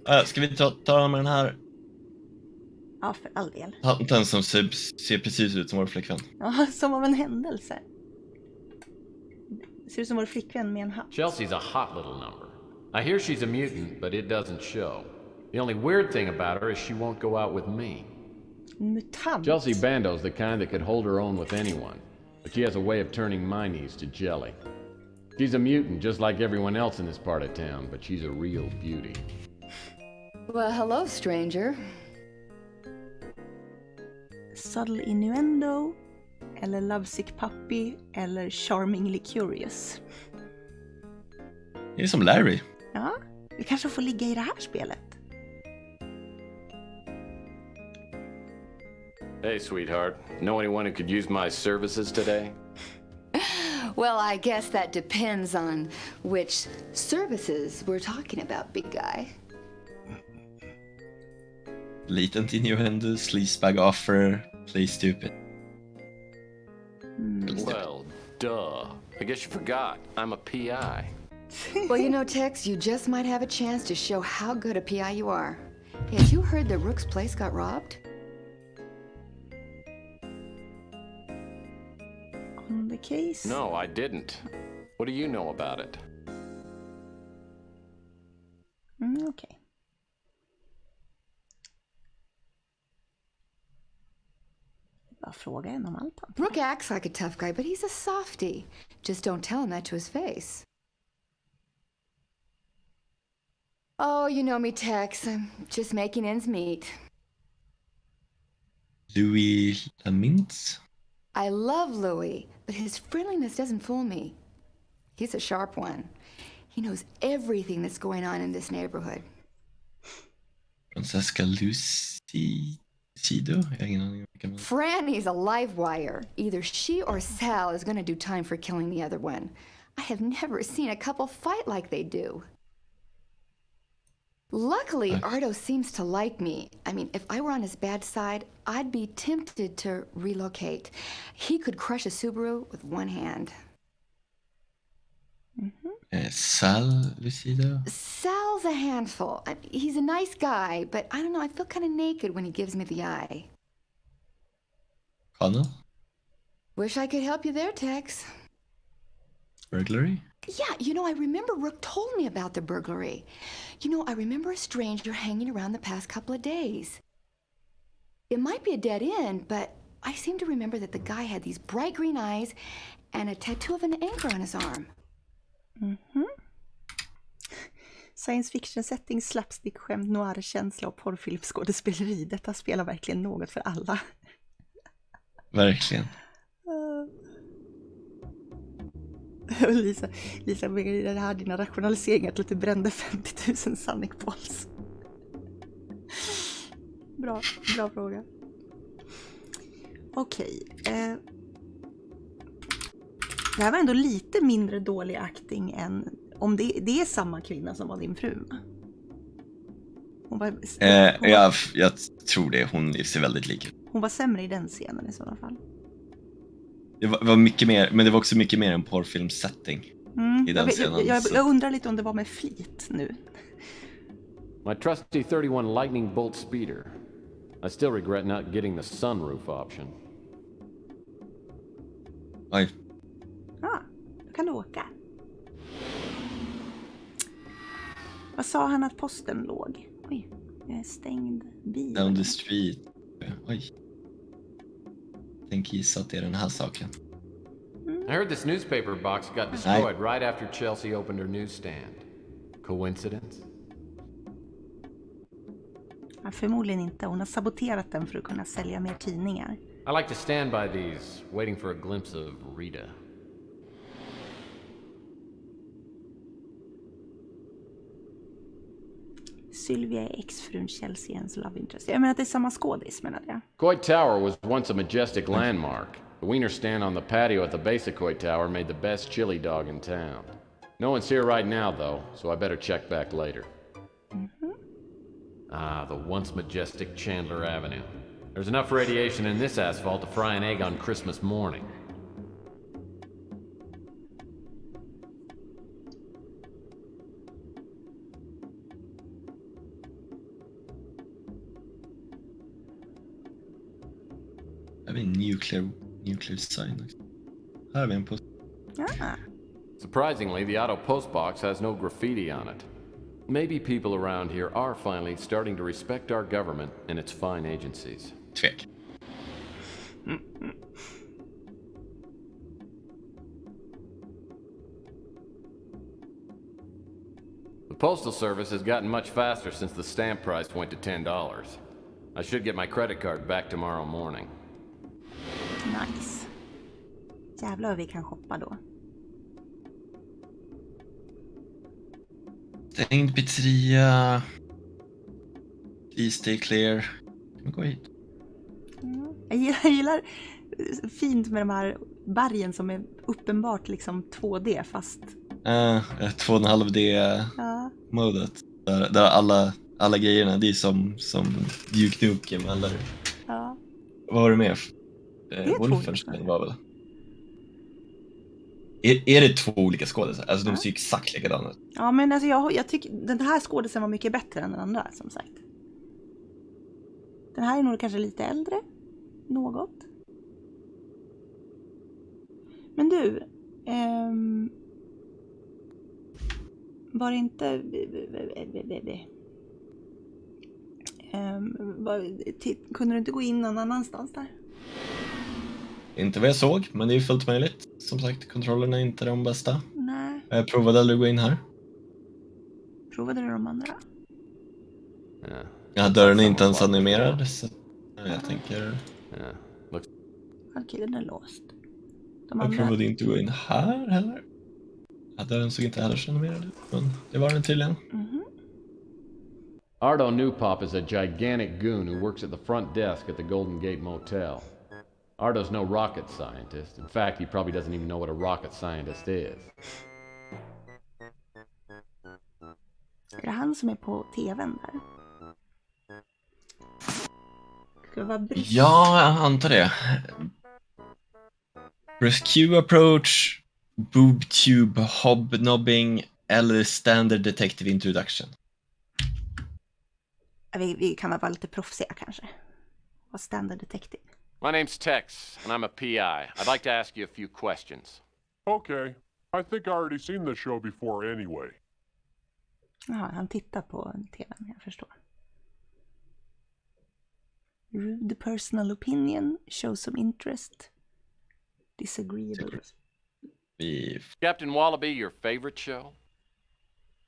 well. Ska vi ta med den här? Ja, för all del. Den som ser precis ut som vår flickvän. Ja, som av en händelse. Ser ut som vår flickvän med en hatt. Chelsea's a hot little number. I hear she's a mutant, but it doesn't show. The only weird thing about her is she won't go out with me. Mutant? Chelsea Bando's the kind that could hold her own with anyone, but she has a way of turning my knees to jelly. She's a mutant just like everyone else in this part of town, but she's a real beauty. Well, hello, stranger. Subtle innuendo, eller lovesick puppy, eller charmingly curious. Det är som Larry. Ja, vi kanske får ligga i det här spelet. Hey, sweetheart. Know anyone who could use my services today? Well, I guess that depends on which services we're talking about, big guy. Latent innuendo, sleazebag offer, play stupid. Well, duh. I guess you forgot. I'm a PI. Well, you know, Tex, you just might have a chance to show how good a PI you are. Had you heard that Rook's place got robbed? On the case? No, I didn't. What do you know about it? Okay. Bara fråga en om allt. Rook acts like a tough guy, but he's a softie. Just don't tell him that to his face. Oh, you know me, Tex. I'm just making ends meet. Louis Lamintz? I love Louis, but his friendliness doesn't fool me. He's a sharp one. He knows everything that's going on in this neighborhood. Francesca Lucido? Franny's a live wire. Either she or Sal is going to do time for killing the other one. I have never seen a couple fight like they do. Luckily, Ardo seems to like me. I mean, if I were on his bad side, I'd be tempted to relocate. He could crush a Subaru with one hand. Sal Lucido? Sal's a handful. He's a nice guy, but I don't know, I feel kind of naked when he gives me the eye. Connell? Wish I could help you there, Tex. Burglary? Yeah, you know, I remember Rook told me about the burglary. You know, I remember a stranger hanging around the past couple of days. It might be a dead end, but I seem to remember that the guy had these bright green eyes and a tattoo of an anchor on his arm. Science fiction setting, slapstick, skämt, noir, känsla och porrfilmskådespeleri. Detta spelar verkligen något för alla. Verkligen. Lisa, det här dina rationaliseringar till att du brände 50 000 Sonic Balls. Bra. bra fråga. Okej. Det här var ändå lite mindre dålig acting än om det är samma kvinna som var din fru. Jag tror det. Hon ser väldigt lik ut. Hon var sämre i den scenen i sådana fall. Det var mycket mer, men det var också mycket mer en porrfilm-setting i den scenen. Jag undrar lite om det var med flit nu. My trusty 31 lightning bolt speeder. I still regret not getting the sunroof option. Oj. Då kan du åka. Vad sa han att posten låg? Oj, stängd bil. Down the street. Oj. Tänk gissa att det är den här saken. I heard this newspaper box got destroyed right after Chelsea opened her newsstand. Coincidence? Ja, förmodligen inte. Hon har saboterat den för att kunna sälja mer tidningar. I like to stand by these, waiting for a glimpse of Rita. Sylvia är exfrun Chelseans love interest. Jag menar att det är samma skådis, menade jag. Coit Tower was once a majestic landmark. The wiener stand on the patio at the base of Coit Tower made the best chili dog in town. No one's here right now, though, so I better check back later. The once majestic Chandler Avenue. There's enough radiation in this asphalt to fry an egg on Christmas morning. Här har vi en nuclear sign också. Här har vi en post. Surprisingly, the auto post box has no graffiti on it. Maybe people around here are finally starting to respect our government and its fine agencies. Tvek. The Postal Service has gotten much faster since the stamp price went to $10. I should get my credit card back tomorrow morning. Nice. Jävlar vad vi kan shoppa då. Stängd pizzeria. Please stay clear. Kan vi gå hit? Jag gillar fint med de här bergen som är uppenbart liksom 2D fast 2,5D-modet. Där alla grejerna, det är som Duke Nukem eller... Ja. Vad var det mer? Wolfenstein var väl? Är det två olika skådespelare? Alltså de ser exakt likadana ut. Ja, men alltså jag tycker den här skådespelaren var mycket bättre än den andra, som sagt. Den här är nog kanske lite äldre. Något. Men du, var det inte kunde du inte gå in någon annanstans där? Inte vad jag såg, men det är ju fullt möjligt. Som sagt, kontrollerna är inte de bästa. Nej. Jag provade aldrig att gå in här. Provade du de andra? Ja, dörren är inte ens animerad, så jag tänker... Okej, den är låst. Jag provade inte att gå in här heller. Ja, dörren såg inte heller så animerad ut, men det var den tydligen. Ardo Newpop is a gigantic goon who works at the front desk at the Golden Gate Motel. Ardo's no rocket scientist. In fact, he probably doesn't even know what a rocket scientist is. Är det han som är på tvn där? Ska det vara ja, jag antar det. Rescue approach, boobtube, hobnobbing eller standard detective introduction. Vi kan vara lite proffsiga kanske. Vad standard detective? My name's Tex, and I'm a PI. I'd like to ask you a few questions. Okay. I think I already seen this show before anyway. Ja, han tittar på tvn, jag förstår. Rude personal opinion, show some interest. Disagreeable. Captain Wallaby, your favorite show?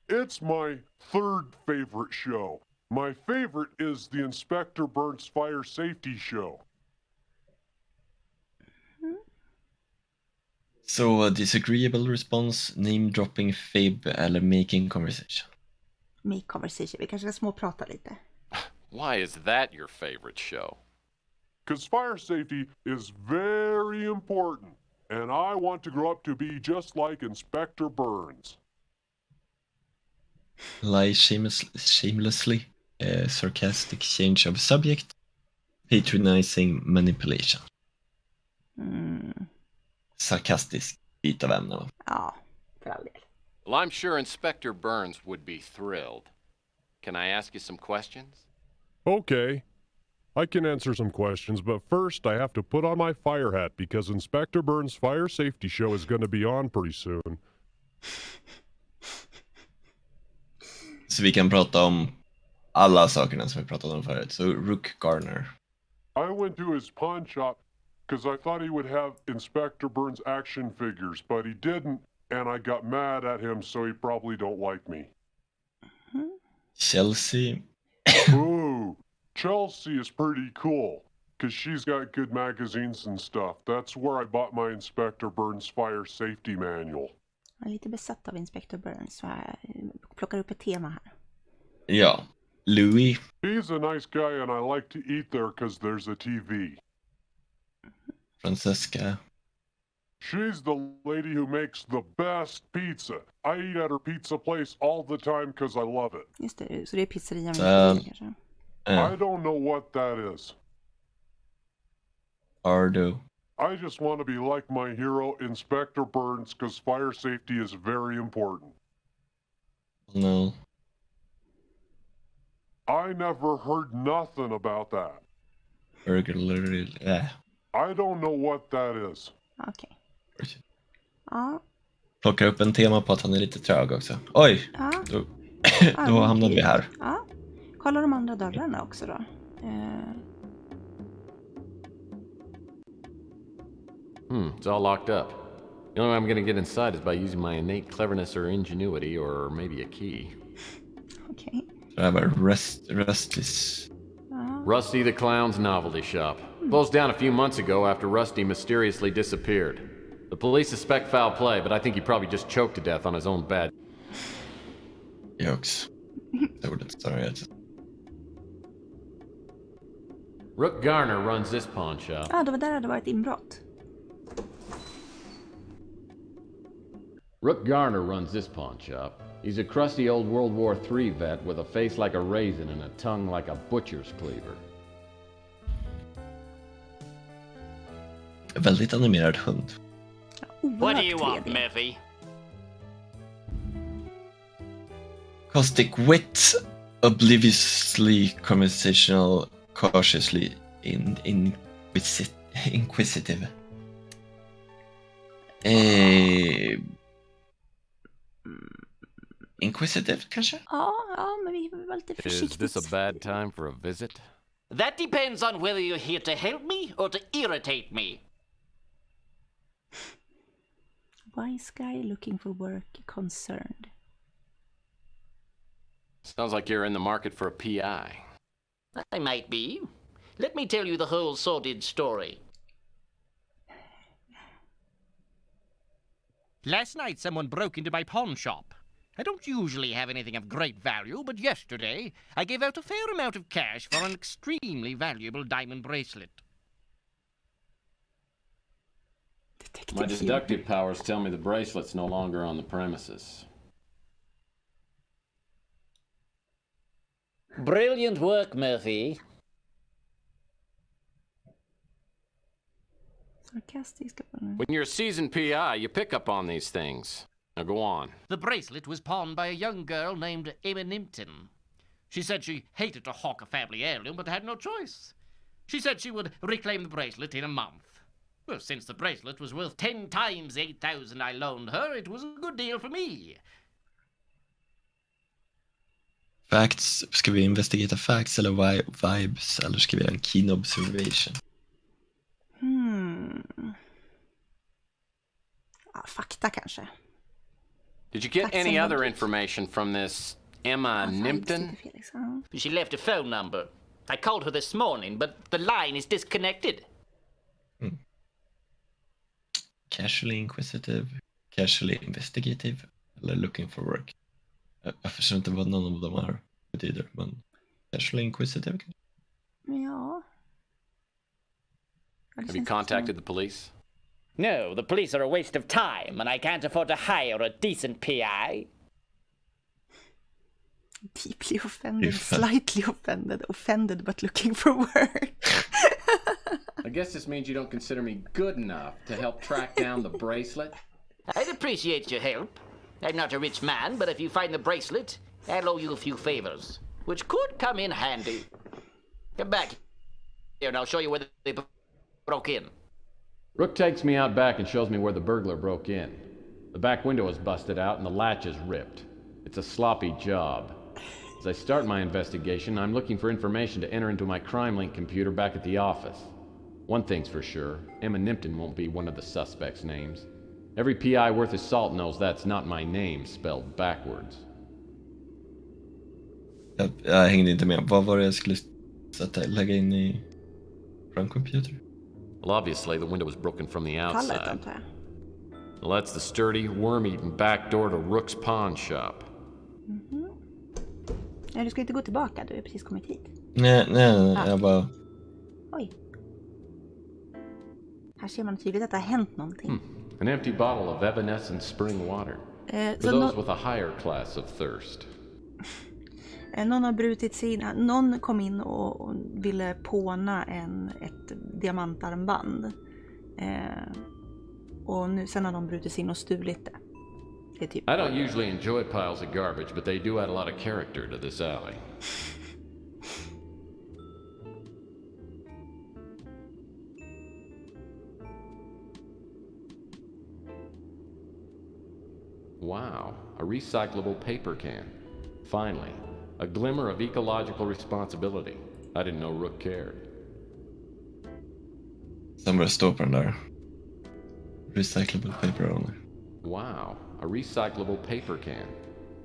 It's my third favorite show. My favorite is the Inspector Burns Fire Safety Show. Så disagreeable response, name dropping, fib eller making conversation. Make conversation, vi kanske ska småprata lite. Why is that your favorite show? Because fire safety is very important, and I want to grow up to be just like Inspector Burns. Lie shamelessly, sarcastic change of subject, patronizing manipulation. Sarkastisk bit av ämne. Ja, för all del. Well, I'm sure Inspector Burns would be thrilled. Can I ask you some questions? Okay. I can answer some questions, but first I have to put on my fire hat because Inspector Burns' fire safety show is going to be on pretty soon. Så vi kan prata om alla sakerna som vi pratade om förut. Så Rook Garner. I went to his pawn shop because I thought he would have Inspector Burns action figures, but he didn't, and I got mad at him, so he probably don't like me. Chelsea. Ooh, Chelsea is pretty cool because she's got good magazines and stuff. That's where I bought my Inspector Burns fire safety manual. Jag är lite besatt av Inspector Burns, så jag plockar upp ett tema här. Ja, Louis. He's a nice guy and I like to eat there because there's a TV. Francesca. She's the lady who makes the best pizza. I eat at her pizza place all the time because I love it. Just det, så det är pizzerian kanske. I don't know what that is. Ardo. I just want to be like my hero, Inspector Burns, because fire safety is very important. No. I never heard nothing about that. Burglary. I don't know what that is. Okej. Ja. Plockar upp en tema på att han är lite trög också. Oj! Ja. Då hamnade vi här. Ja. Kolla de andra dörrarna också då. It's all locked up. The only way I'm gonna get inside is by using my innate cleverness or ingenuity, or maybe a key. Okej. Det här var Rusty's. Rusty the Clown's novelty shop. Closed down a few months ago after Rusty mysteriously disappeared. The police suspect foul play, but I think he probably just choked to death on his own bed. Jokes. Det var inte större. Rook Garner runs this pawn shop. Ja, det var där det hade varit inbrott. Rook Garner runs this pawn shop. He's a crusty old World War III vet with a face like a raisin and a tongue like a butcher's cleaver. Väldigt animerad hund. What do you want, Murphy? Caustic wit, obliviously conversational, cautiously inquisitive. Inquisitive, kanske? Ja, men vi var lite försiktigt. Is this a bad time for a visit? That depends on whether you're here to help me or to irritate me. Wise guy looking for work, concerned. Sounds like you're in the market for a PI. I might be. Let me tell you the whole sordid story. Last night someone broke into my pawn shop. I don't usually have anything of great value, but yesterday I gave out a fair amount of cash for an extremely valuable diamond bracelet. My deductive powers tell me the bracelet's no longer on the premises. Brilliant work, Murphy. When you're a seasoned PI, you pick up on these things. Now go on. The bracelet was pawned by a young girl named Emma Nimpton. She said she hated to hawk a family heirloom, but had no choice. She said she would reclaim the bracelet in a month. Well, since the bracelet was worth 10 times the 8,000 I loaned her, it was a good deal for me. Facts, ska vi investigata facts eller vibes, eller ska vi göra en keen observation? Ja, fakta kanske. Did you get any other information from this Emma Nimpton? She left a phone number. I called her this morning, but the line is disconnected. Casually inquisitive, casually investigative, eller looking for work. Jag förstår inte vad någon av dem här betyder, men... Sexually inquisitive. Ja. Have you contacted the police? No, the police are a waste of time, and I can't afford to hire a decent PI. Deeply offended, slightly offended but looking for work. I guess this means you don't consider me good enough to help track down the bracelet? I'd appreciate your help. I'm not a rich man, but if you find the bracelet, I'll owe you a few favors, which could come in handy. Come back here and I'll show you where they broke in. Rook takes me out back and shows me where the burglar broke in. The back window is busted out and the latch is ripped. It's a sloppy job. As I start my investigation, I'm looking for information to enter into my crime-link computer back at the office. One thing's for sure, Emma Nimpton won't be one of the suspects' names. Every PI worth his salt knows that's not my name spelled backwards. Jag hängde inte med. Vad var det jag skulle lägga in i front computer? Well, obviously the window was broken from the outside. Well, that's the sturdy, worm-eaten back door to Rook's pawn shop. Nej, du ska inte gå tillbaka. Du har precis kommit hit. Nej, jag bara... Oj. Här ser man tydligt att det har hänt någonting. An empty bottle of evanescent spring water. For those with a higher class of thirst. Någon har brutit sig in. Någon kom in och ville påna ett diamantarmband. Och nu, sen har de brutit sig in och stulit det. Det är typ... I don't usually enjoy piles of garbage, but they do add a lot of character to this alley. Wow, a recyclable paper can. Finally, a glimmer of ecological responsibility. I didn't know Rook cared. Sen börjar stå på den där. Recyclable paper only. Wow, a recyclable paper can.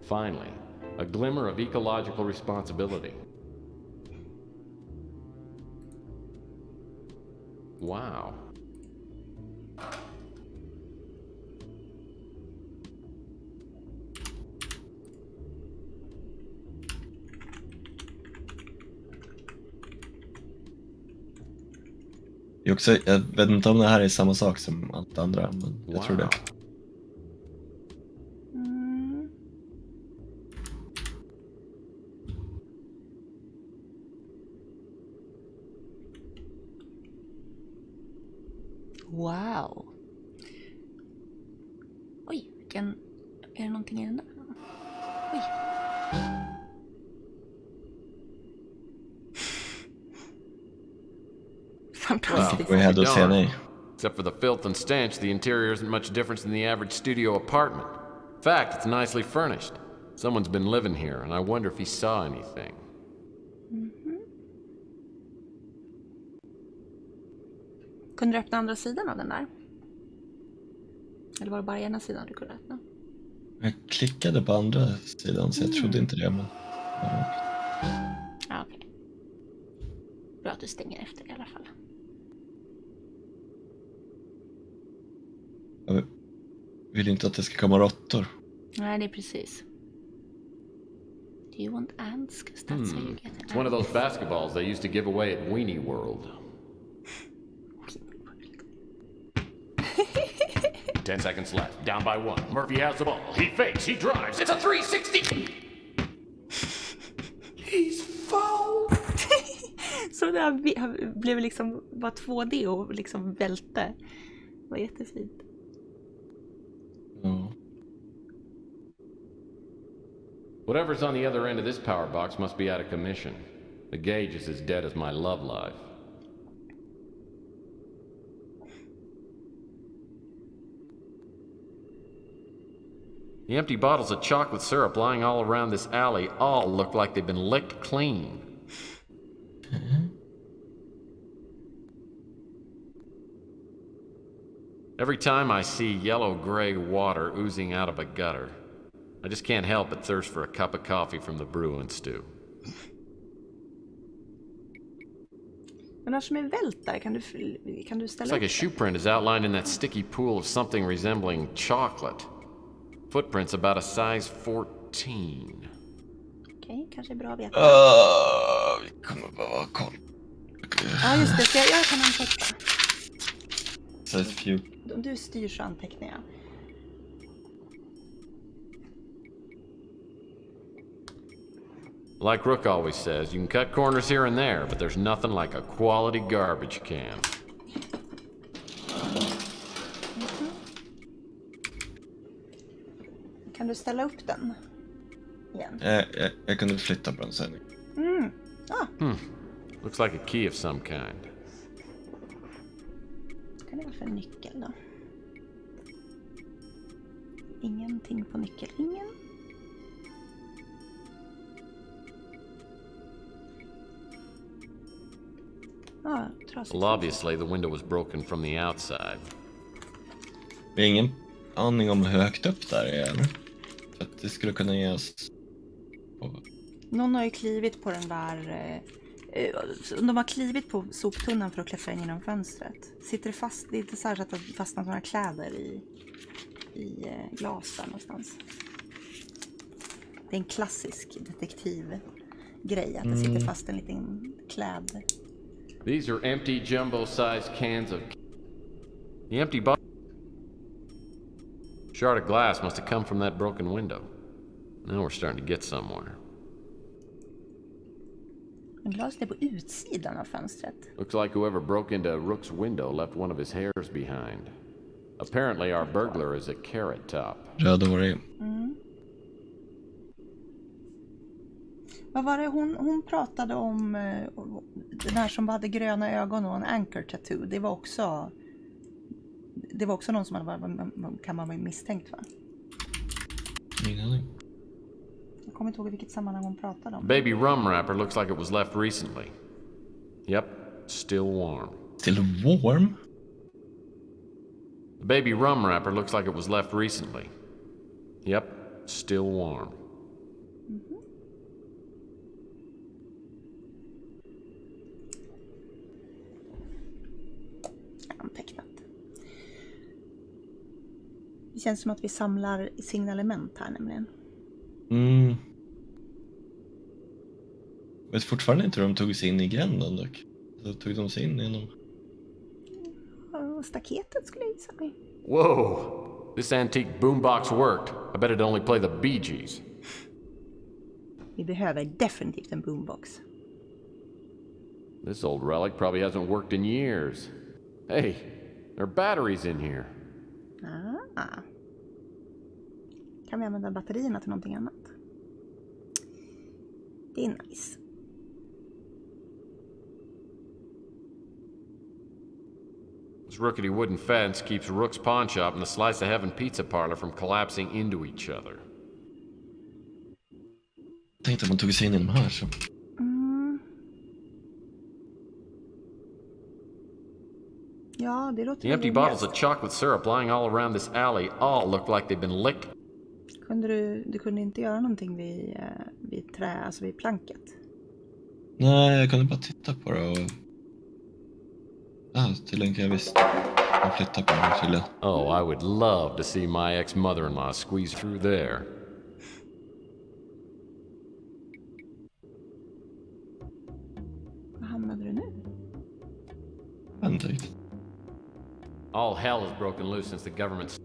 Finally, a glimmer of ecological responsibility. Wow. Jag vet inte om det här är samma sak som allt andra, men jag tror det. Wow. Oj, vilken... Är det någonting i den där? Oj. Fantastic. Except for the filth and stench, the interior isn't much different than the average studio apartment. In fact, it's nicely furnished. Someone's been living here, and I wonder if he saw anything. Kunde du öppna andra sidan av den där? Eller var det bara ena sidan du kunde öppna? Jag klickade på andra sidan så jag trodde inte det. Men... Ja, okej. Bra att du stänger efter i alla fall. Jag vill inte att det ska komma råttor. Nej, det är precis. Do you want ants? Because that's how you get ants. It's one of those basketballs they used to give away at Weenie World. 10 seconds left. Down by 1. Murphy has the ball. He fakes. He drives. It's a 360. He's foul. Så det här blev liksom bara 2D och liksom välte. Det var jättefint. Whatever's on the other end of this power box must be out of commission. The gauge is as dead as my love life. The empty bottles of chocolate syrup lying all around this alley all look like they've been licked clean. Every time I see yellow-gray water oozing out of a gutter, I just can't help but thirst for a cup of coffee from the brew and stew. Men det som är vält där, kan du ställa It's like a shoe print is outlined in that sticky pool of something resembling chocolate. Footprints about a size 14. Okej, kanske är bra att veta. vi kommer behöva koll. Ja, just det. Så jag kan anteckna. Says few. Om du styr så antecknar jag. Like Rook always says, you can cut corners here and there, but there's nothing like a quality garbage can. Kan du ställa upp den igen? Jag kunde flytta på den sen. Looks like a key of some kind. Vad kan det vara för nyckel då? Ingenting på nyckelringen. Well, obviously the window was broken from the outside. Vi har ingen aning om hur högt upp där är, eller? För att det skulle kunna ge oss... Någon har ju klivit på den där... De har klivit på soptunnan för att klättra in genom fönstret. Sitter det fast? Det är inte så här att det fastnar några kläder i glas där någonstans. Det är en klassisk detektivgrej att det sitter fast en liten kläd. These are empty jumbo-sized cans of... The empty bottle... Shard of glass must have come from that broken window. Now we're starting to get somewhere. En glas är på utsidan av fönstret. Looks like whoever broke into Rook's window left one of his hairs behind. Apparently our burglar is a carrot top. Rödhårig. Vad var det hon pratade om, den här som hade gröna ögon och en anchor tattoo. Det var också någon som kan man vara misstänkt, va? Jag kommer inte ihåg vilket sammanhang hon pratade om. Baby rum wrapper looks like it was left recently. Yep, still warm. Still warm? The baby rum wrapper looks like it was left recently. Yep, still warm. Antecknat. Det känns som att vi samlar signalement här nämligen. Jag vet fortfarande inte hur de tog sig in i gränden dock. Så tog de sig in genom... Staketet skulle jag gissa mig. Whoa! This antique boombox worked. I bet it only play the Bee Gees. Vi behöver definitivt en boombox. This old relic probably hasn't worked in years. Hey, there are batteries in here. Kan vi använda batterierna till någonting annat? Det är nice. This rickety wooden fence keeps Rook's pawn shop and the Slice of Heaven pizza parlor from collapsing into each other. Jag tänkte att man tog sig in i de här så... Ja, det låter... The empty bottles of chocolate syrup lying all around this alley all look like they've been licked. Du kunde inte göra någonting vid trä, alltså vid planket? Nej, jag kunde bara titta på det och... tydligen kan jag visst flytta på den tydligen. Oh, I would love to see my ex-mother-in-law squeeze through there. Var hamnade du nu? Inte riktigt. All hell has broken loose since the government...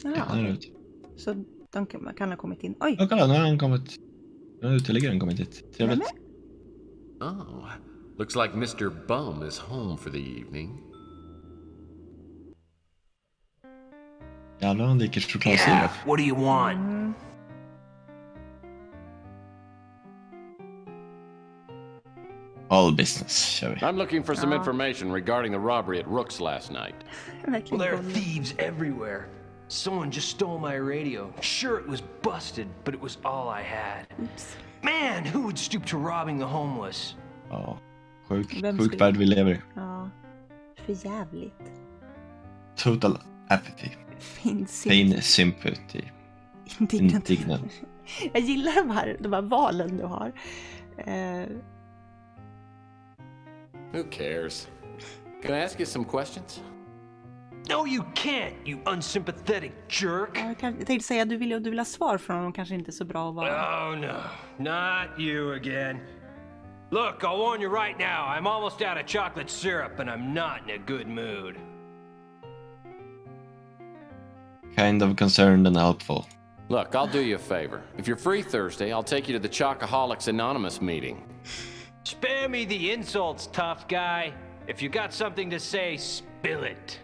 Ja, så de kan ha kommit in. Oj! Ja, kolla, nu har han kommit. Nu har uteliggaren kommit hit. Trevligt. Oh, looks like Mr. Bum is home for the evening. Jävlar, han dricker chokladsirap. What do you want? All business, kör vi. I'm looking for some information regarding the robbery at Rook's last night. Well, there are thieves everywhere. Someone just stole my radio. Sure, it was busted, but it was all I had. Oops. Man, who would stoop to robbing the homeless? Ja, sjuk värld vi lever i. Ja, för jävligt. Total apathy. Pain sympathy. Indignant. Jag gillar de här valen du har. Who cares? Can I ask you some questions? No, you can't, you unsympathetic jerk. Ja, jag tänkte säga att du vill ha svar från honom, kanske inte så bra att vara. Oh no, not you again. Look, I'll warn you right now, I'm almost out of chocolate syrup and I'm not in a good mood. Kind of concerned and helpful. Look, I'll do you a favor. If you're free Thursday, I'll take you to the Chocoholics Anonymous meeting. Spare me the insults, tough guy. If you got something to say, spill it.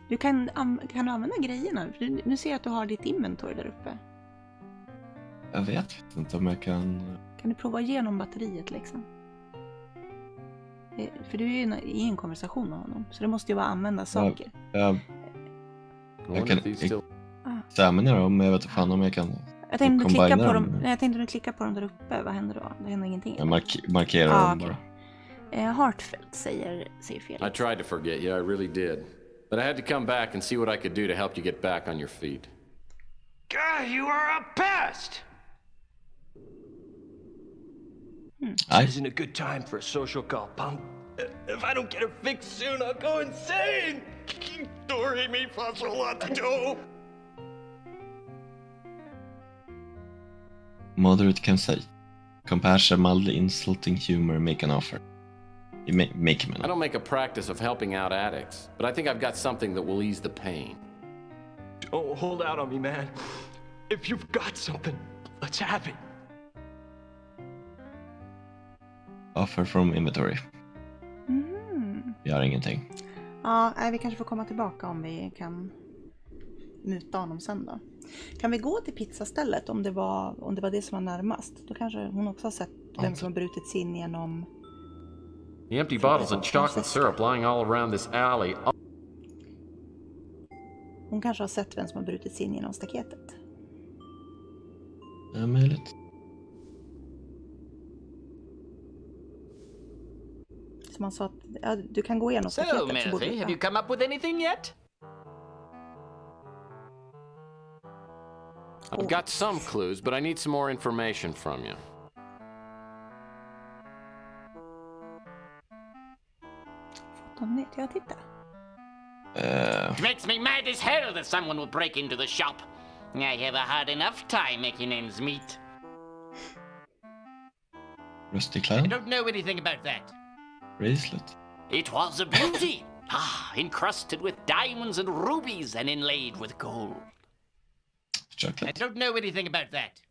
Du kan använda grejerna. Nu ser jag att du har ditt inventory där uppe. Jag vet inte om jag kan... Kan du prova igenom batteriet liksom? För du är ju i en konversation med honom. Så det måste ju vara använda saker. Jag kan examina dem, men jag vet inte fan om jag kan... Jag tänkte klicka på dem. Nej, jag tänkte du klickar på dem där uppe. Vad händer då? Det händer ingenting. Jag markerar dem bara. Heartfelt säger fel. I tried to forget you, I really did. But I had to come back and see what I could do to help you get back on your feet. God, you are a pest! This isn't a good time for a social call, punk. If I don't get her fixed soon, I'll go insane! Dory me fast a lot to do! Moderate can say. Compassion, mildly insulting humor, make an offer. You make him an offer. I don't make a practice of helping out addicts, but I think I've got something that will ease the pain. Don't hold out on me, man. If you've got something, let's have it. Offer from inventory. Gör ingenting. Ja, vi kanske får komma tillbaka om vi kan muta honom sen då. Kan vi gå till pizzastället om det var det som var närmast? Då kanske hon också har sett vem som har brutit sig in genom... The empty bottles of chocolate syrup lying all around this alley. Hon kanske har sett vem som har brutit sig in genom staketet. Ja, möjligt. Som han sa att du kan gå igenom staketet. So, Murphy, have you come up with anything yet? I've got some clues, but I need some more information from you. Jag tittar. It makes me mad as hell that someone would break into the shop. I have a hard enough time making ends meet. Rusty I clown? don't know anything about that. Bracelet? It was a beauty. Encrusted with diamonds and rubies and inlaid with gold. Chocolate? I don't know anything about that.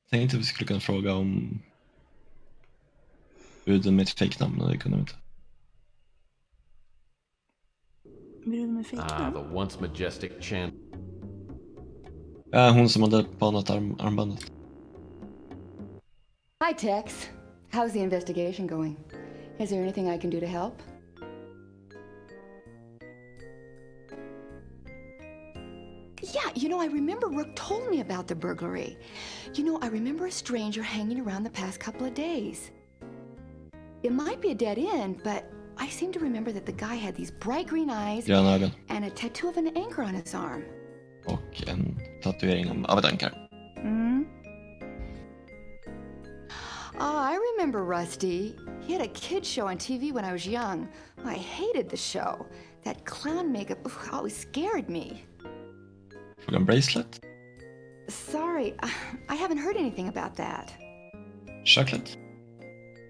Tänkte vi skulle kunna fråga om bruden med ett fejknamn, men det kunde vi inte. Bruden med fejknamn? The once majestic champ. Ja, hon som hade banat armbandet. Hi, Tex. How's the investigation going? Is there anything I can do to help? Yeah, I remember Rook told me about the burglary. I remember a stranger hanging around the past couple of days. It might be a dead end, but I seem to remember that the guy had these bright green eyes and a tattoo of an anchor on his arm. Och en tatuering av ett ankar. I remember Rusty. He had a kid show on TV when I was young. I hated the show. That clown makeup always scared me. Fråga om bracelet? Sorry, I haven't heard anything about that. Chocolate?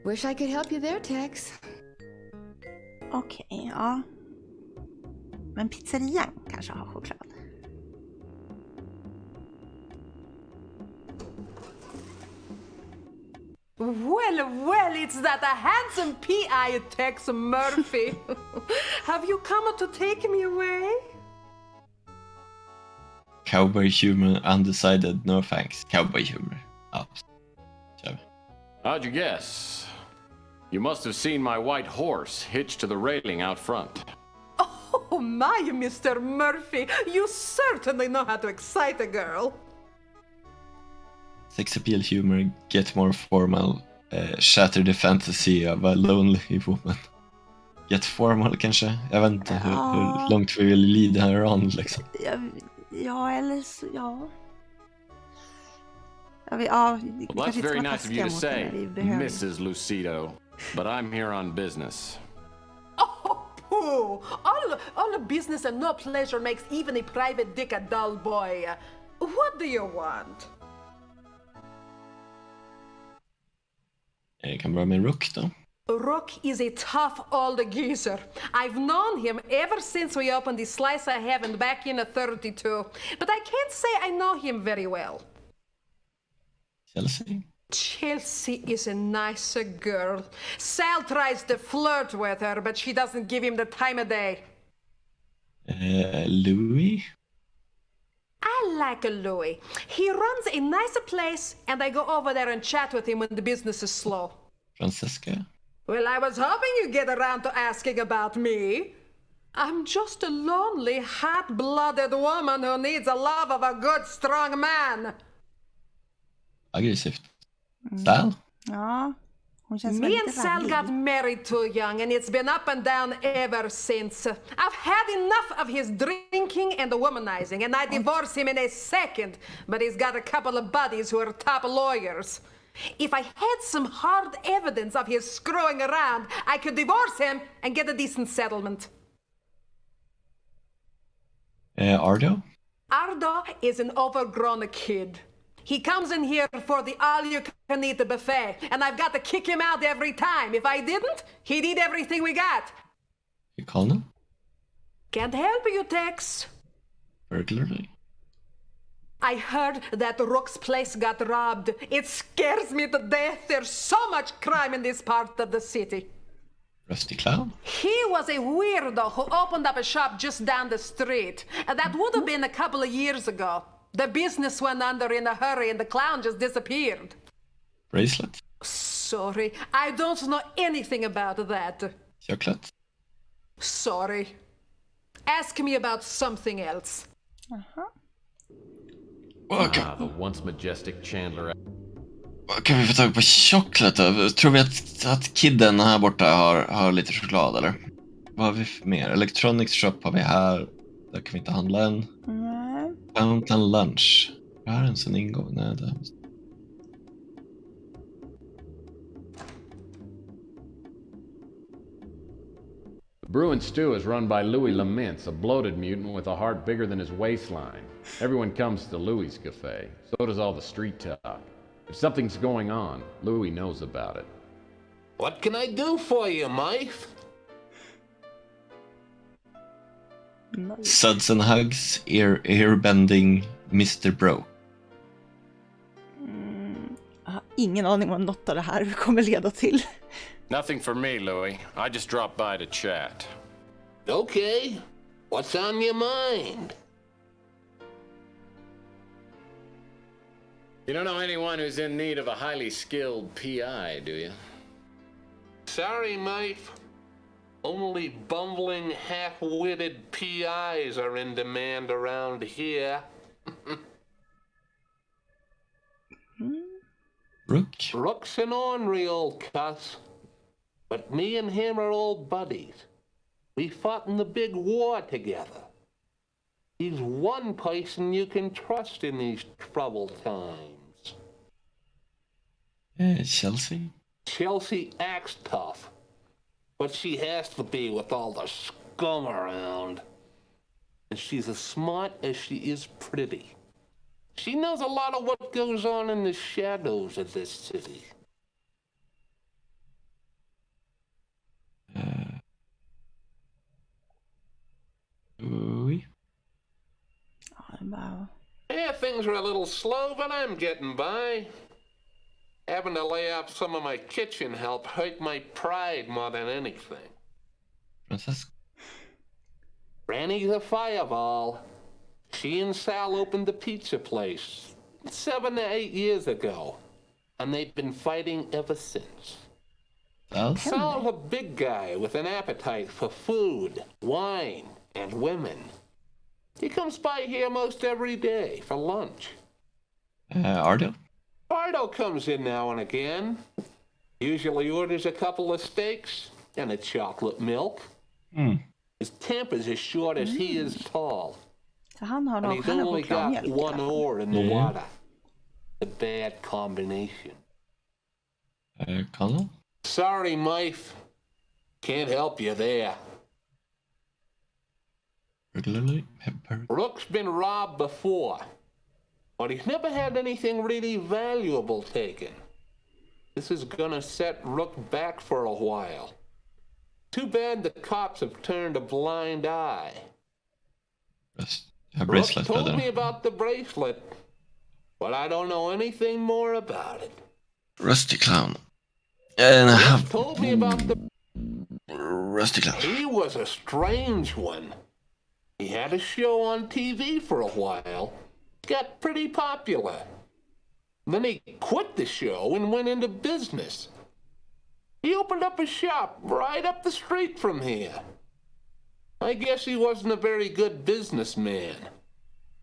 Wish I could help you there, Tex. Okej, ja. Men pizzerian kanske har choklad. Well, it's that a handsome P.I. Tex Murphy. Have you come to take me away? Cowboy humor, undecided, no thanks. Cowboy humor. Ja. How'd you guess? You must have seen my white horse hitched to the railing out front. Oh my, Mr. Murphy, you certainly know how to excite a girl. Sex appeal humor, get more formal, shatter the fantasy of a lonely woman. Get formal kanske? Jag vet inte hur långt vi vill lead her on liksom. Ja, eller så, ja. Well, that's very nice of you to say, Mrs. Lucido. But I'm here on business. Oh, pooh! All the business and no pleasure makes even a private dick a dull boy. What do you want? Jag kan börja med Rook då. Rook is a tough old geezer. I've known him ever since we opened the slice of heaven back in 32. But I can't say I know him very well. Chelsea. Chelsea is a nicer girl. Sal tries to flirt with her, but she doesn't give him the time of day. Louis. I like Louis. He runs a nicer place, and I go over there and chat with him when the business is slow. Francesca. Well, I was hoping you'd get around to asking about me. I'm just a lonely, hot-blooded woman who needs the love of a good, strong man. Aggressivt. Sal? Ja, hon känns Me väldigt and Sal got married too young, and it's been up and down ever since. I've had enough of his drinking and the womanizing, and I divorce him in a second, but he's got a couple of buddies who are top lawyers. If I had some hard evidence of his screwing around, I could divorce him and get a decent settlement. Ardo? Ardo is an overgrown kid. He comes in here for the all-you-can-eat buffet, and I've got to kick him out every time. If I didn't, he'd eat everything we got. You call them? Can't help you, Tex. Burglary? I heard that Rook's place got robbed. It scares me to death. There's so much crime in this part of the city. Rusty Clown? He was a weirdo who opened up a shop just down the street. That would have been a couple of years ago. The business went under in a hurry and the clown just disappeared. Bracelet? Sorry, I don't know anything about that. Chocolate? Sorry. Ask me about something else. The once majestic Chandler. Vad kan vi få tag på choklad då? Tror vi att kidden här borta har lite choklad eller? Vad har vi mer? Electronics shop har vi här. Där kan vi inte handla än. Fountain lunch. Det här är en sån ingång. Nej, det The Brew and Stew is run by Louis Lamintz, a bloated mutant with a heart bigger than his waistline. Everyone comes to Louis's cafe. So does all the street talk. If something's going on, Louis knows about it. What can I do for you, Mike? Suds and hugs, ear-bending Mr. Bro. Jag har ingen aning vad något av det här kommer leda till. Nothing for me, Louis. I just dropped by to chat. Okay. What's on your mind? You don't know anyone who's in need of a highly skilled PI, do you? Sorry, mate. Only bumbling, half-witted PIs are in demand around here. Rook? Rook's an ornery old cuss. But me and him are old buddies. We fought in the big war together. He's one person you can trust in these troubled times. Chelsea? Chelsea acts tough. But she has to be with all the scum around. And she's as smart as she is pretty. She knows a lot of what goes on in the shadows of this city. Louis? Wow. Yeah, things are a little slow, but I'm getting by. Having to lay off some of my kitchen help hurt my pride more than anything. Francesca? Granny's a fireball. She and Sal opened the pizza place 7 to 8 years ago, and they've been fighting ever since. Sal's a big guy with an appetite for food, wine, and women. He comes by here most every day for lunch. Ardo? Ardo comes in now and again. Usually orders a couple of steaks and a chocolate milk. His temper's as short as he is tall. Så han har And he's only got one oar in the water. A bad combination. Connell? Sorry, Mife. Can't help you there. Rook's been robbed before, but he's never had anything really valuable taken. This is gonna set Rook back for a while. Too bad the cops have turned a blind eye. Rook told me about the bracelet, but I don't know anything more about it. Rusty Clown. Rook told me about the Rusty Clown. He was a strange one. He had a show on TV for a while. Got pretty popular. Then he quit the show and went into business. He opened up a shop right up the street from here. I guess he wasn't a very good businessman.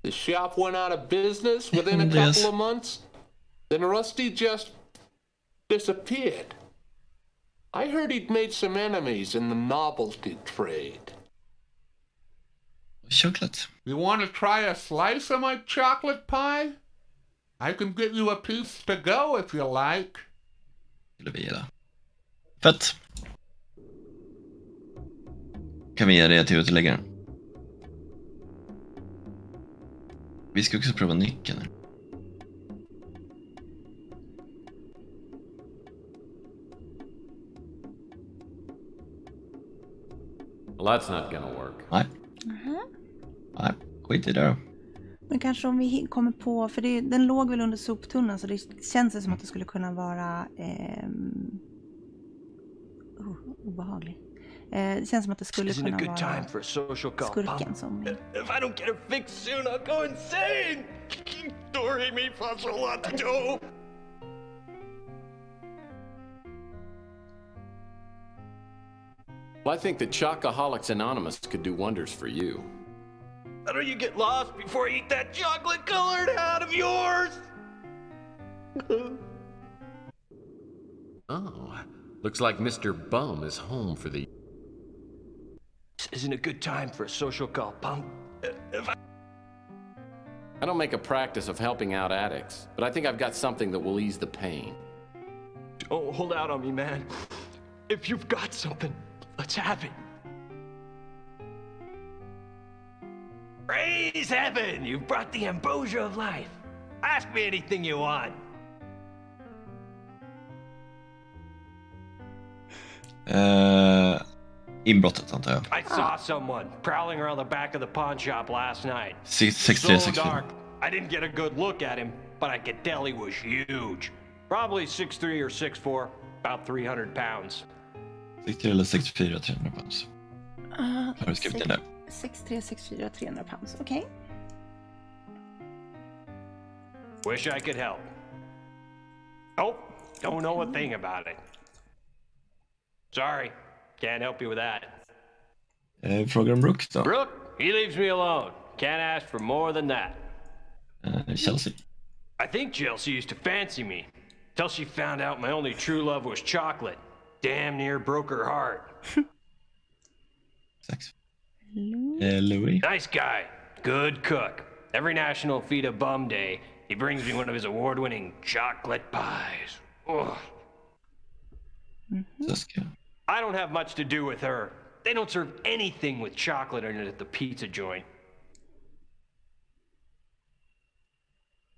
The shop went out of business within a couple of months. Then Rusty just disappeared. I heard he'd made some enemies in the novelty trade. Chocolate. You want to try a slice of my chocolate pie? I can get you a piece to go if you like. Skulle vi göra. Fett. Kan vi ge det till utläggaren? Vi ska också prova nyckeln. Well, that's not gonna work. Nej. Nej, skit i det då. Men kanske om vi kommer på, för den låg väl under soptunnan, så det känns som att det skulle kunna vara obehaglig. Det känns som att det skulle kunna vara skurken som... If I don't get a fix soon, I'll go insane! Dory me fasolato! Well, I think that Chocoholics Anonymous could do wonders for you. How do you get lost before I eat that chocolate-colored hat of yours? Oh, looks like Mr. Bum is home for the... This isn't a good time for a social call, punk. I don't make a practice of helping out addicts, but I think I've got something that will ease the pain. Don't hold out on me, man. If you've got something, let's have it. Praise heaven! You've brought the ambrosia of life. Ask me anything you want. Inbrottet antar jag. I saw someone prowling around the back of the pawn shop last night. 6'3", So dark, I didn't get a good look at him, but I could tell he was huge. Probably 6'3" or 6'4", about 300 pounds. 6'3" eller 6'4", 300 pounds. Har du skrivit in det? 6'3", 6'4", 300 pounds. Okej. Wish I could help. Oh, don't know a thing about it. Sorry, can't help you with that. Frågar om Brooke då? Brooke, he leaves me alone. Can't ask for more than that. Chelsea. I think Chelsea used to fancy me, till she found out my only true love was chocolate. Damn near broke her heart. Sex. Louis. Nice guy, good cook. Every National Feed a Bum Day, he brings me one of his award-winning chocolate pies. Ugh. I don't have much to do with her. They don't serve anything with chocolate in it at the pizza joint.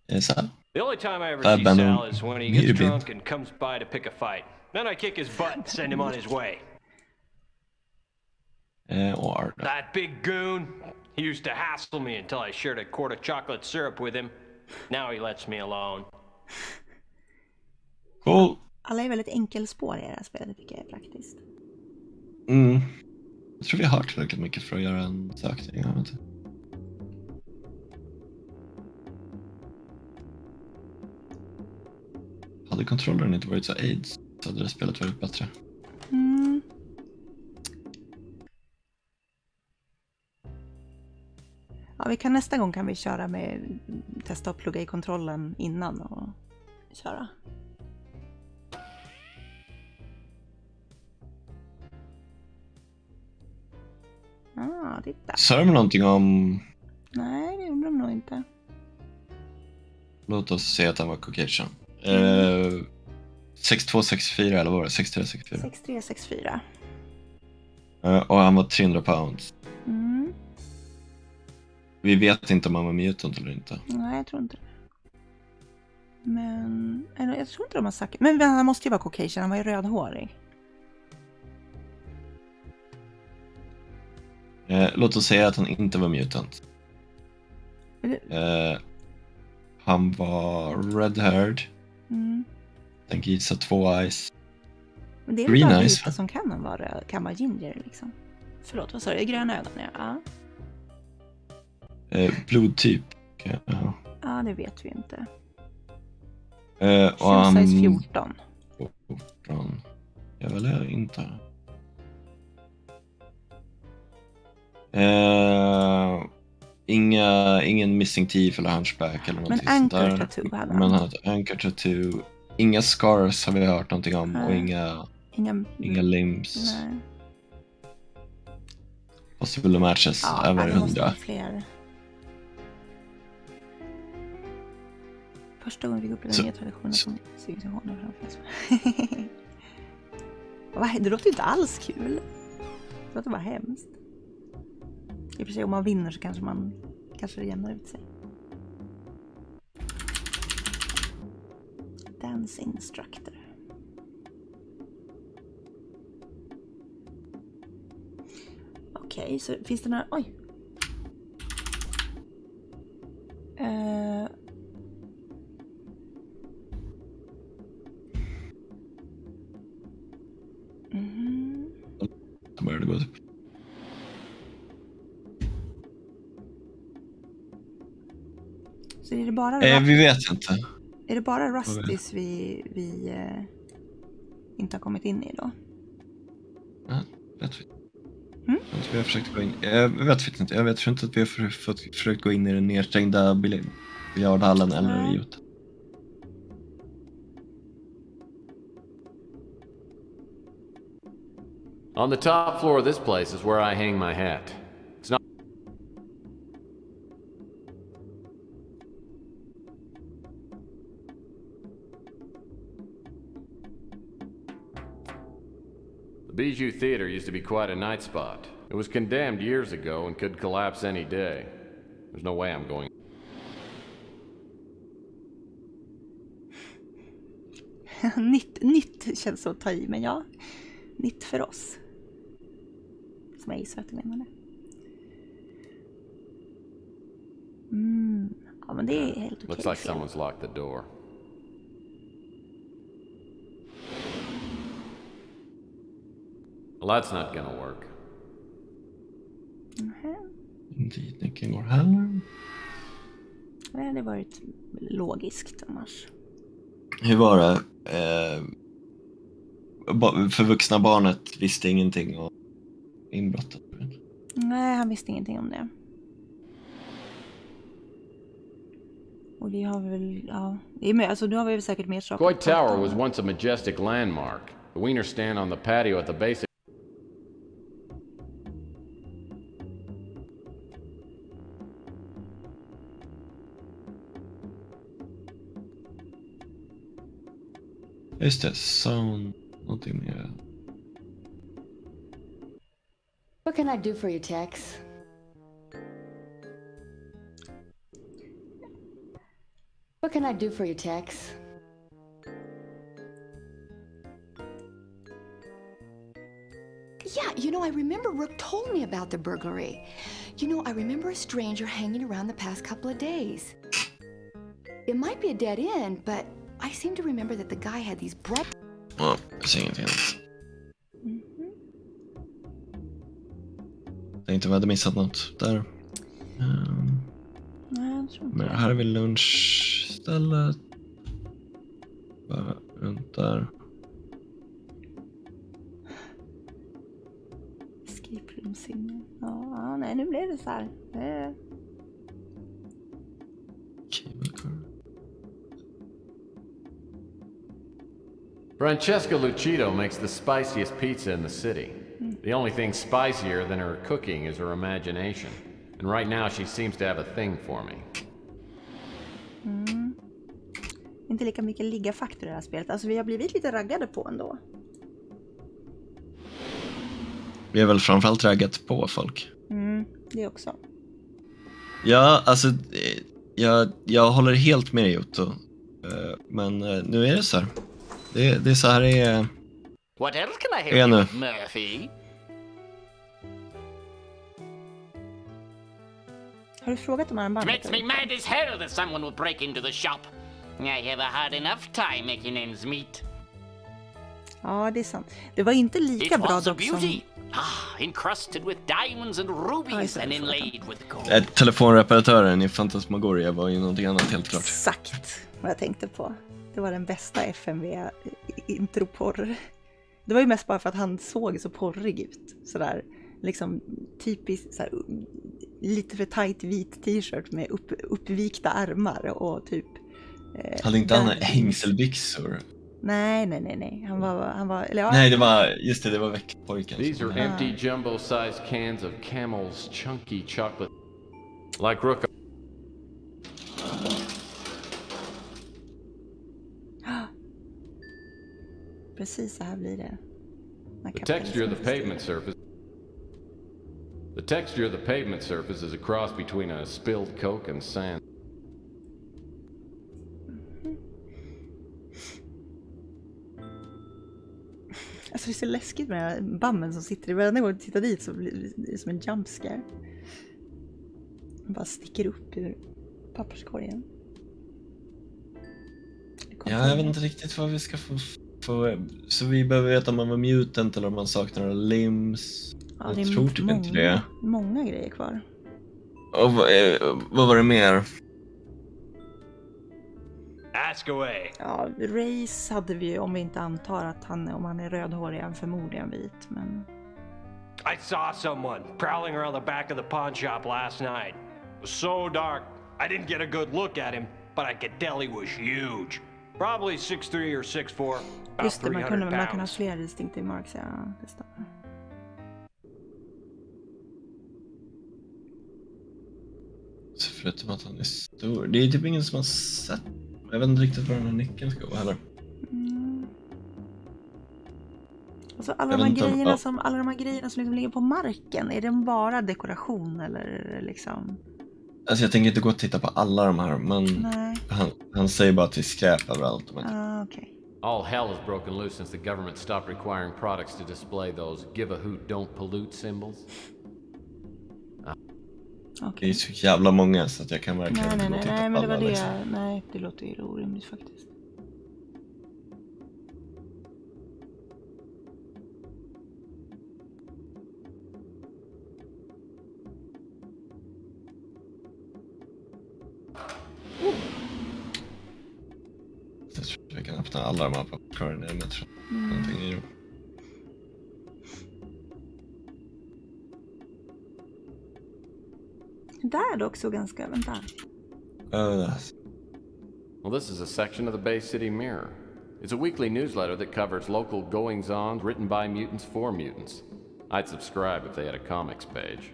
Yes, sir. The only time I ever see Sal is when he gets drunk and comes by to pick a fight. Then I kick his butt and send him on his way. That big goon, he used to hassle me until I shared a quart of chocolate syrup with him. Now he lets me alone. Cool. Alla är väldigt enkelspår i det här spelet, tycker jag är praktiskt. Jag tror vi har tillräckligt mycket för att göra en sökning. Jag vet inte. Hade kontrollen inte varit så AIDS så hade det spelet varit bättre. Ja, vi kan nästa gång kan vi köra med testa att plugga i kontrollen innan och köra. Titta. Sa de någonting om... Nej, det gjorde de nog inte. Låt oss se att han var Caucasian. 6264 eller vad var det? 6364. 6364. Och han var 300 pounds. Mm. Vi vet inte om han var mutant eller inte. Nej, jag tror inte det. Men jag tror inte de har sagt. Men han måste ju vara Caucasian, han var ju rödhårig. Låt oss säga att han inte var mutant. Han var red-haired. Mm. Den gissar 2 eyes. Men det är Green bara eyes. vita som kan vara ginger liksom. Förlåt, vad sa du? Gröna ögon, ja. Blodtyp. Ja, det vet vi inte. Och han... Size 14. 14. Jag väljer inte. Ingen missing teeth eller hunchback eller någonting sånt där. Men anchor tattoo hade han. Men han hade anchor tattoo. Inga scars har vi hört någonting om. Och inga limbs. Nej. Possible matches över 100. Fler. Första gången vi går upp den nya traditionen som civilisationen framför oss. Det låter inte alls kul. Det låter bara hemskt. I och för sig om man vinner så kanske det jämnar ut sig. Dance instructor. Okej, så finns det några... Oj! Då börjar det gå typ. Så är det bara vi vet inte. Är det bara Rustys vi inte har kommit in i då? Ja, vet vi. Vi har försökt gå in. Jag vet inte. Jag tror inte att vi har försökt gå in i den nedstängda biljardhallen eller i hotellet. On the top floor of this place is where I hang my hat. It's not... The Bijou Theater used to be quite a night spot. It was condemned years ago and could collapse any day. There's no way I'm going... nytt känns så att ta i, men ja. Nytt för oss. Som jag gissar att du menar det. Ja, men det är helt okej. Looks like someone's locked the door. Well, that's not gonna work. Inte nyckeln går heller. Det hade varit logiskt annars. Hur var det? För vuxna barnet visste ingenting om inbrottet. Nej, han visste ingenting om det. Och vi har väl, ja, det är med, alltså nu har vi väl säkert mer saker. Coit Tower was once a majestic landmark. The wieners stand on the patio at the base. Just det, sound, någonting mer. What can I do for you, Tex? What can I do for you, Tex? Yeah, you know, I remember Rook told me about the burglary. You know, I remember a stranger hanging around the past couple of days. It might be a dead end, but I seem to remember that the guy had these bright... Ja, jag ser ingenting alls. Jag tänkte vi hade missat något där. Nej, jag tror inte. Men här är vi lunchstället. Bara runt där. Escape room scene. Ja, nej, nu blev det så här. Francesca Lucido makes the spiciest pizza in the city. The only thing spicier than her cooking is her imagination. And right now she seems to have a thing for me. inte lika mycket ligga-faktor i det här spelet. Alltså vi har blivit lite raggade på ändå. Vi har väl framförallt raggat på folk. Det också. Ja, alltså jag håller helt med Otto. Men nu är det så här. Det är så här det är. What else can I help you with, Murphy? Har du frågat om armbandet? Makes me mad as hell that someone will break into the shop. I have a hard enough time making ends meet. Ja, det är sant. Det var inte lika bra was a dock som... beauty. Encrusted with diamonds and rubies and inlaid with gold. Telefonreparatören i Fantasmagoria var ju någonting annat helt klart. Exakt vad jag tänkte på. Det var den bästa FMV-introporr. Det var ju mest bara för att han såg så porrig ut. Sådär, liksom typiskt såhär, lite för tight vit t-shirt med uppvikta armar och typ... Hade inte han hängselbyxor? Nej. Han var eller ja. Nej, det var veckpojken. These are empty jumbo-sized cans of Camel's chunky chocolate. Like Rook. Precis så här blir det. The texture of the pavement surface. The texture of the pavement surface is a cross between a spilled Coke and sand. Alltså det är så läskigt med den här bammen som sitter i varenda gång du tittar dit så blir det som en jumpscare. Den bara sticker upp ur papperskorgen. Ja, jag vet inte riktigt vad vi ska få. Så vi behöver veta om man var mutant eller om man saknar några limbs. Ja, jag tror typ inte det. Många grejer kvar. Och vad var det mer? Ask away. Ja, race hade vi om vi inte antar att om han är rödhårig är han förmodligen vit, men... I saw someone prowling around the back of the pawn shop last night. It was so dark, I didn't get a good look at him, but I could tell he was huge. Probably 6'3 or 6'4, about Just det, 300 man kan ha pounds. fler distinctive marks, ja, det stämmer. Så förutom att han är stor. Det är typ ingen som har sett. Jag vet inte riktigt var den här nyckeln ska gå heller. Alltså alla de här grejerna som liksom ligger på marken, är det bara dekoration eller är det liksom... Alltså jag tänker inte gå och titta på alla de här, men han säger bara att det är skräp överallt. Okay. All hell has broken loose since the government stopped requiring products to display those give a hoot don't pollute symbols. Det är så jävla många så att jag kan verkligen inte gå och titta på men alla. det var det. Liksom. Nej, det låter ju orimligt faktiskt. Jag tror att vi kan öppna alla de här papperskorgarna med någonting i dem. Där är det också ganska, vänta. Well, this is a section of the Bay City Mirror. It's a weekly newsletter that covers local goings-on written by mutants for mutants. I'd subscribe if they had a comics page.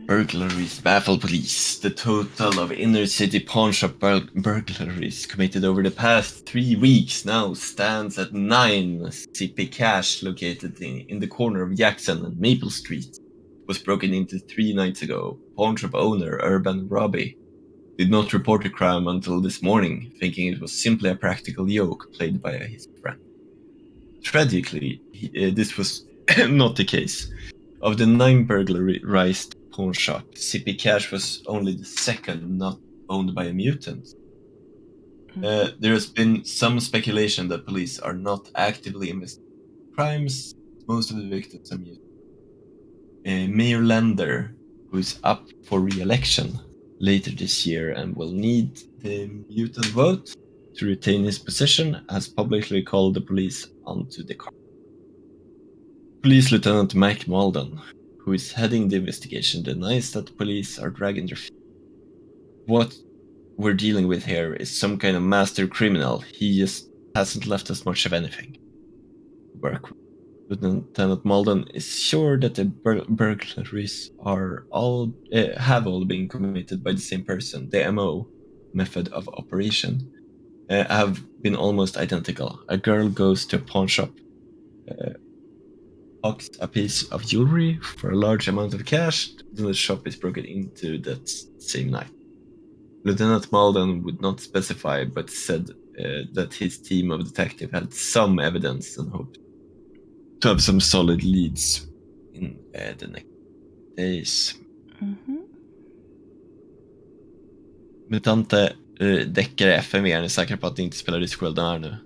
Burglaries baffle police. The total of inner city pawn shop burglaries committed over the past 3 weeks now stands at 9. CP Cash, located in the corner of Jackson and Maple Street, was broken into 3 nights ago. Pawn shop owner Urban Robbie did not report the crime until this morning, thinking it was simply a practical joke played by his friend. Tragically, this was not the case. Of the 9 burglarized pawn shop, CP Cash was only the second not owned by a mutant. There has been some speculation that police are not actively investigating crimes. Most of the victims are mutants. Mayor Lander, who is up for re-election later this year and will need the mutant vote to retain his position, has publicly called the police onto the car. Police Lieutenant Mac Malden, who is heading the investigation, denies that the police are dragging their feet. What we're dealing with here is some kind of master criminal. He just hasn't left us much of anything to work with. Lieutenant Malden is sure that the burglaries have all been committed by the same person. The MO, method of operation, have been almost identical. A girl goes to a pawn shop, hawks a piece of jewelry for a large amount of cash, then the shop is broken into that same night. Lieutenant Malden would not specify, but said that his team of detectives had some evidence and hoped to have some solid leads in the next days. Mutante deckare FMV, är ni säkra på att ni inte spelar Discworld här nu?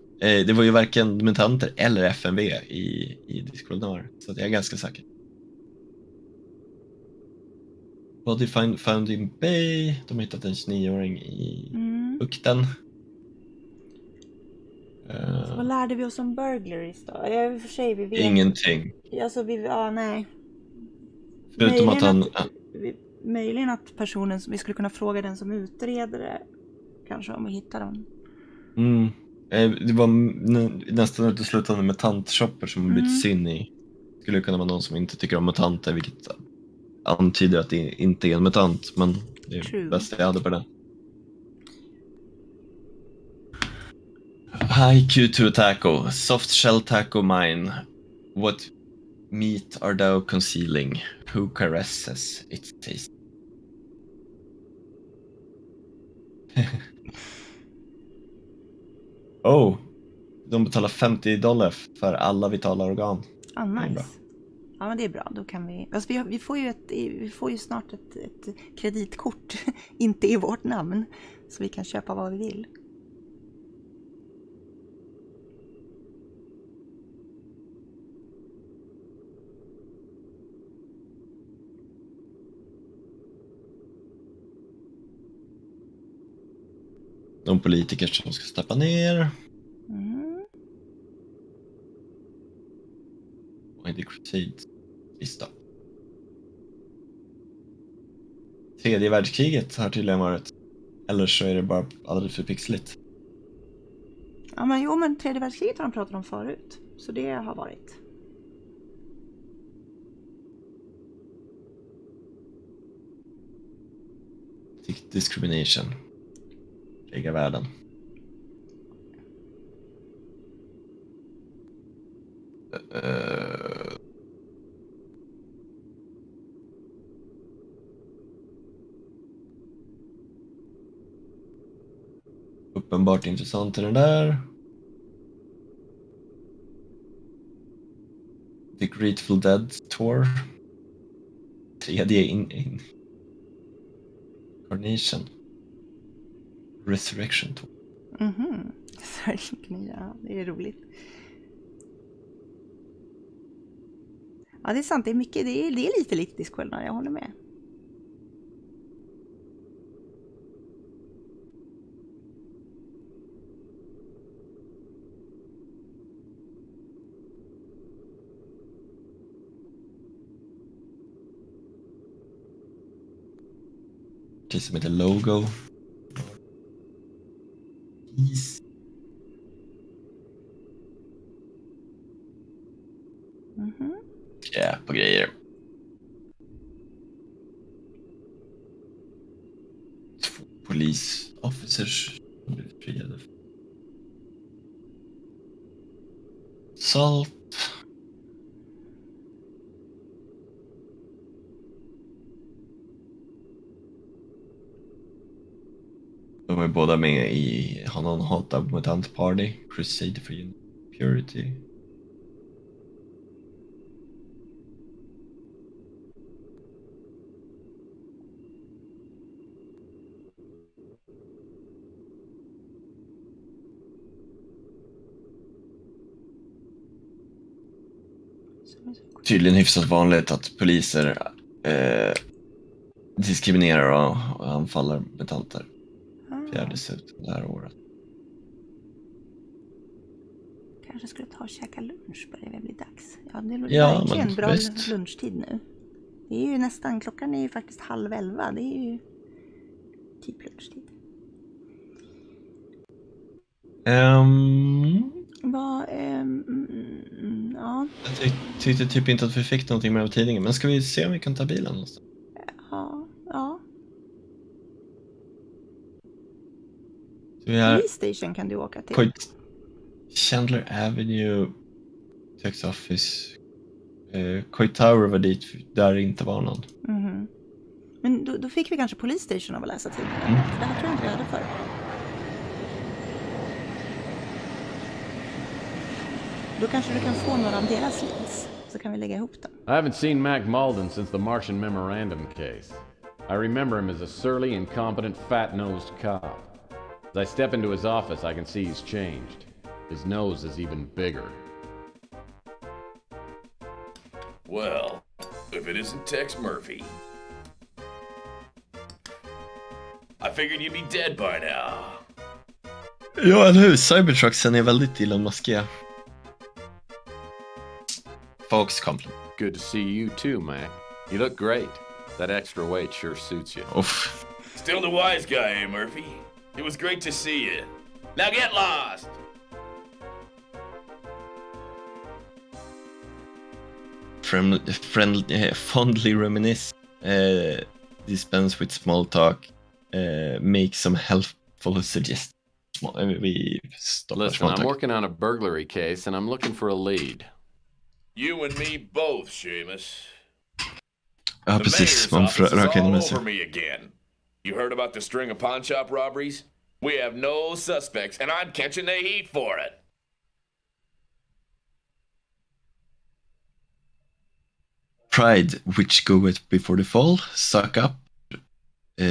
Det var ju varken mutanter eller FMV i Discworld här, så jag är ganska säker. Body found in Bay. De har hittat en 29-åring i bukten. Så vad lärde vi oss om burglaries då? Ja, i och för sig, vi vet... Ingenting. Alltså, nej. Förutom att han... Möjligen att personen, vi skulle kunna fråga den som utreder det, kanske, om vi hittar dem. Det var nästan uteslutande mutantshopper som blivit in i. Skulle kunna vara någon som inte tycker om mutanter, vilket antyder att det inte är en mutant, men det är det bästa jag hade på den. IQ2 taco, soft shell taco mine. What meat are thou concealing? Who caresses its taste? De betalar $50 för alla vitala organ. Nice. Ja, men det är bra. Då kan vi... Alltså, vi får ju snart ett kreditkort, inte i vårt namn, så vi kan köpa vad vi vill. De politiker som ska steppa ner. Och The Crusade sista. Tredje världskriget har tydligen varit. Eller så är det bara alldeles för pixligt. Ja, men tredje världskriget har de pratat om förut. Så det har varit. Discrimination. Kriga världen. Uppenbart intressant i den där. The Grateful Dead Tour. Tredje incarnation. Resurrection Tour. Ja, det är roligt. Ja, det är sant. Det är mycket. Det är lite likt Discworld, jag håller med. Det som heter Logo. Is. Ja, på grejer. Två polisofficers som blev friade. Salt. De är båda med i någon hatad mutant party, Crusade for Purity. Tydligen hyfsat vanligt att poliser diskriminerar och anfaller mutanter. Fjärde ut det här året. Kanske skulle ta och käka lunch, börjar det bli dags. Ja, det är verkligen bra lunchtid nu. Det är ju nästan, klockan är ju faktiskt 10:30. Det är ju typ lunchtid. Ja. Jag tyckte typ inte att vi fick någonting med av tidningen. Men ska vi se om vi kan ta bilen någonstans? Ja. Så vi har Police Station kan du åka till. Chandler Avenue, Text Office. Coit Tower var dit där det inte var någon. Mhm. Men då fick vi kanske Police Station av att läsa tidningen. För det här tror jag inte vi hade förr. Då kanske du kan få några av deras links. Så kan vi lägga ihop dem. I haven't seen Mac Malden since the Martian Memorandum case. I remember him as a surly, incompetent, fat-nosed cop. As I step into his office, I can see he's changed. His nose is even bigger. Well, if it isn't Tex Murphy. I figured you'd be dead by now. Ja, eller hur? Cybertrucksen är väldigt Elon Muskiga. Folks compliment. Good to see you too, Mac. You look great. That extra weight sure suits you. Oof. Still the wise guy, eh, Murphy? It was great to see you. Now get lost! Fondly reminisce, dispense with small talk, make some helpful suggestions. Listen, I'm working on a burglary case and I'm looking for a lead. You and me both, Seamus. Ja, precis. Man får röka in med sig. Me again. You heard about the string of pawn shop robberies? We have no suspects, and I'm catching the heat for it. Pride, which goeth before the fall, suck up,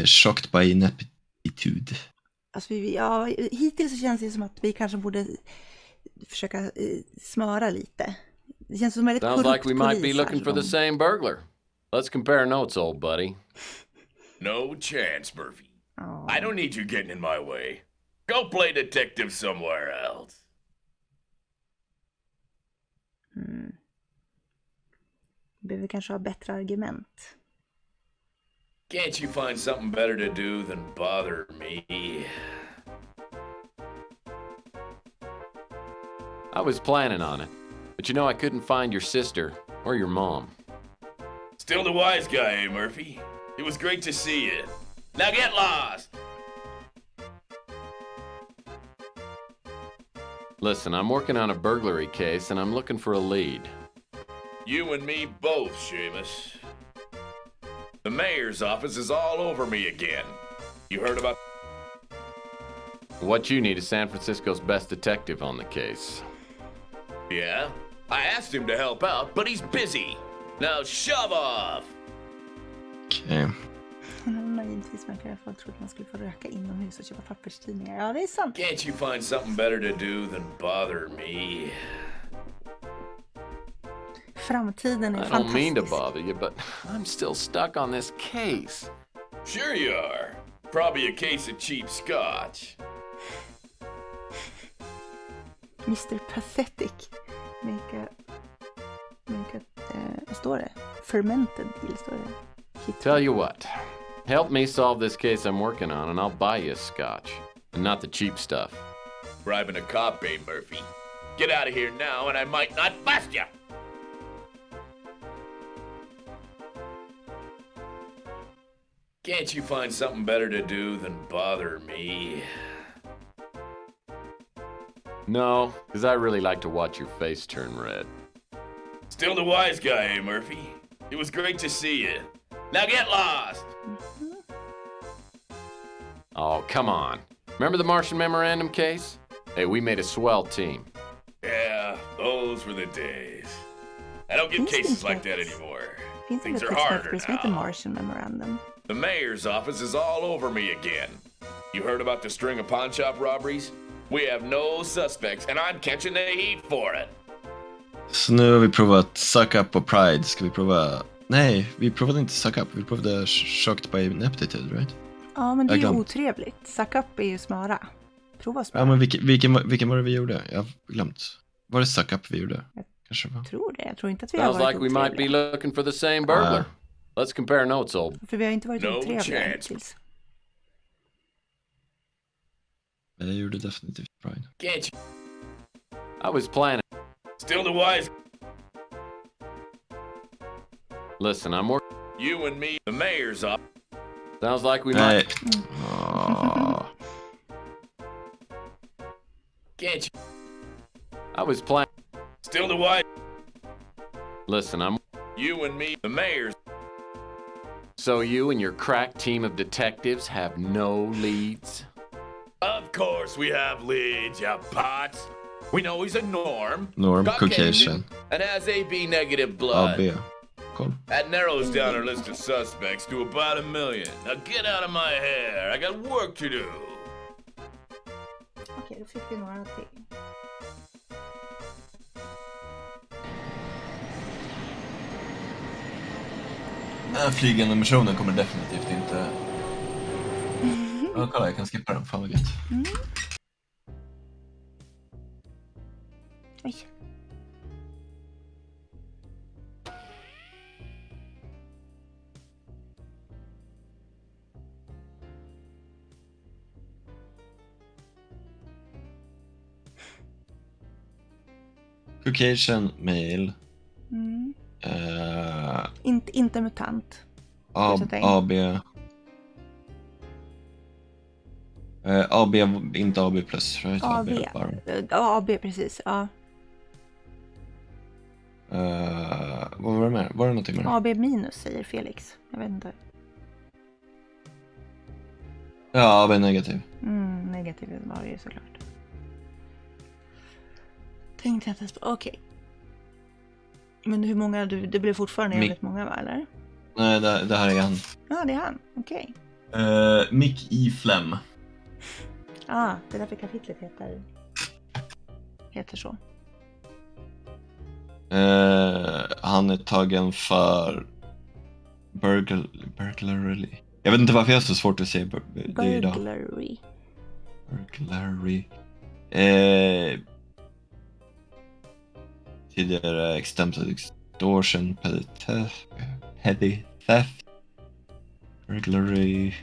shocked by ineptitude. Alltså hittills så känns det som att vi kanske borde försöka smöra lite. Det känns som ett Sounds like we might be looking for the same burglar. Let's compare notes, old buddy. No chance, Murphy. I don't need you getting in my way. Go play detective somewhere else. Behöver kanske ha bättre argument. Can't you find something better to do than bother me? I was planning on it, but you know I couldn't find your sister or your mom. Still the wise guy, eh, Murphy? It was great to see you. Now get lost! Listen, I'm working on a burglary case and I'm looking for a lead. You and me both, Seamus. The mayor's office is all over me again. You heard about... What you need is San Francisco's best detective on the case. Yeah? I asked him to help out, but he's busy. Now shove off! Okej. Givetvis märker jag att folk trodde att man skulle få röka inomhus och köpa papperstidningar. Ja, det är sant. Can't you find something better to do than bother me? Framtiden är I fantastisk. don't mean to bother you, but I'm still stuck on this case. Sure you are. Probably a case of cheap scotch. Mr. Pathetic. Vad står det? Fermented deal står det. Tell you what. Help me solve this case I'm working on and I'll buy you a scotch. And not the cheap stuff. Bribing a cop, eh, Murphy? Get out of here now and I might not bust you! Can't you find something better to do than bother me? No, because I really like to watch your face turn red. Still the wise guy, eh, Murphy? It was great to see you. Now get lost! Oh, come on. Remember the Martian Memorandum case? Hey, we made a swell team. Yeah, those were the days. I don't get cases like that anymore. Things are harder now. Martian Memorandum. The mayor's office is all over me again. You heard about the string of pawn shop robberies? We have no suspects and I'm catching the heat for it. Så nu har vi provat Suck Up och Pride. Ska vi prova... Nej, vi provade inte Suck Up. Vi provade Shocked by Ineptitude, right? Ja, men det är ju otrevligt. Suck Up är ju smöra. Prova smöra. Ja, men vilken var det vi gjorde? Jag har glömt. Var det Suck Up vi gjorde? Kanske var. Jag tror det. Jag tror inte att vi har varit Sounds like we might be looking for the same burglar. Let's compare notes, old. För vi har inte varit otrevliga hittills. Men jag gjorde definitivt Pride. Can't you? I was planning. Still the wise. Listen, I'm working. You and me, the mayor's up. Sounds like we might. Can't you? I was playing. Still the white. Listen, I'm. You and me, the mayor's. So you and your crack team of detectives have no leads? Of course we have leads, you pots. We know he's a Norm. Caucasian. And has AB negative blood. AB. Cool. That narrows down our list of suspects to about 1 million. Now get out of my hair. I got work to do. Okej, då fick vi några till. Den här flygande missionen kommer definitivt inte... Ja, kolla, jag kan skippa den. Fan vad gött. Oj. Caucasian male. Inte mutant. AB. AB, inte AB plus. Right? AB. AB, precis. Ja. Vad var det med? Var det någonting med det? AB minus säger Felix. Jag vet inte. Ja, AB negativ. Negativ var det ju såklart. Tänkte jag inte ens på. Okej. Men hur många? Det blev fortfarande jävligt många, va, eller? Nej, det här är han. Ja, det är han. Okej. Mick E. Flem. Det är därför kapitlet heter så. Han är tagen för burglary. Jag vet inte varför jag är så svårt att säga Burglary. Tidigare extempted extortion, petty theft, burglary,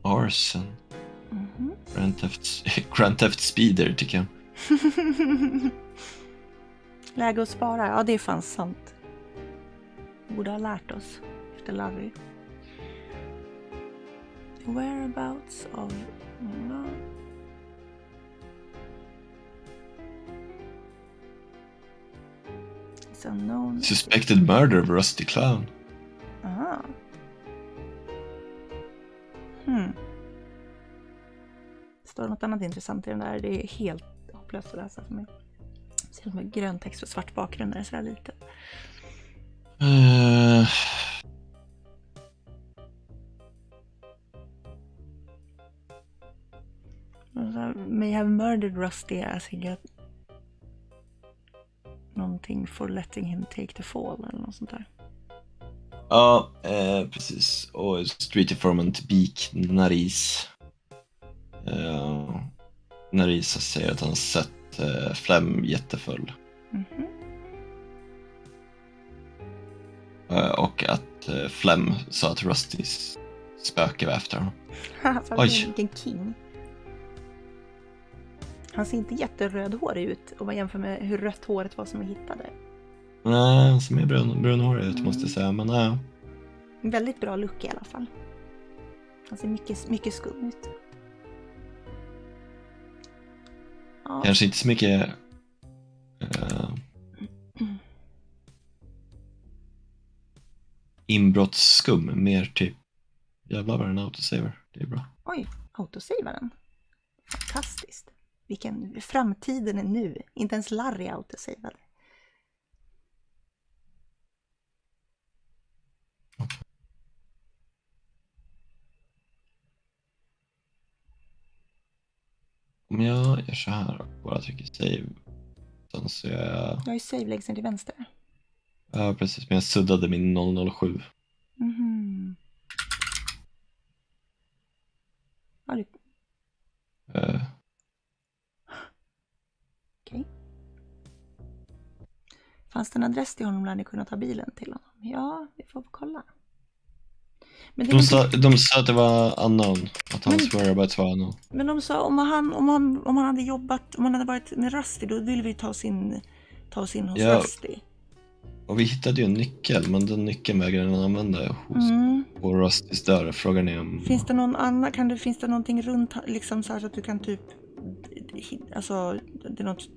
arson, Grand Theft Speeder tycker jag. Läge att spara, ja det är fan sant. Borde ha lärt oss efter Larry. Whereabouts of... Unknown. Suspected murder of Rusty Clown. Står det något annat intressant i den där? Det är helt hopplöst att läsa för mig. Ser ut med grön text och svart bakgrund där, så där lite. May have murdered Rusty as he got någonting for letting him take the fall eller något sånt där. Ja, precis. Och Street Informant Beak Naris. Narisa säger att han sett Flem jättefull. Och att Flem sa att Rustys spöke var efter honom. Oj. Vilken king. Han ser inte jätterödhårig ut om man jämför med hur rött håret var som vi hittade. Nej, han ser mer brunhårig ut måste jag säga, men nej. Väldigt bra look i alla fall. Han ser mycket skum ut. Ja. Kanske inte så mycket inbrottsskum, mer typ jävlar vad en autosaver. Det är bra. Oj, autosavaren. Fantastiskt. Vilken framtiden är nu. Inte ens Larry autosavade. Om jag gör så här och bara trycker save, sen så jag har ju save längst ner till vänster. Ja, precis. Men jag suddade min 007. Okej. Fanns det en adress till honom där ni kunde ta bilen till honom? Ja, vi får kolla. Men de sa att det var unknown, att hans whereabouts var unknown. Men de sa om han hade jobbat, om han hade varit med Rusty, då ville vi ta oss in hos Rusty. Och vi hittade ju en nyckel, men den nyckeln vägrar den använda på Rustys dörr. Frågan är om... Finns det någon annan, finns det någonting runt liksom så här så att du kan typ, alltså det är något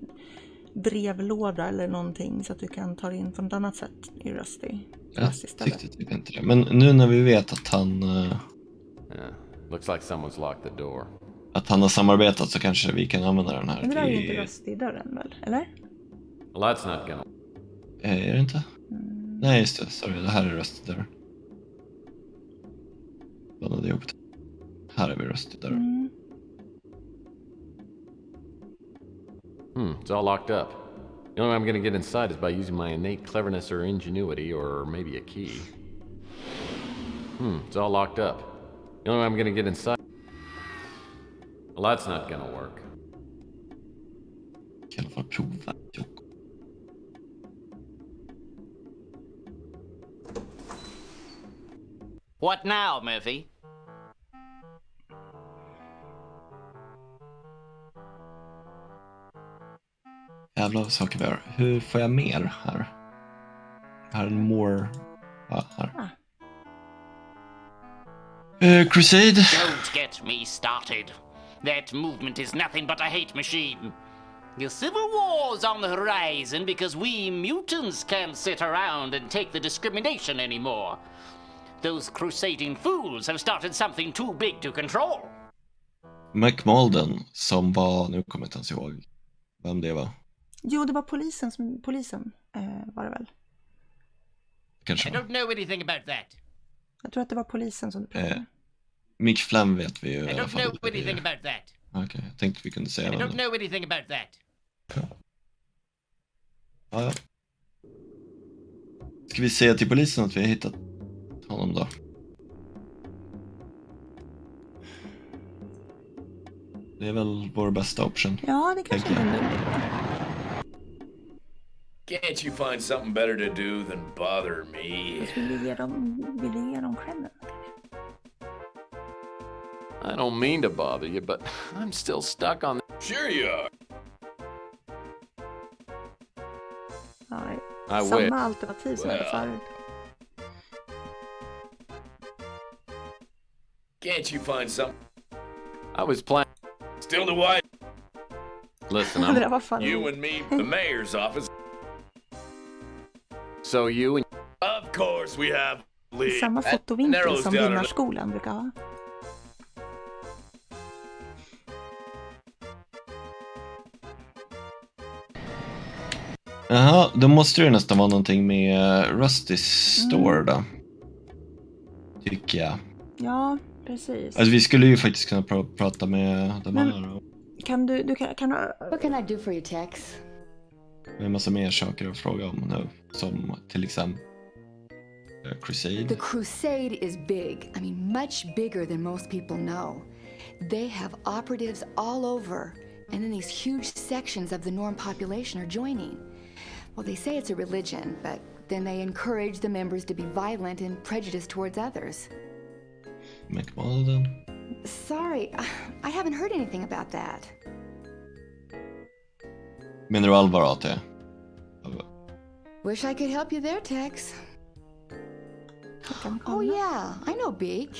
brevlåda eller någonting så att du kan ta det in på något annat sätt i Rusty? Jag tyckte typ inte det. Men nu när vi vet att han... Looks like someone's locked the door. Att han har samarbetat så kanske vi kan använda den här. Men det där är ju inte Rusty-dörren väl, eller? Well, that's not gonna... Är det inte? Nej, just det. Sorry, det här är Rusty-dörren. Blandade ihop det. Här är vi Rusty-dörren. It's all locked up. The only way I'm gonna get inside is by using my innate cleverness or ingenuity, or maybe a key. It's all locked up. The only way I'm gonna get inside... Well, that's not gonna work. Jag kan i alla fall prova. What now, Murphy? Jävla saker vi har. Hur får jag mer här? Här är more... Ja, här. Crusade. Don't get me started. That movement is nothing but a hate machine. The civil war's on the horizon because we mutants can't sit around and take the discrimination anymore. Those crusading fools have started something too big to control. McMalden som var... Nu kommer jag inte ens ihåg vem det var. Jo, det var polisen var det väl? Kanske. I don't know anything about that. Jag tror att det var polisen som du pratade. Mick Flam vet vi ju I don't know anything about that. Okej, jag tänkte vi kunde säga I don't know anything about that. Ja. Ska vi säga till polisen att vi har hittat honom då? Det är väl vår bästa option. Ja, det kanske är det. Can't you find something better to do than bother me? Vill du ge dem skämmen? I don't mean to bother you, but I'm still stuck on... Sure you are. Ja, samma alternativ som jag förut. Can't you find something? I was playing... Still the white. Listen, you and me, the mayor's office. So you and... Of course we have... Samma fotovinkel som vinnarskolan brukar ha. Jaha, då måste det nästan vara någonting med Rustys store då. Tycker jag. Ja, precis. Alltså vi skulle ju faktiskt kunna prata med de här. Kan du... What can I do for you, Tex? Det är en massa mer saker att fråga om nu. Som till exempel Crusade. The Crusade is big. I mean, much bigger than most people know. They have operatives all over. And then these huge sections of the Norm population are joining. Well, they say it's a religion, but then they encourage the members to be violent and prejudiced towards others. McMalden. Sorry, I haven't heard anything about that. Menar du allvar att det? Wish I could help you there, Tex. Oh yeah, I know Beak.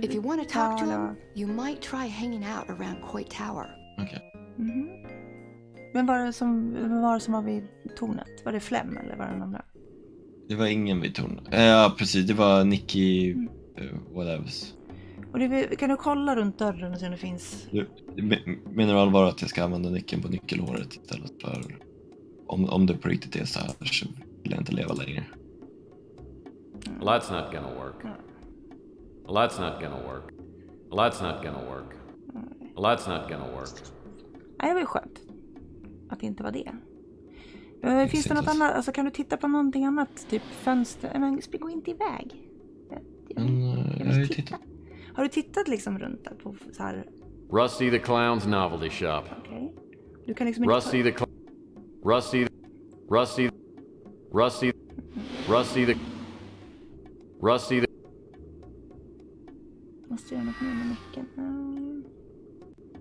If you want to talk to him, you might try hanging out around Coit Tower. Okay. Vem var det som var vid tornet? Var det Flem eller var det någon andra? Det var ingen vid tornet. Ja, precis. Det var Nicky whatever. Och kan du kolla runt dörren och se om det finns... Menar du allvar att jag ska använda nyckeln på nyckelhåret istället för... Om det på riktigt är så här så vill jag inte leva längre. Well, that's not gonna work. Well, that's not gonna work. Well, that's not gonna work. Well, that's not gonna work. Nej, det var ju skönt att det inte var det. Finns det något annat? Alltså, kan du titta på någonting annat? Typ fönster? Men gå inte iväg. Har du tittat liksom runt där på så här... Rusty the Clown's novelty shop. Okej. Du kan liksom inte... Rusty the Måste jag något mer med nyckeln?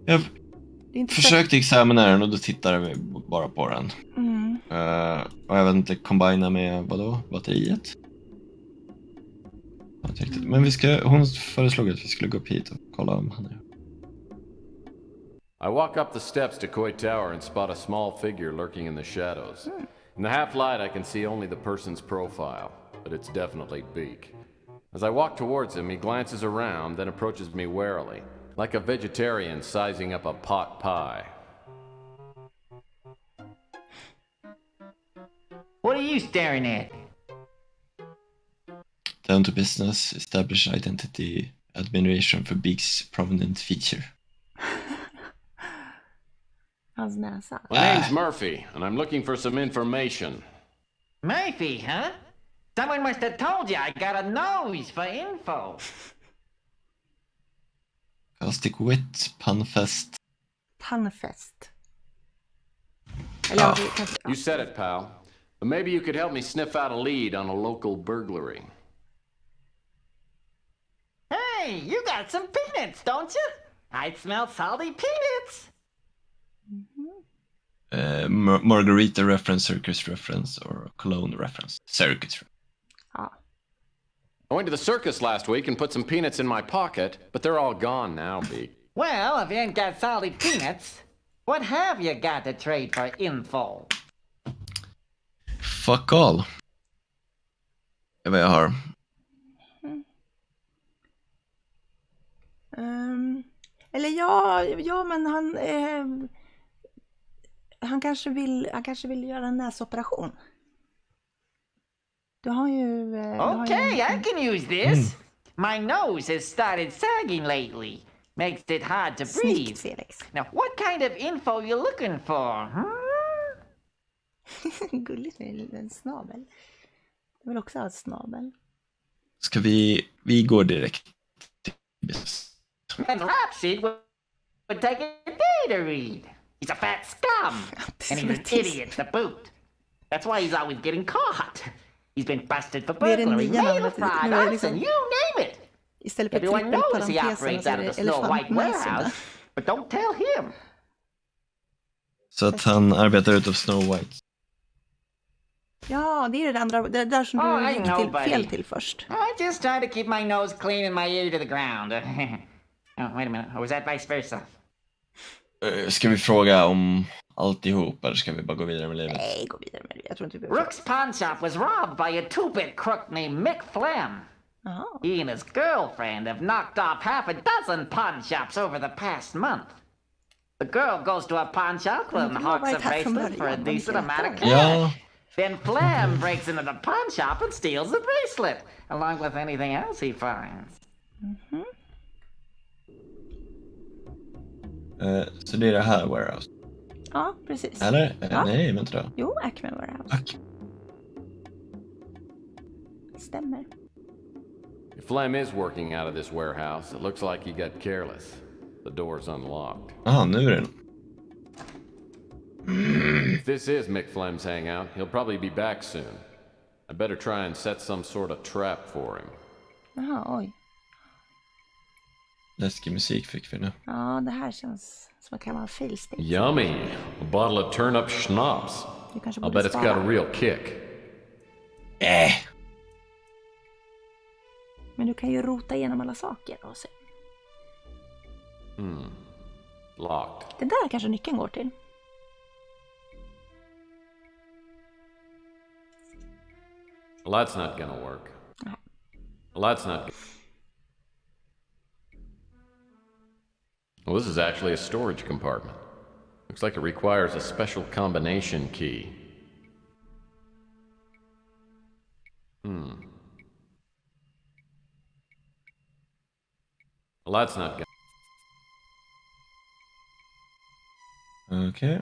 Jag försökte examinera den och då tittade vi bara på den. Och jag vet inte, combina med vadå? Batteriet? Men hon föreslog att vi skulle gå upp hit och kolla om han är. I walk up the steps to Koi Tower and spot a small figure lurking in the shadows. In the half light, I can see only the person's profile, but it's definitely Beak. As I walk towards him, he glances around, then approaches me warily, like a vegetarian sizing up a pot pie. What are you staring at? Down to business, establish identity, admiration for Beak's prominent feature. Hans näsa. My name's Murphy, and I'm looking for some information. Murphy, huh? Someone must have told you I got a nose for info. Caustic wit, punfest. Punfest. You said it, pal. But maybe you could help me sniff out a lead on a local burglary. Hey, you got some peanuts, don't you? I smell salty peanuts. Margarita reference, circus reference, or cologne reference. Circus. I went to the circus last week and put some peanuts in my pocket, but they're all gone now, Beak. Well, if you ain't got salty peanuts, what have you got to trade for info? Fuck all. Det är vad jag har. Eller ja, men han kanske vill göra en näsoperation. Du har ju... Okay, I can use this. My nose has started sagging lately. Makes it hard to breathe. Felix. Now, what kind of info are you looking for? Gulligt med en snabel. Jag vill också ha ett snabel. Ska vi går direkt till business. And Rhapsody would take a day to read. He's a fat scum. And he's an idiot to boot. That's why he's always getting caught. He's been busted for burglary, mail fraud, arson, you name it. Everyone knows he operates out of the Snow White warehouse, but don't tell him. Så att han arbetar utav Snow White. Ja, det är det andra. Det där som du gick till fel till först. I just try to keep my nose clean and my ear to the ground. Oh, wait a minute. Or was that vice versa? Ska vi fråga om alltihop eller ska vi bara gå vidare med livet? Nej, gå vidare med det. Jag tror inte vi behöver. Rook's pawn shop was robbed by a two-bit crook named Mick Flem. He and his girlfriend have knocked off half a dozen pawn shops over the past month. The girl goes to a pawn shop and hawks a bracelet for a decent amount of cash. Ja. Then Flem breaks into the pawn shop and steals the bracelet, along with anything else he finds. Så det är det här warehouse. Ja, precis. Eller? Ja. Nej, vänta då. Jo, Acme Warehouse. Stämmer. If Flem is working out of this warehouse, it looks like he got careless. The door's unlocked. Nu är det. If this is Mick Flem's hangout, he'll probably be back soon. I better try and set some sort of trap for him. Jaha, oj. Läskig musik fick vi nu. Ja, det här känns som att kan vara fail state. Yummy! A bottle of turnip schnapps. I'll bet it's got a real kick. Men du kan ju rota igenom alla saker och se. Locked. Det där kanske nyckeln går till. Well, that's not gonna work. Well, that's not... Well, this is actually a storage compartment. Looks like it requires a special combination key. Well, that's not good. Okay.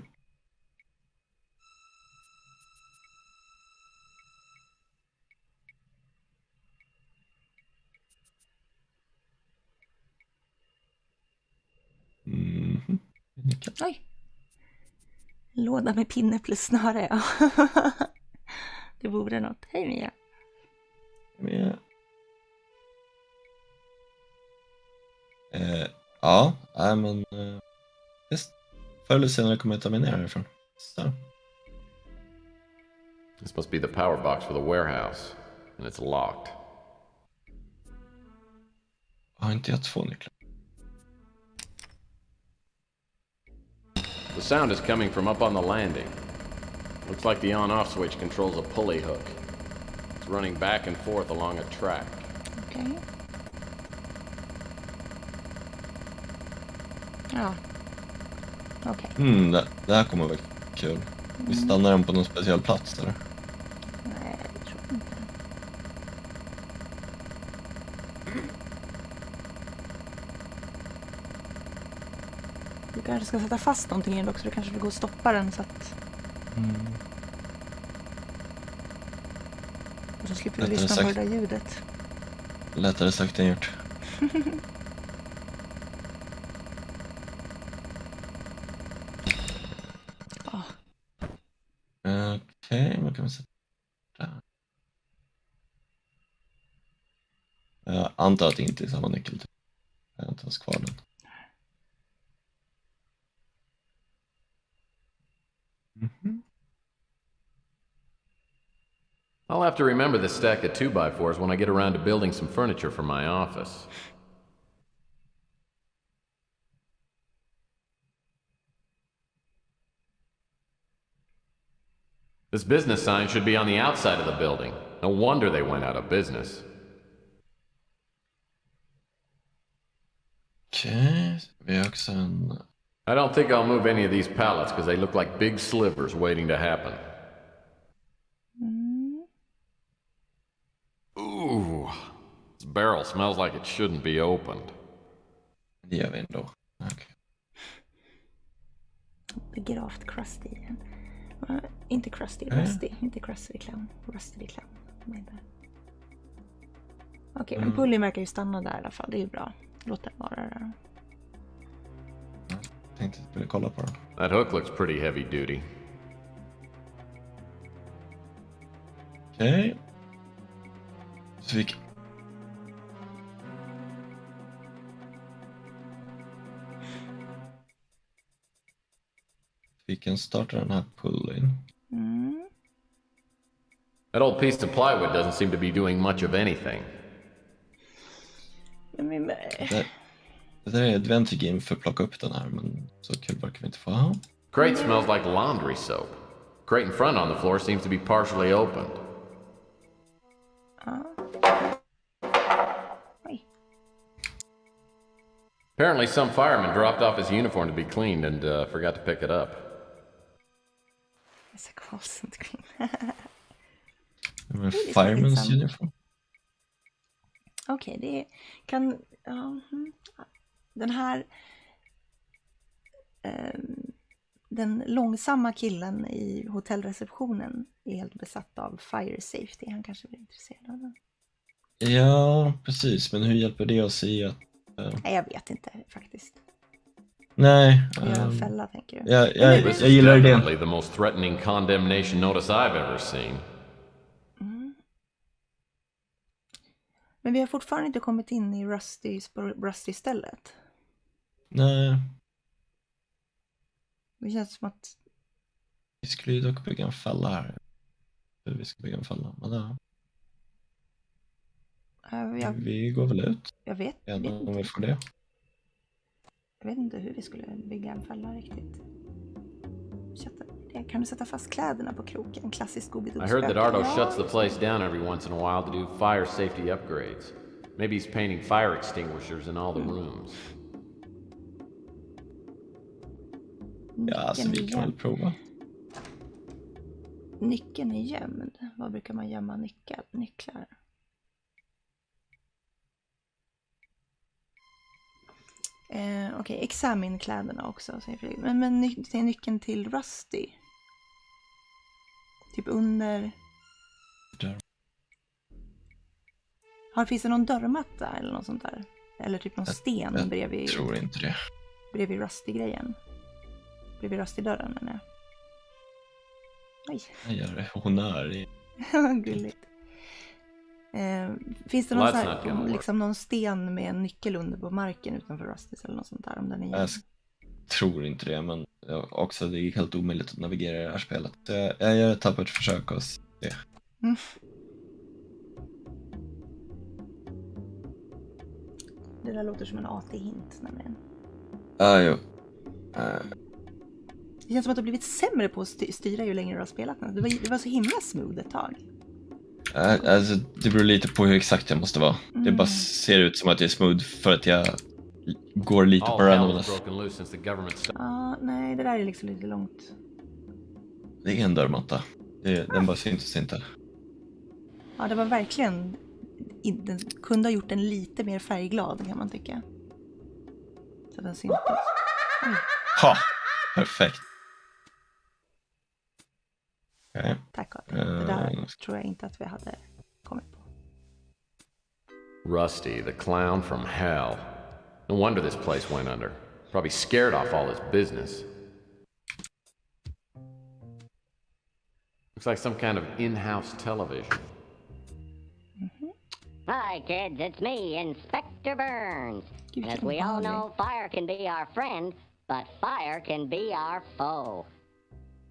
Oj. Låda med pinne plus snöre. Ja. Det vore något. Hej Mia. Mia. Ja, men visst. Förr eller senare kommer jag ta mig ner härifrån. Så. This must be the power box for the warehouse, and it's locked. Har inte jag 2 nycklar? The sound is coming from up on the landing. Looks like the on-off switch controls a pulley hook. It's running back and forth along a track. Okej. Ja. Okej. Det här kommer vara kul. Vi stannar den på någon speciell plats där. Nej, det tror jag inte. Du kanske ska sätta fast någonting i den också. Du kanske vill gå och stoppa den så att... Och så slipper du lyssna på det där ljudet. Lättare sagt än gjort. Okej, vad kan vi sätta där? Jag antar att det inte är samma nyckel. Jag har inte ens kvar den. I'll have to remember this stack of 2x4s when I get around to building some furniture for my office. This business sign should be on the outside of the building. No wonder they went out of business. Okej, vi har också en... I don't think I'll move any of these pallets because they look like big slivers waiting to happen. Ooh, this barrel smells like it shouldn't be opened. Det gör vi ändå. Okay. Begravt Krusty igen. Inte Krusty, Rusty. Inte Krusty Clown. Rusty Clown. Okej, men Pully verkar ju stanna där i alla fall. Det är ju bra. Låt den vara där. Jag tänkte att jag skulle kolla på den. That hook looks pretty heavy duty. Okej. Så vi kan starta den här pullen. That old piece of plywood doesn't seem to be doing much of anything. Det där är adventure game för att plocka upp den här, men så kul verkar vi inte få. Crate smells like laundry soap. Crate in front on the floor seems to be partially opened. Apparently some fireman dropped off his uniform to be cleaned and forgot to pick it up. It's a constant clean. Fireman's uniform? Okej, det kan... Den här... Den långsamma killen i hotellreceptionen är helt besatt av fire safety. Han kanske blir intresserad av den. Ja, precis. Men hur hjälper det oss i att... Nej, jag vet inte faktiskt. Nej. En fälla, tänker du? Jag gillar det. Definitely the most threatening condemnation notice I've ever seen. Men vi har fortfarande inte kommit in i Rusty stället. Nej. Det känns som att... Vi skulle ju dock bygga en fälla här. Vi ska bygga en fälla. Men ja. Vi går väl ut. Jag vet inte. Om vi får det. Jag vet inte hur vi skulle bygga en fälla riktigt. Kan du sätta fast kläderna på kroken? Klassisk Scooby-Doo. I heard that Ardo shuts the place down every once in a while to do fire safety upgrades. Maybe he's painting fire extinguishers in all the rooms. Ja, alltså vi kan väl prova. Nyckeln är gömd. Var brukar man gömma nycklar? Okej, examine kläderna också. Men nyckeln till Rusty. Typ under... Finns det någon dörrmatta eller något sånt där? Eller typ någon sten bredvid... Jag tror inte det. Bredvid Rusty-grejen. Bredvid Rusty-dörren, menar jag. Oj. Jag gör det. Hon är i... Gulligt. Finns det någon, här, liksom någon sten med en nyckel under på marken utanför Rustys eller något sånt där? Om den är jag tror inte det, men också det är helt omöjligt att navigera i det här spelet. Jag gör ett tappert försök och det. Det där låter som en AT-hint nämligen. Jo. Det känns som att du har blivit sämre på att styra ju längre du har spelat nu. Det var så himla smooth ett tag. Alltså, det beror lite på hur exakt jag måste vara. Det bara ser ut som att det är smooth för att jag går lite på randomness. Nej, det där är liksom lite långt. Det är en dörrmatta. Den bara syntes inte. Ja, det var verkligen... Den kunde ha gjort den lite mer färgglad, kan man tycka. Så den syntes. Ha! Perfekt. Okay. Tack. Det där tror jag inte att vi hade kommit på. Rusty, the clown from hell. No wonder this place went under. Probably scared off all his business. Looks like some kind of in-house television. Hi, kids, it's me, Inspector Burns. And as we all know, fire can be our friend, but fire can be our foe.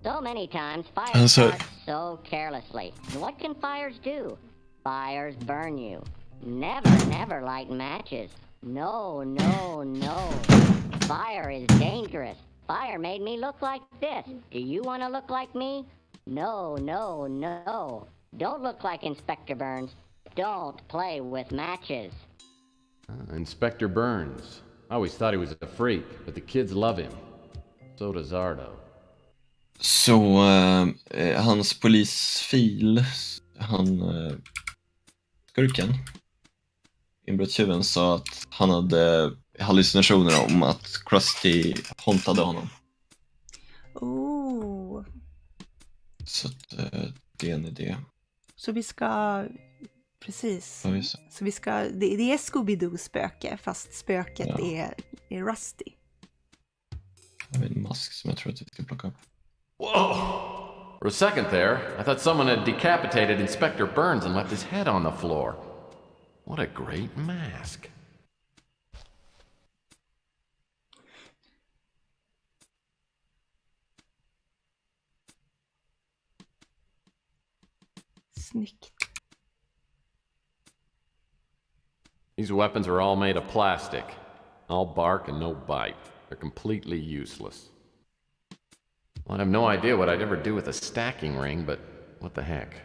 So many times, fire starts so carelessly. And what can fires do? Fires burn you. Never light matches. No. Fire is dangerous. Fire made me look like this. Do you want to look like me? No. Don't look like Inspector Burns. Don't play with matches. Inspector Burns. I always thought he was a freak, but the kids love him. So does Ardo. Så hans polisfil, skurken, inbrottstjuven, sa att han hade hallucinationer om att Krusty håntade honom. Oh. Så att, det är en idé. Så vi ska... Precis. Ja, så vi ska... Det är Scooby-Doo-spöke, fast spöket är Rusty. Jag har en mask som jag tror att vi ska plocka upp. Whoa! For a second there, I thought someone had decapitated Inspector Burns and left his head on the floor. What a great mask. Snyggt. These weapons are all made of plastic. All bark and no bite. They're completely useless. Well, I have no idea what I'd ever do with a stacking ring, but what the heck.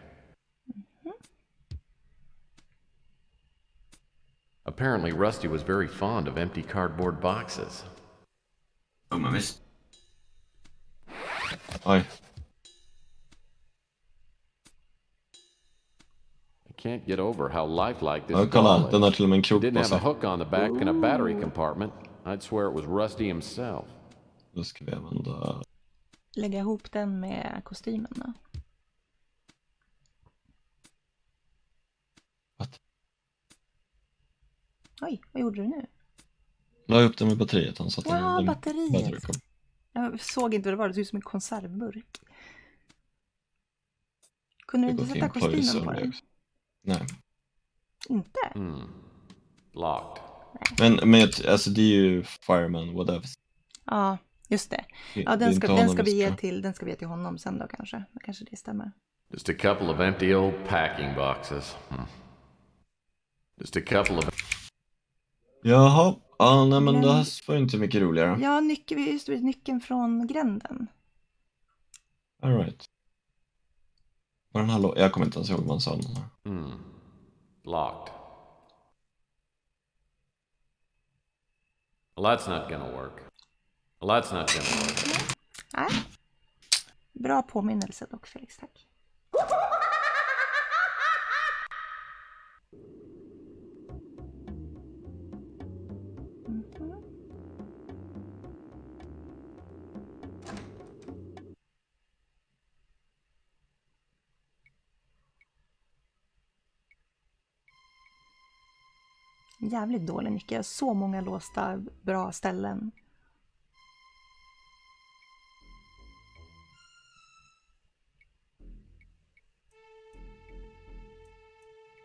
Apparently, Rusty was very fond of empty cardboard boxes. Oh, my miss. Oj. I can't get over how lifelike this kolla, den har till och med en krok didn't på have a sig. hook on the back and a battery compartment. I'd swear it was Rusty himself. Då ska vi använda... Lägga ihop den med kostymen då. What? Oj, vad gjorde du nu? La upp den med batteriet. Han satt batteriet. Jag såg inte vad det var. Det såg ut som en konservburk. Kunde du inte sätta kostymen på den? Nej. Inte? Locked. Men alltså det är ju Fireman, whatever. Ja, just det. Ja, den ska vi ge till honom sen då kanske. Kanske det stämmer. Just a couple of empty old packing boxes. Just a couple of... Jaha. Ja, nej men det här var inte mycket roligare. Ja, nyckeln från gränden. All right. Var den här jag kommer inte ens ihåg vad han sa. Locked. Well, that's not gonna work. Nej. Bra påminnelse dock, Felix, tack. Jävligt dålig nyckel. Så många låsta bra ställen.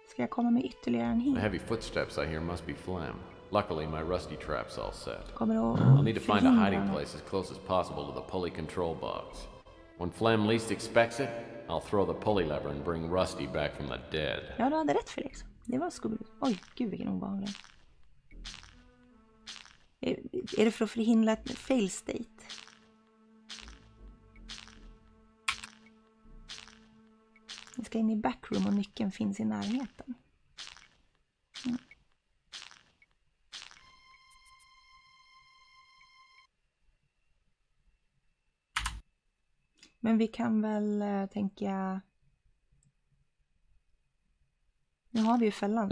Ska jag komma med ytterligare en hint? The heavy footsteps I hear must be Phlegm. Luckily, my rusty trap's all set. Kommer att I'll need to find a hiding place as close as possible to the pulley control box. When Flem least expects it, I'll throw the pulley lever and bring Rusty back from the dead. Ja, du hade rätt, Felix. Det var Scooby. Oj, gud vilken obehaglig. Är det för att förhindra ett fail state? Vi ska in i backroom och nyckeln finns i närheten. Mm. Men vi kan väl tänka... Nu har vi ju fällan.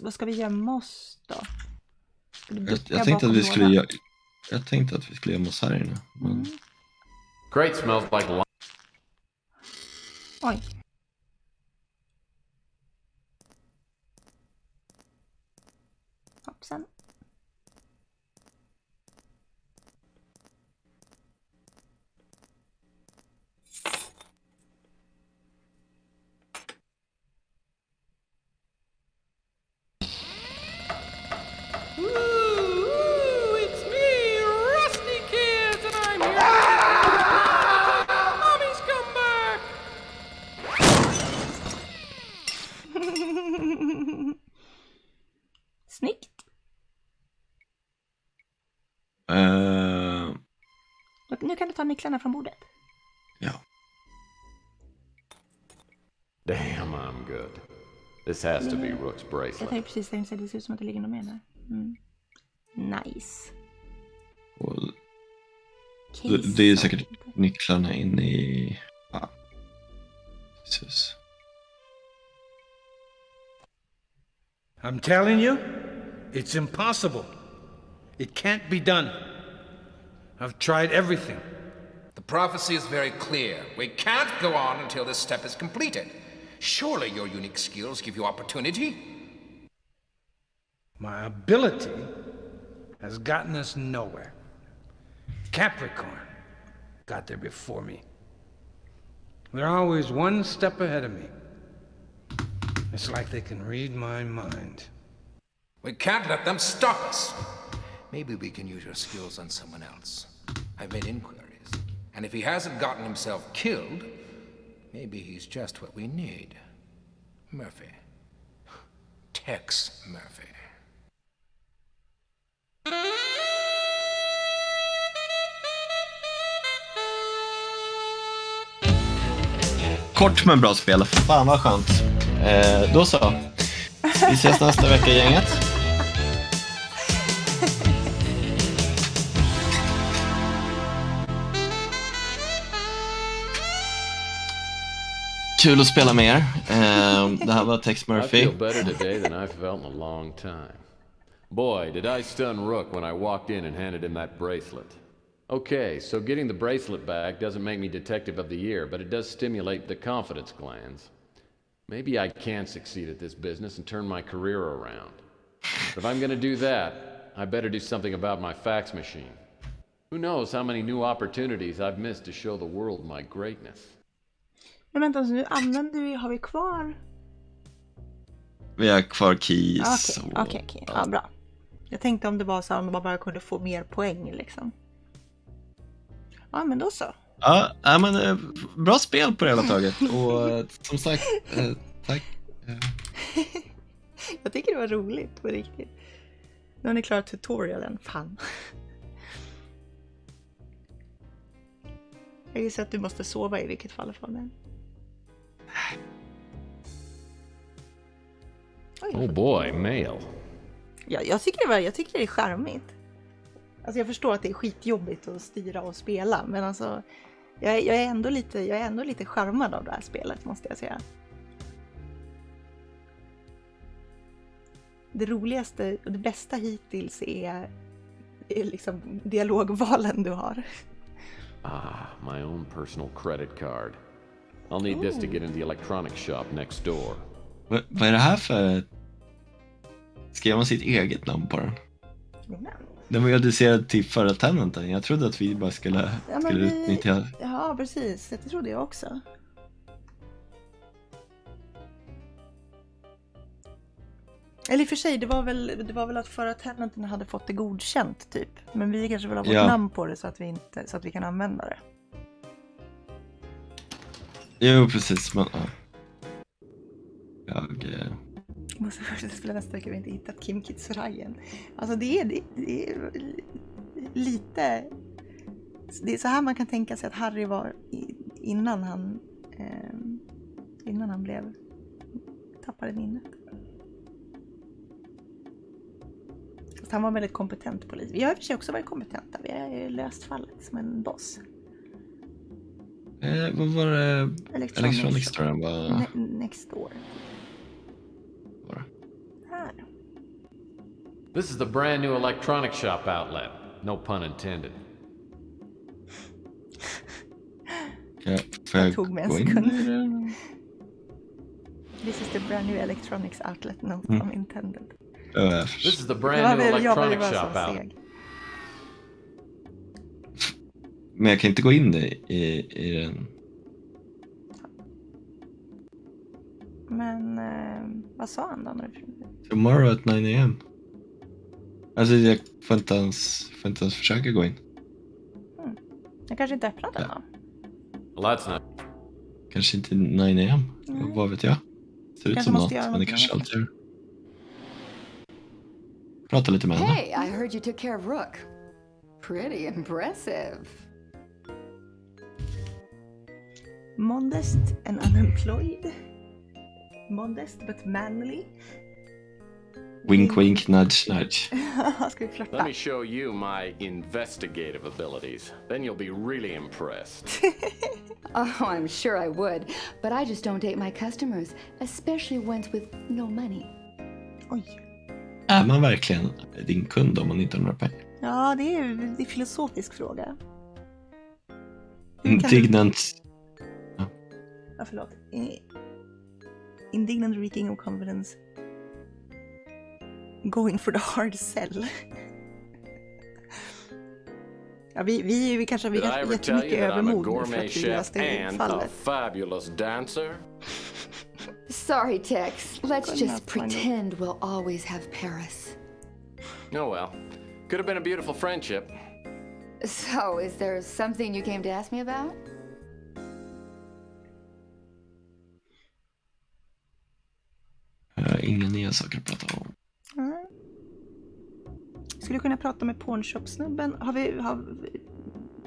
Vad ska vi gömma oss då? Jag tänkte att vi skulle gömma oss här inne. Men... Great, smells like Oj. Hoppsan. It's me, Rusty Kids, and I'm here. Mommy's come back. Snyggt. Nu kan du ta nycklarna från bordet. Ja. Damn, I'm good. This has to be Rook's Jag bracelet. tänkte precis det ser ut som att det ligger något mer där. Mm. Nice. Och det är säkert nycklarna in i... Ah. Jesus. I'm telling you, it's impossible. It can't be done. I've tried everything. The prophecy is very clear. We can't go on until this step is completed. Surely your unique skills give you opportunity? My ability has gotten us nowhere. Capricorn got there before me. They're always one step ahead of me. It's like they can read my mind. We can't let them stop us. Maybe we can use your skills on someone else. I've made inquiries, and if he hasn't gotten himself killed, maybe he's just what we need. Murphy. Tex Murphy. Kort men bra spel. Fan vad skönt. Då så. Vi ses nästa vecka, gänget. Kul att spela med er. Det här var Tex Murphy. I feel better today than I've felt in a long time. Boy, did I stun Rook when I walked in and handed him that bracelet. Okay, so getting the bracelet back doesn't make me Detective of the Year, but it does stimulate the confidence glands. Maybe I can succeed at this business and turn my career around. But if I'm gonna do that, I better do something about my fax machine. Who knows how many new opportunities I've missed to show the world my greatness. Men vänta, nu har vi kvar... Vi har kvar keys. Okej. Ja, bra. Jag tänkte om det var så att man bara kunde få mer poäng liksom. Ja, men då så. Ja, men bra spel på det hela taget. Och som sagt, tack. Jag tycker det var roligt på riktigt. Nu har ni klarat tutorialen, fan. Jag gissar att du måste sova i vilket fall för mig. Oh boy, mail. Ja, jag tycker det är charmigt. Alltså jag förstår att det är skitjobbigt att styra och spela, men alltså jag är ändå lite charmad av det här spelet, måste jag säga. Det roligaste och det bästa hittills är liksom dialogvalen du har. My own personal credit card. I'll need this to get in the electronics shop next door. Vad är det här för... Skrev man sitt eget namn på den? Den var ju adresserad till förra tenanten. Jag trodde att vi bara skulle utnyttja... Ja, precis. Det trodde jag också. Eller i och för sig, det var väl att förra tenanten hade fått det godkänt typ. Men vi kanske vill ha vårt namn på det så att vi kan använda det. Jo, precis. Men, jag... Jag måste först spela nästa vecka, vi har inte hittat Kim Kitsurayen. Alltså det är lite... Det är så här man kan tänka sig att Harry var innan han blev tappade minnet. Så han var väldigt kompetent polis. Vi har i och för sig också varit kompetenta. Vi har löst fallet som en boss. Vad var det? Electronics tror jag var... Next door. Här. This is the brand new electronic shop outlet. No pun intended. Jag tog mig en sekund. This is the brand new electronics outlet. No pun intended. This is the brand new electronic shop outlet. Men jag kan inte gå in i den. Men vad sa han då? Tomorrow at 9 AM. Alltså jag får inte ens försöka gå in. Jag kanske inte öppnat den då. Well, Kanske inte 9 AM. Vad vet jag? Ser ut som något, men det kanske alltid gör. Prata lite med henne. Hey, I heard you took care of Rook. Pretty impressive. Modest and unemployed. Modest but manly. Wink wink, nudge nudge. Ska vi flirta? Let me show you my investigative abilities. Then you'll be really impressed. Oh, I'm sure I would. But I just don't date my customers, especially ones with no money. Oj. Är man verkligen din kund om man inte har några pengar? Ja, det är en filosofisk fråga. Indignant. Ja, förlåt. Indignant reeking of confidence. Going for the hard sell. Ja, vi kanske har jättemycket övermod för att vi löste fallet. Fabulous dancer. Sorry, Tex. Let's just pretend we'll always have Paris. Oh well. Could have been a beautiful friendship. So, is there something you came to ask me about? Inga nya saker att prata om. Skulle kunna prata med pornshop-snubben.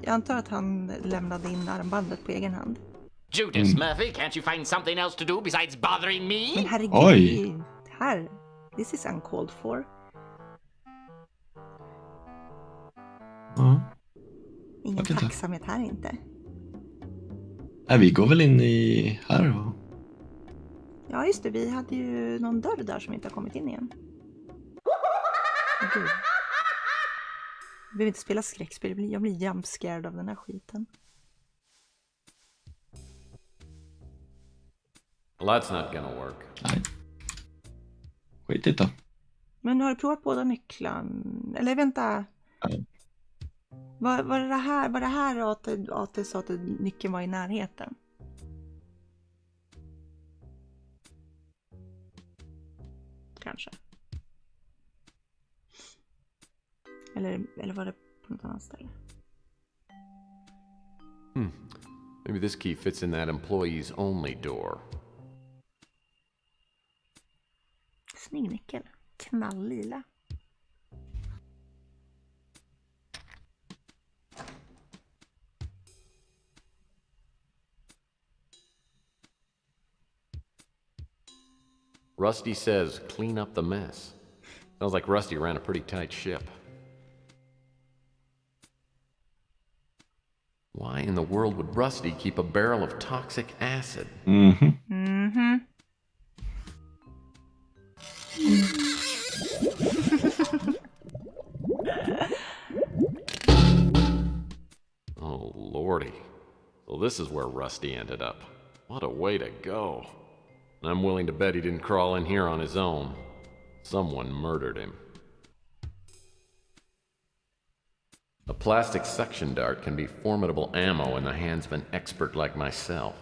Jag antar att han lämnade in armbandet på egen hand. Judas Murphy, can't you find something else to do besides bothering me? Men herregud, här. This is uncalled for. Ingen tacksamhet här inte. Nej, vi går väl in i här då. Ja, just det. Vi hade ju någon dörr där som inte har kommit in igen. Gud. Jag behöver inte spela skräckspel. Jag blir jumpscared av den här skiten. Well, that's not gonna work. Nej. Skit då. Men har du provat båda nycklarna? Eller vänta. Var det här att sa att nyckeln var i närheten? Kanske. Eller var det på något annat ställe? Maybe this key fits in that employees only door. Snygg nyckel. Knalllila. Rusty says, clean up the mess. Sounds like Rusty ran a pretty tight ship. Why in the world would Rusty keep a barrel of toxic acid? Oh, lordy. So this is where Rusty ended up. What a way to go. I'm willing to bet he didn't crawl in here on his own. Someone murdered him. A plastic suction dart can be formidable ammo in the hands of an expert like myself.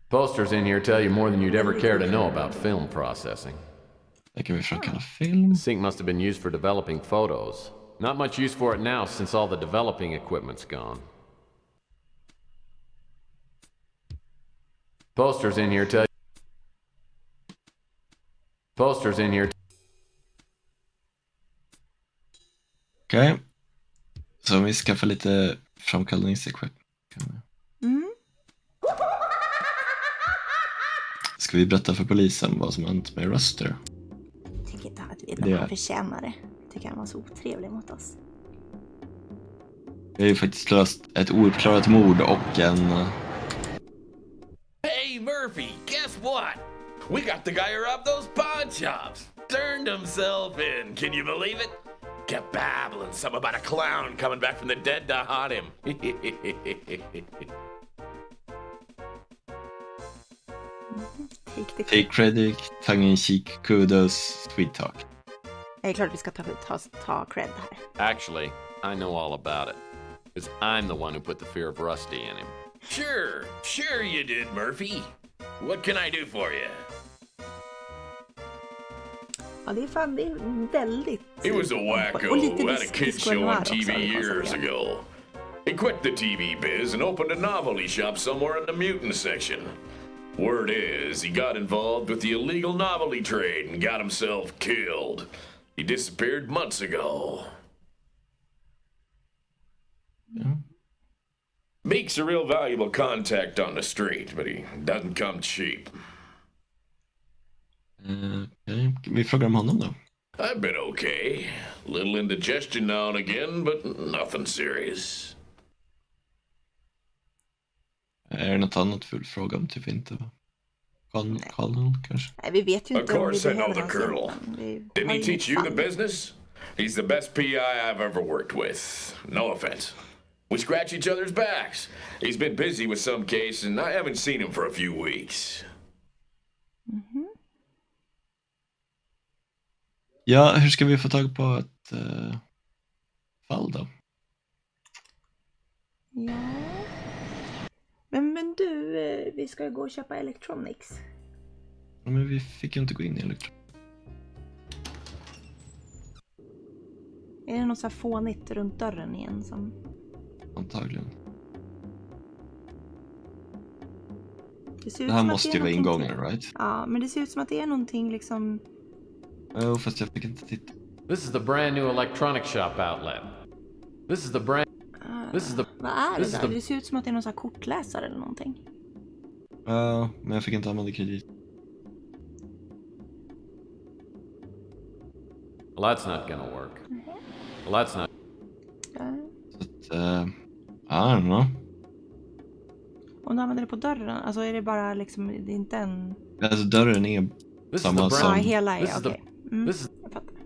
Posters in here tell you more than you'd ever care to know about film processing. Det kan vi kalla film. The sink must have been used for developing photos. Not much use for it now since all the developing equipment's gone. Posters in here tell you... Posters in here... Okej. Så om vi skaffar lite framkallningsequipment. Ska vi berätta för polisen vad som hänt med Ruster? Jag tycker inte att vi han förtjänar det. Jag tycker han var så otrevlig mot oss. Vi har ju faktiskt löst ett ouppklarat mord och en... Hey, Murphy, guess what? We got the guy who robbed those pawn shops. Turned himself in. Can you believe it? Kept babbling something about a clown coming back from the dead to haunt him. Take credit, tongue-in-cheek, kudos, sweet talk. Det är klart att vi ska ta cred här. Actually, I know all about it. Because I'm the one who put the fear of Rusty in him. Sure you did, Murphy. What can I do for you? Ja, det är väldigt... He was a wacko who had a kid show on TV years ago. He quit the TV biz and opened a novelty shop somewhere in the mutant section. Word is, he got involved with the illegal novelty trade and got himself killed. He disappeared months ago. Meek's a real valuable contact on the street, but he doesn't come cheap. Okay. Vi frågar om honom då. I've been okay. Little indigestion now and again, but nothing serious. Är det något annat full fråga om typ inte? Colonel kanske? Nej, vi vet ju inte. Of course I know the Colonel. Didn't he teach you the business? He's the best PI I've ever worked with. No offense. We scratch each other's backs. He's been busy with some case and I haven't seen him for a few weeks. Ja, hur ska vi få tag på ett fall då? Ja. Men du, vi ska ju gå och köpa electronics. Ja, men vi fick ju inte gå in i electronics. Är det något så här fånigt runt dörren igen som... Antagligen. Det här måste ju vara ingången, right? Ja, men det ser ut som att det är någonting liksom... Jo, fast jag fick inte titta. This is the brand new electronic shop outlet. This is the brand... Vad är det där? Det ser ut som att det är någon sån här kortläsare eller någonting. Ja, men jag fick inte använda kredit. Well, that's not gonna work. Well, that's not... Så att, I don't know. Om du använder det på dörren, alltså är det bara liksom, det är inte en... Alltså dörren är samma som... Ja, hela är, okej. Jag fattar.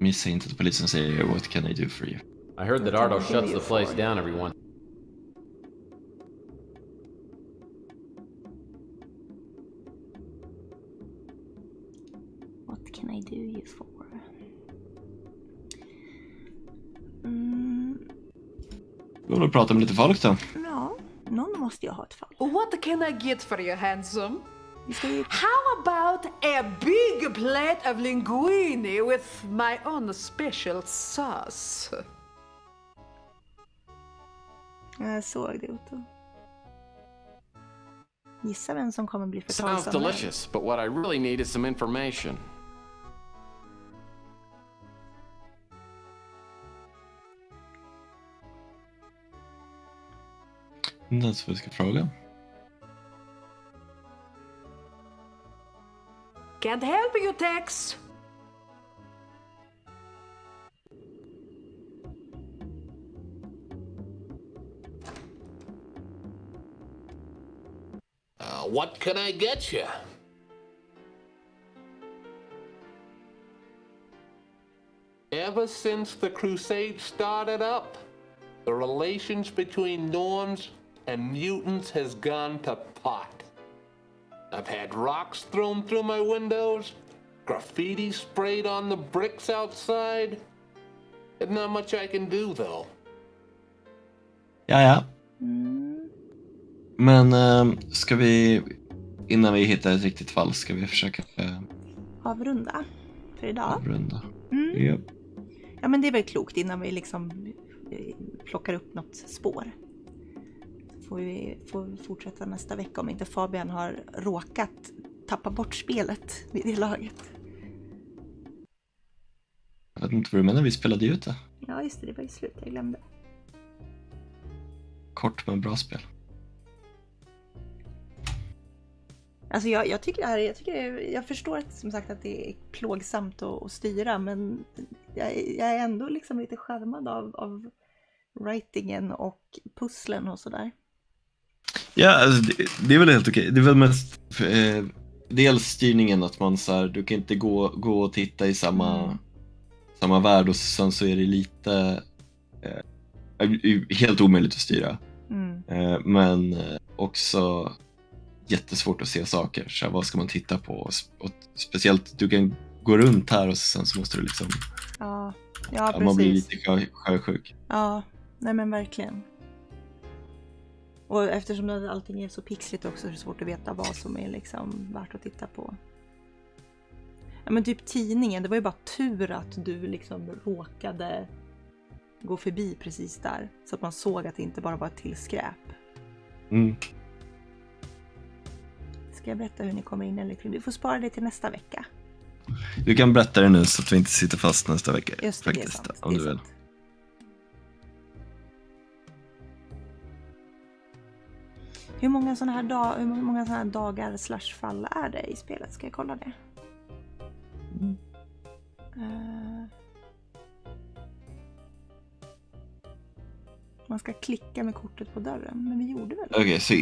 Missa inte att polisen säger what can I do for you? I heard that Ardo shuts the place down every once. What can I do you for? Vi vill prata med lite folk då. Ja, någon måste ju ha ett fall. What can I get for you, handsome? How about a big plate of linguine with my own special sauce? Jag såg det, Otto. Gissa vem som kommer bli Sounds förtalsam. delicious, but what I really need is some information. That's vad vi ska fråga. Can't help you, Tex. What can I get you? Ever since the crusade started up, the relations between norms and mutants has gone to pot. I've had rocks thrown through my windows, graffiti sprayed on the bricks outside. There's not much I can do, though. Ja. Men ska vi, innan vi hittar ett riktigt fall, ska vi försöka avrunda för idag? Avrunda. Yep. Ja, men det är väl klokt innan vi liksom plockar upp något spår. Så får vi fortsätta nästa vecka om inte Fabian har råkat tappa bort spelet vid det laget. Jag vet inte vad du menar, vi spelade ju ut det. Ja, just det var ju slut, jag glömde. Kort men bra spel. Alltså jag tycker jag förstår att, som sagt, att det är plågsamt att styra, men jag är ändå liksom lite charmad av writingen och pusslen och sådär. Ja, alltså det är väl helt okej. Det är väl mest dels styrningen, att man så här, du kan inte gå och titta i samma värld, och sen så är det lite helt omöjligt att styra. Men också jättesvårt att se saker. Så vad ska man titta på? Och speciellt, du kan gå runt här och sen så måste du liksom... Ja, precis. Man blir lite sjösjuk. Ja, nej men verkligen. Och eftersom allting är så pixligt också, är det svårt att veta vad som är liksom värt att titta på. Ja, men typ tidningen, det var ju bara tur att du liksom råkade gå förbi precis där. Så att man såg att det inte bara var ett till skräp. Ska jag berätta hur ni kommer in? Eller du får spara det till nästa vecka. Du kan berätta det nu så att vi inte sitter fast nästa vecka. Just det, faktiskt, det är sant. Om du vill. Hur många sådana här dagar / fall är det i spelet? Ska jag kolla det? Man ska klicka med kortet på dörren, men vi gjorde väl det? Okej, så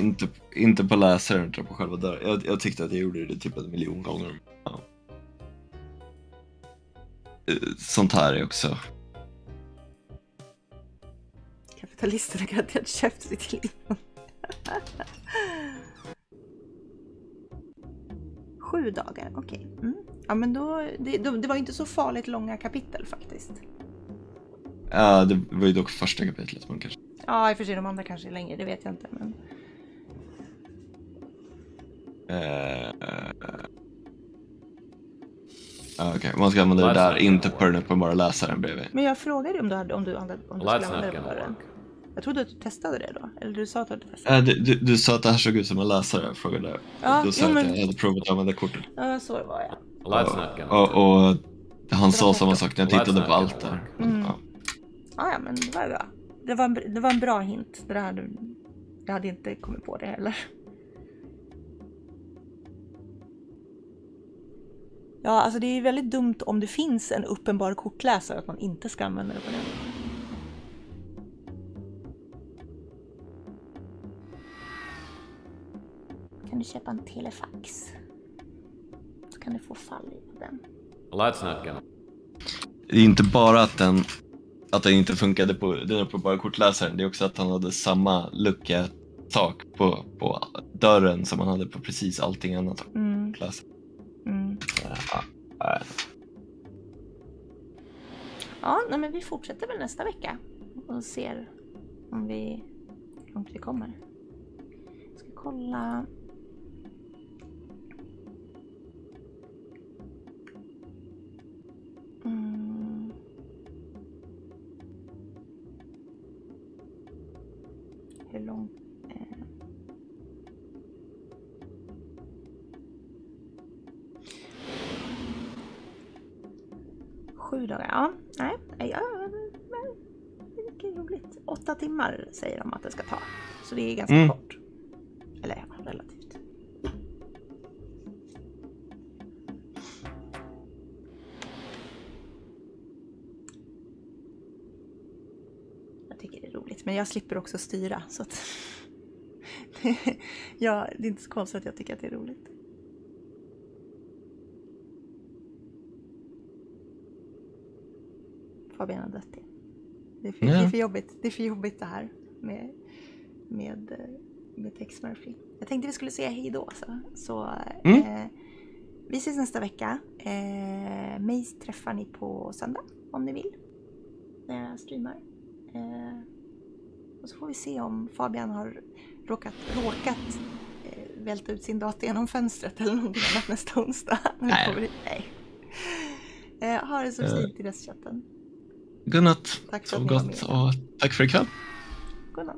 inte på läsaren utan på själva dörren. Jag tyckte att jag gjorde det typ 1 miljon gånger. Ja. Sånt här är också. Kapitalisterna har garanterat köpt sitt liv. 7 dagar, okej. Ja, men då, det var ju inte så farligt långa kapitel faktiskt. Ja, det var ju dock första kapitlet man kanske. Ja, i och för sig de andra kanske är längre, det vet jag inte, men... Okej, man ska använda det där, inte på den uppenbara läsaren bredvid. Men jag frågade om du skulle använda det på den. Jag trodde att du testade det då, eller du sa att du hade testat. Du sa att det här såg ut som en läsare, jag frågade. Ja, då sa jag att jag hade provat att använda kortet. Ja, så var jag. Och han sa samma sak när jag tittade på allt där. Ja, men det var bra. Det var en bra hint. Jag hade inte kommit på det heller. Ja, alltså det är väldigt dumt om det finns en uppenbar kortläsare att man inte ska använda det på den. Kan du köpa en telefax? Så kan du få fall i den. Det är inte bara att den inte funkade på den uppenbara kortläsaren. Det är också att han hade samma lucka sak på dörren som han hade på precis allting annat. Ja, nej, men vi fortsätter väl nästa vecka och ser om hur långt vi kommer. Jag ska kolla. Hur långt? 7 dagar, ja. Nej, det är roligt. 8 timmar säger de att det ska ta. Så det är ganska kort. Eller ja, relativt. Jag tycker det är roligt, men jag slipper också styra. Så att ja, det är inte så konstigt att jag tycker att det är roligt. Fabian har dött igen. Det är för jobbigt. Det är för jobbigt det här med Tex Murphy. Jag tänkte vi skulle säga hej då. Så vi ses nästa vecka. Mig träffar ni på söndag om ni vill. När jag streamar. Och så får vi se om Fabian har råkat välta ut sin dator genom fönstret eller någonting annat nästa onsdag. Nej. Ha det så fint i röstchatten. Godnatt. Tack för så att ni var gott med. och tack för ikväll. Godnatt.